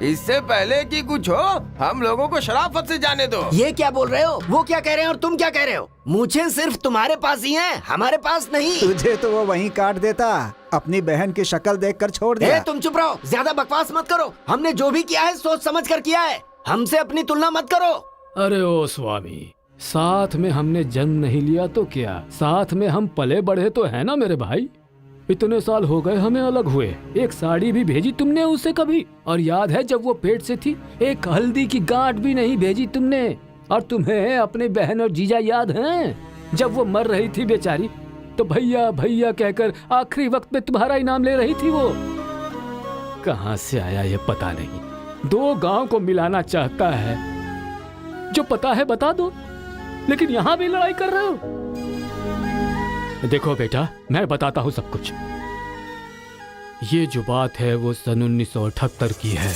इससे पहले कि कुछ हो, हम लोगों को शराफत से जाने दो। ये क्या बोल रहे हो? वो क्या कह रहे हैं और तुम क्या कह रहे हो? मुझे सिर्फ तुम्हारे पास ही है, हमारे पास नहीं। तुझे तो वो वहीं काट देता, अपनी बहन की शक्ल देखकर छोड़ दिया। तुम चुप रहो, ज्यादा बकवास मत करो। हमने जो भी किया है सोच समझ कर किया है, हमसे अपनी तुलना मत करो। अरे ओ स्वामी, साथ में हमने जन्म नहीं लिया तो क्या, साथ में हम पले बढ़े तो है ना मेरे भाई। इतने साल हो गए हमें अलग हुए, एक साड़ी भी भेजी तुमने उसे कभी? और याद है जब वो पेट से थी, एक हल्दी की गांठ भी नहीं भेजी तुमने। और तुम्हें अपने बहन और जीजा याद हैं? जब वो मर रही थी बेचारी, तो भैया भैया कहकर आखिरी वक्त में तुम्हारा इनाम ले रही थी। वो कहाँ से आया ये पता नहीं। दो गांव को मिलाना चाहता है, जो पता है बता दो, लेकिन यहाँ भी लड़ाई कर रहे हो। देखो बेटा, मैं बताता हूँ सब कुछ। ये जो बात है वो सन 1978 की है।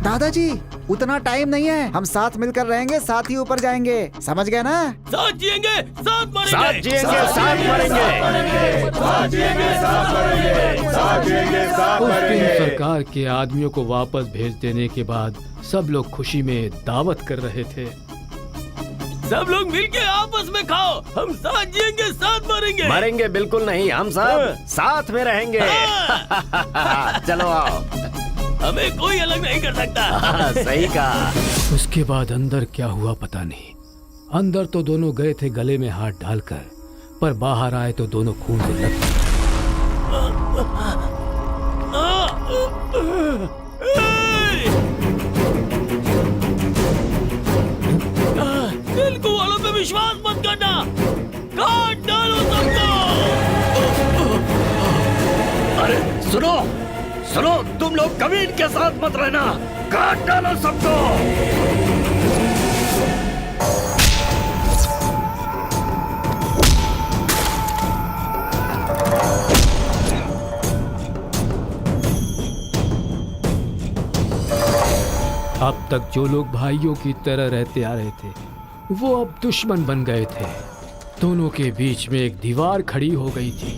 दादाजी उतना टाइम नहीं है, हम साथ मिलकर रहेंगे, साथ ही ऊपर जाएंगे, समझ गए ना? साथ जिएंगे, साथ मरेंगे, साथ जिएंगे, साथ मरेंगे, साथ जिएंगे, साथ मरेंगे, साथ जिएंगे, साथ उस दिन मरेंगे। सरकार के आदमियों को वापस भेज देने के बाद सब लोग खुशी में दावत कर रहे थे। सब लोग मिलके आपस में खाओ, हम साथ जिएंगे, साथ मरेंगे। मरेंगे बिल्कुल नहीं, हम सब साथ में रहेंगे। चलो आओ, हमें कोई अलग नहीं कर सकता। सही कहा। उसके बाद अंदर क्या हुआ पता नहीं। अंदर तो दोनों गए थे गले में हाथ डालकर, पर बाहर आए तो दोनों खून से लथपथ। तेलुगु वालों पे विश्वास मत करना, काट डालो सबको। अरे सुनो सुनो, तुम लोग कभी इनके साथ मत रहना, काट डालो सबको। अब तक जो लोग भाइयों की तरह रहते आ रहे थे, वो अब दुश्मन बन गए थे। दोनों के बीच में एक दीवार खड़ी हो गई थी,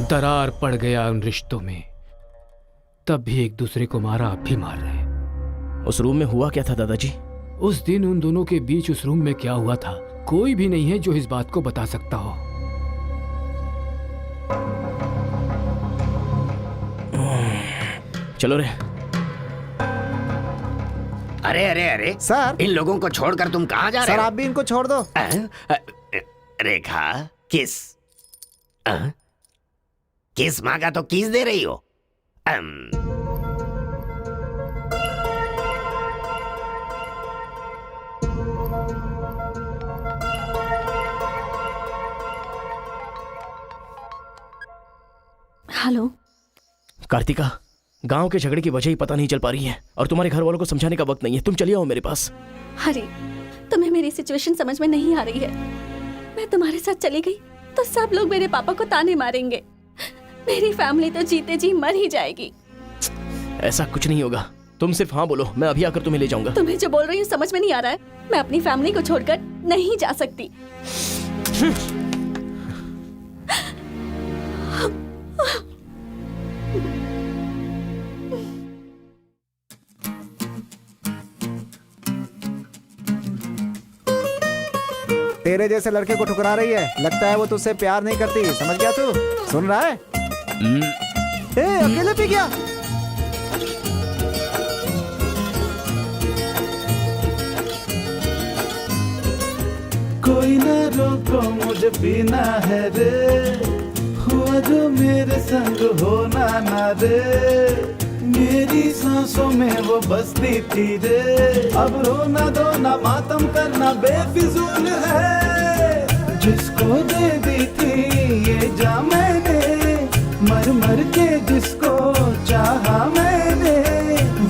दरार पड़ गया उन रिश्तों में। तब भी एक दूसरे को मारा, अब भी मार रहे। उस रूम में हुआ क्या था दादाजी? उस दिन उन दोनों के बीच उस रूम में क्या हुआ था, कोई भी नहीं है जो इस बात को बता सकता हो। चलो रे। अरे अरे अरे सर, इन लोगों को छोड़कर तुम कहाँ जा रहे सर हो? आप भी इनको छोड़ दो। रेखा, किस किस मांगा तो किस दे रही हो? हेलो कार्तिका, गांव के झगड़े की वजह ही पता नहीं चल पा रही है और तुम्हारे घर वालों को समझाने का वक्त नहीं है। तुम चलिए आओ मेरे पास। अरे तुम्हें मेरी सिचुएशन समझ में नहीं आ रही है। मैं तुम्हारे साथ चली गई तो सब लोग मेरे पापा को ताने मारेंगे, मेरी फैमिली तो जीते जी मर ही जाएगी। ऐसा कुछ नहीं होगा, तुम सिर्फ हाँ बोलो, मैं अभी आकर तुम्हें ले जाऊंगा। तुम्हें जो बोल रही हूँ समझ में नहीं आ रहा है। मैं अपनी फैमिली को छोड़कर नहीं जा सकती। तेरे जैसे लड़के को ठुकरा रही है। लगता है वो तुझसे प्यार नहीं करती। समझ गया तू? सुन रहा है? ए, अकेले पी गया? कोई ना रोको मुझे पीना है रे, हुआ जो मेरे संग होना ना रे, मेरी सांसों में वो बसती थी रे। अब रोना धोना मातम करना बेफिजूल है, जिसको दे दी थी ये जा मैंने, मर मर के जिसको चाहा मैंने,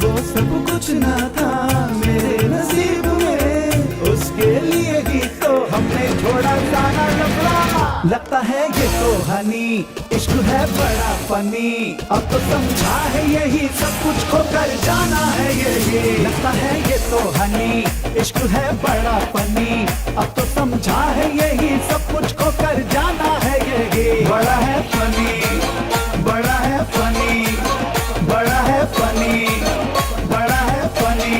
वो सब कुछ ना था मेरे नसीब में, उसके लिए ही तो हमने छोड़ा जाना लफड़ा। लगता है ये तो हनी, इश्क है बड़ा फनी, अब तो समझा है यही सब कुछ खो कर जाना है यही। लगता है ये तो हनी, इश्क है बड़ा फनी, अब तो समझा है यही सब कुछ खो कर जाना है यही। बड़ा है फनी, बड़ा है फनी, बड़ा है फनी, बड़ा है फनी।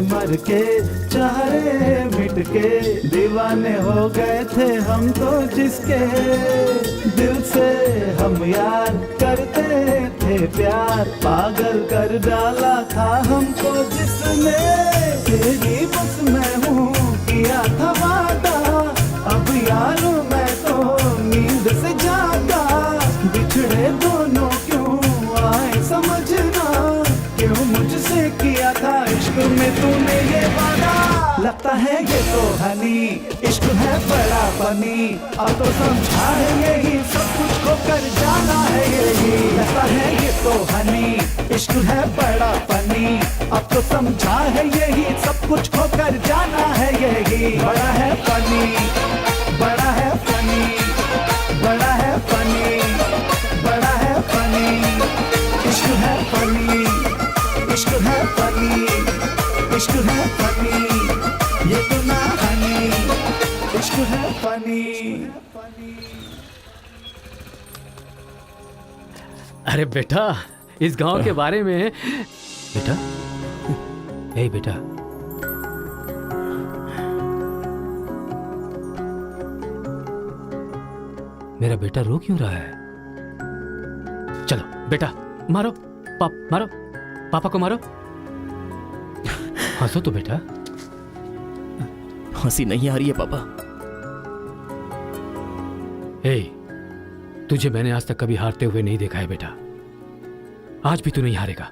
मर के चारे मिट के दीवाने हो गए थे हम तो, जिसके दिल से हम यार करते थे प्यार, पागल कर डाला था हमको जिसने, तेरी बस मैं हूँ किया था वादा, अब यार मैं तो नींद से जागा, बिछड़े दोनों क्यों आए समझना, क्यों मुझसे किया था इश्क में तूने ये वादा। लगता है ये तो हनी, इश्क है बड़ा फनी, अब तो समझा है यही सब कुछ खो कर जाना है यही। लगता है ये तो हनी, इश्क है बड़ा फनी, अब तो समझा है यही सब कुछ खो कर जाना है यही। बड़ा है फनी, बड़ा है फनी, बड़ा है फनी, बड़ा है फनी, इश्क है फनी, इश्क है फनी, इश्क है फनी, ये तो ना हनी, इश्क है फनी। अरे बेटा, इस गांव के बारे में बेटा, ए बेटा, मेरा बेटा रो क्यों रहा है? चलो बेटा, मारो मारो पापा को मारो, हंसो तो बेटा। हंसी नहीं आ रही है पापा। ए, तुझे मैंने आज तक कभी हारते हुए नहीं देखा है बेटा, आज भी तू नहीं हारेगा।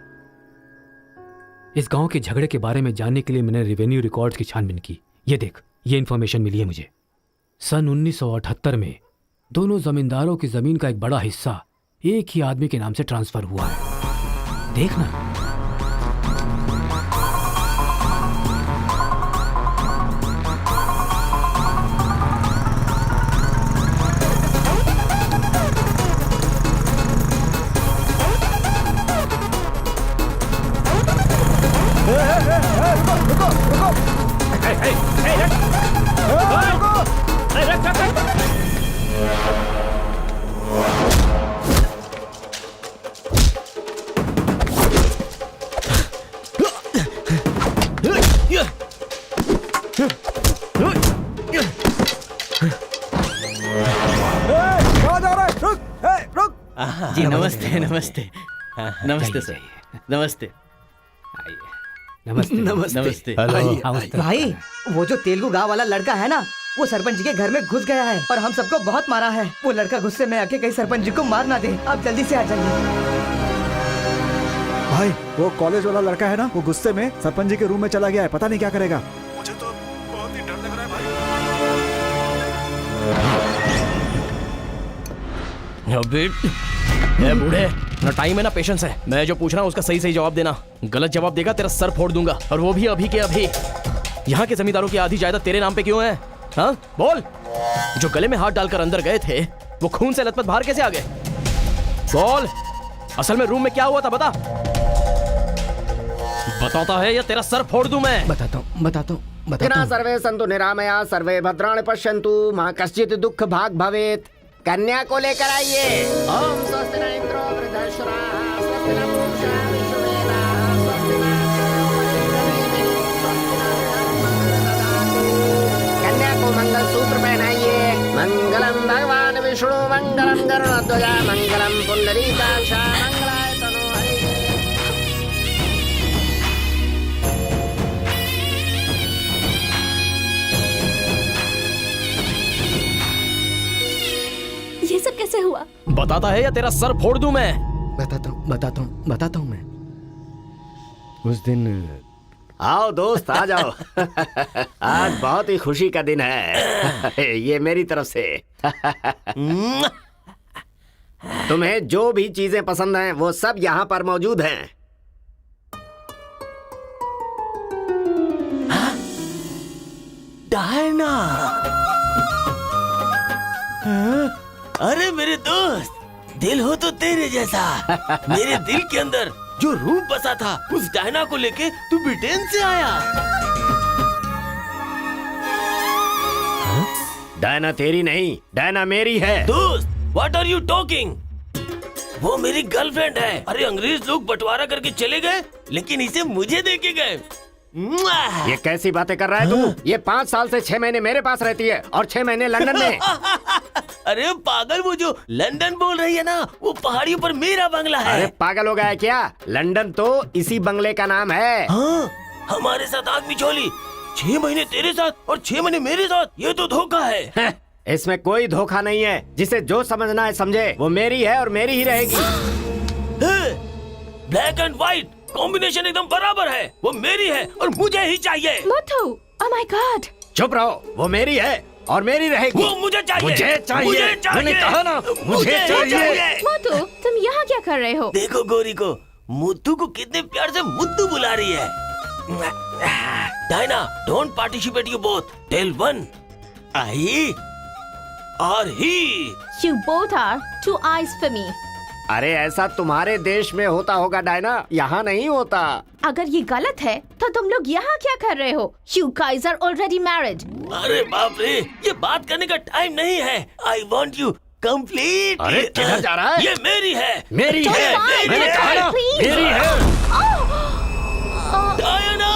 इस गांव के झगड़े के बारे में जानने के लिए मैंने रेवेन्यू रिकॉर्ड्स की छानबीन की। ये देख, ये इंफॉर्मेशन मिली है मुझे। सन 1978 में दोनों जमींदारों की जमीन का एक बड़ा हिस्सा एक ही आदमी के नाम से ट्रांसफर हुआ है। देखना। जी नमस्ते नमस्ते नमस्ते सर, नमस्ते नमस्ते नमस्ते। भाई, वो जो तेलुगु गाँव वाला लड़का है ना, वो सरपंच जी के घर में घुस गया है और हम सबको बहुत मारा है। वो लड़का गुस्से में आके कहीं सरपंच जी को मार ना दे। आप जल्दी से आ जाइए। भाई, वो कॉलेज वाला लड़का है ना, वो गुस्से में सरपंच जी के रूम में चला गया है। पता नहीं क्या करेगा। मुझे तो बहुत ही डर लग रहा है भाई। अबे, ए बूढ़े, ना टाइम है ना पेशेंस है। मैं जो पूछ रहा हूँ उसका सही सही जवाब देना। गलत जवाब देगा तेरा सर फोड़ दूंगा, और वो भी अभी के अभी। यहाँ के जमींदारों की आधी जायदाद तेरे नाम पे क्यों है? हाँ बोल। जो गले में हाथ डालकर अंदर गए थे वो खून से लथपथ बाहर कैसे आ गए? बोल, असल में रूम में क्या हुआ था बता। बताता है या तेरा सर फोड़ दूं मैं? बताता हूँ किना सर्वे संतु निरामया सर्वे भद्राणि पश्यन्तु मां कश्चित् दुःख भाग भवेत्। कन्या को लेकर आइए। ओम स्वस्ति न इंद्रो वृद्धश्रवाः स्वस्ति न पूषा विश्ववेदाः स्वस्ति न कन्या को मंगल सूत्र पहनाइए। मंगलम भगवान विष्णु मंगलम गरुड़ध्वजा मंगलम पुंडरीकाक्ष मंगलाय तनो हरिः। ये सब कैसे हुआ? बताता है या तेरा सर फोड़ दूं मैं? बताता हूँ मैं। उस दिन आओ दोस्त आ जाओ। आज बहुत ही खुशी का दिन है। ये मेरी तरफ से। तुम्हें जो भी चीजें पसंद हैं वो सब यहाँ पर मौजूद हैं। डायना, अरे मेरे दोस्त, दिल हो तो तेरे जैसा। मेरे दिल के अंदर जो रूप बसा था उस डायना को लेके तू ब्रिटेन से आया। डायना तेरी नहीं, डायना मेरी है। दोस्त, व्हाट आर यू टॉकिंग? वो मेरी गर्लफ्रेंड है। अरे अंग्रेज लोग बंटवारा करके चले गए, लेकिन इसे मुझे देके गए। ये कैसी बातें कर रहा है तू? ये 5 साल से 6 महीने मेरे पास रहती है और 6 महीने लंदन में। अरे पागल, वो जो लंदन बोल रही है ना, वो पहाड़ियों पर मेरा बंगला है। अरे पागल हो गया है क्या? लंदन तो इसी बंगले का नाम है। हाँ, हमारे साथ आग बिछोली। 6 महीने तेरे साथ और 6 महीने मेरे साथ। ये तो धोखा है। इसमें कोई धोखा नहीं है। जिसे जो समझना है समझे। वो मेरी है और मेरी ही रहेगी। ब्लैक एंड व्हाइट कॉम्बिनेशन एकदम बराबर है। वो मेरी है और मुझे ही चाहिए। मोटू, ओह माय गॉड। चुप रहो। वो मेरी है और मेरी रहेगी। वो मुझे चाहिए। मुझे चाहिए। मैंने कहा ना, मुझे चाहिए। मोटू, तुम यहाँ क्या कर रहे हो? देखो गोरी को, मुद्दू को कितने प्यार से मुद्दू बुला रही है। Diana, don't participate you both. Tell one, I और he. You both are two eyes for me. अरे ऐसा तुम्हारे देश में होता होगा डायना, यहाँ नहीं होता। अगर ये गलत है तो तुम लोग यहाँ क्या कर रहे हो? You guys are already married. अरे बाप रे, ये बात करने का टाइम नहीं है। I want you complete. अरे किधर जा रहा है? ये मेरी है। मेरी है। मैंने कहा ना, मेरी है। डायना!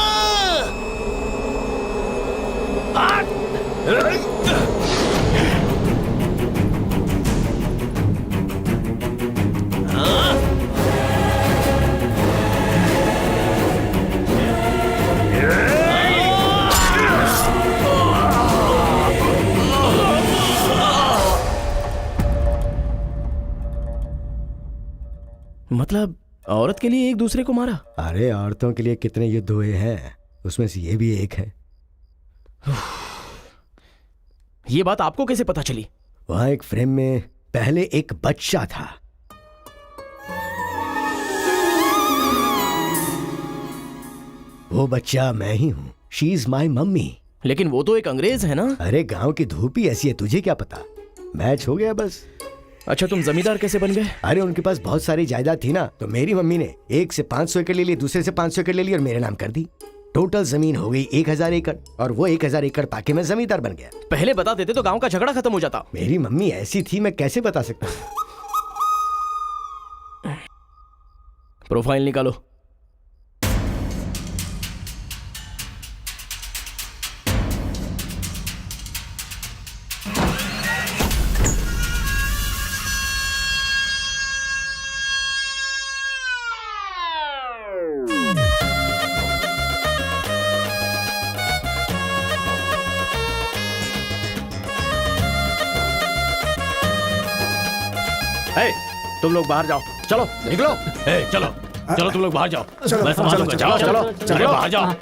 मतलब औरत के लिए एक दूसरे को मारा? अरे औरतों के लिए कितने युद्ध हुए हैं, उसमें से ये भी एक है। ये बात आपको कैसे पता चली? वहां एक फ्रेम में पहले एक बच्चा था। वो बच्चा मैं ही हूँ। She is my mummy. लेकिन वो तो एक अंग्रेज है ना? अरे गांव की धूप ही ऐसी है, तुझे क्या पता। मैच हो गया बस। अच्छा, तुम जमींदार कैसे बन गए? अरे उनके पास बहुत सारी जायदाद थी ना, तो मेरी मम्मी ने एक से 500 एकड़ ले ली, दूसरे से 500 एकड़ ले ली और मेरे नाम कर दी। टोटल जमीन हो गई 1000 एकड़ और वो 1000 एकड़ पाके मैं जमींदार बन गया। पहले बता देते तो गांव का झगड़ा खत्म हो जाता। मेरी मम्मी ऐसी थी, मैं कैसे बता सकता। प्रोफाइल निकालो। तुम लोग बाहर जाओ, चलो निकलो। चलो चलो, तुम लोग बाहर जाओ। मैं संभालूंगा। चलो चलो चलो बाहर जाओ।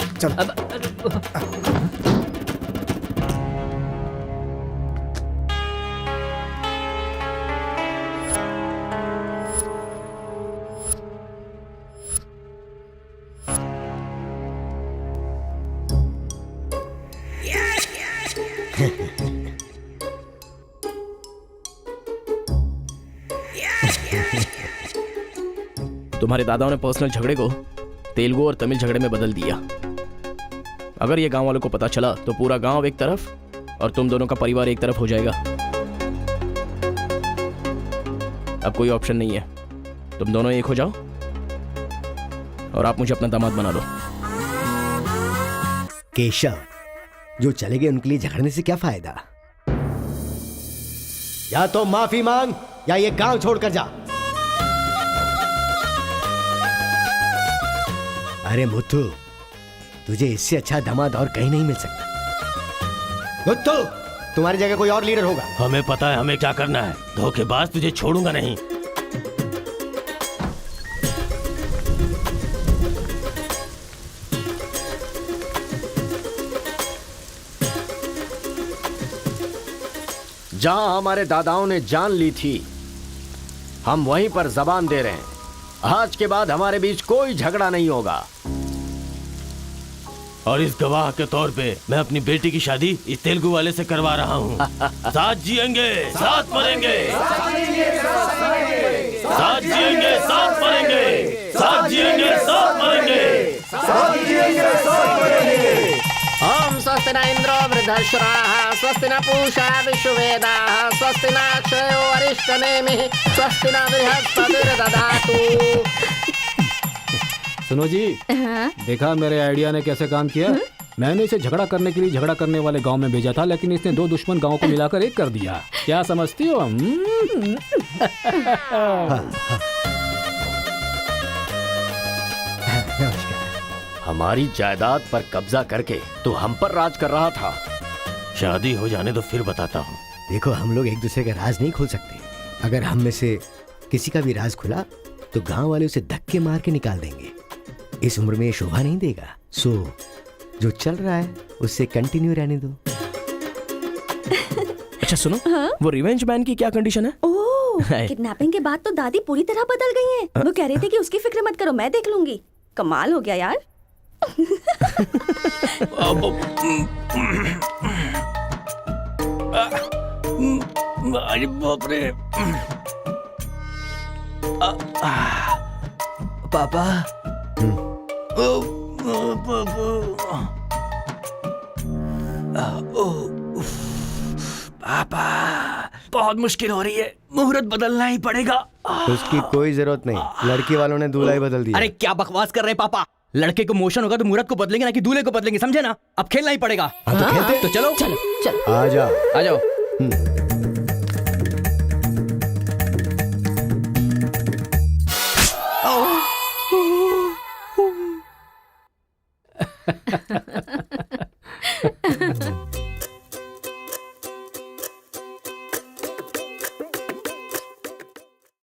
तुम्हारे दादाओं ने पर्सनल झगड़े को तेलुगु और तमिल झगड़े में बदल दिया। अगर ये गांव वालों को पता चला तो पूरा गांव एक तरफ और तुम दोनों का परिवार एक तरफ हो जाएगा। अब कोई ऑप्शन नहीं है, तुम दोनों एक हो जाओ और आप मुझे अपना दामाद बना लो। केशव, जो चले गए उनके लिए झगड़ने से क्या फायदा? या तो माफी मांग या ये गांव छोड़कर जा। अरे मुत्तू, तुझे इससे अच्छा दामाद और कहीं नहीं मिल सकता। मुत्तू, तुम्हारी जगह कोई और लीडर होगा। हमें पता है हमें क्या करना है। धोखेबाज, तुझे छोड़ूंगा नहीं। जहां हमारे दादाओं ने जान ली थी, हम वहीं पर जबान दे रहे हैं। आज के बाद हमारे बीच कोई झगड़ा नहीं होगा। और इस गवाह के तौर पे मैं अपनी बेटी की शादी इस तेलुगु वाले से करवा रहा हूँ। साथ जिएंगे, साथ मरेंगे, साथ जिएंगे, साथ मरेंगे, साथ जिएंगे, साथ मरेंगे, साथ जिएंगे, साथ मरेंगे। ओम स्वस्ति न इंद्रो वृद्धश्राः स्वस्ति न पूषा विश्ववेदाः स्वस्ति न अक्षयो अरिष्टनेमिः स्वस्ति न बृहस्पतिर्दधातु। सुनो जी, देखा मेरे आइडिया ने कैसे काम किया? मैंने इसे झगड़ा करने के लिए झगड़ा करने वाले गांव में भेजा था, लेकिन इसने दो दुश्मन गांवों को मिलाकर एक कर दिया। क्या समझती हो? हमारी जायदाद पर कब्जा करके तू हम पर राज कर रहा था। शादी हो जाने तो फिर बताता हूँ। देखो, हम लोग एक दूसरे का राज नहीं खोल सकते। अगर हम में से किसी का भी राज खुला तो गांव वाले उसे धक्के मार के निकाल देंगे। इस उम्र में ये शोभा नहीं देगा। सो जो चल रहा है उससे कंटिन्यू रहने दो। अच्छा सुनो, वो रिवेंज मैन की क्या कंडीशन है? ओह, किडनैपिंग के बाद तो दादी पूरी तरह बदल गई हैं। वो कह रही थी कि उसकी फिक्र मत करो, मैं देख लूंगी। कमाल हो गया यार। अरे बाप रे। पापा, पापा, बहुत मुश्किल हो रही है। मुहूर्त बदलना ही पड़ेगा। उसकी कोई जरूरत नहीं, लड़की वालों ने दूल्हा ही बदल दिया। अरे क्या बकवास कर रहे हैं पापा? लड़के को मोशन होगा तो मुहूर्त को बदलेंगे ना कि दूल्हे को बदलेंगे, समझे ना? अब खेलना ही पड़ेगा। हाँ, तो खेलते। तो चलो चलो चलो आ जाओ, आ जाओ।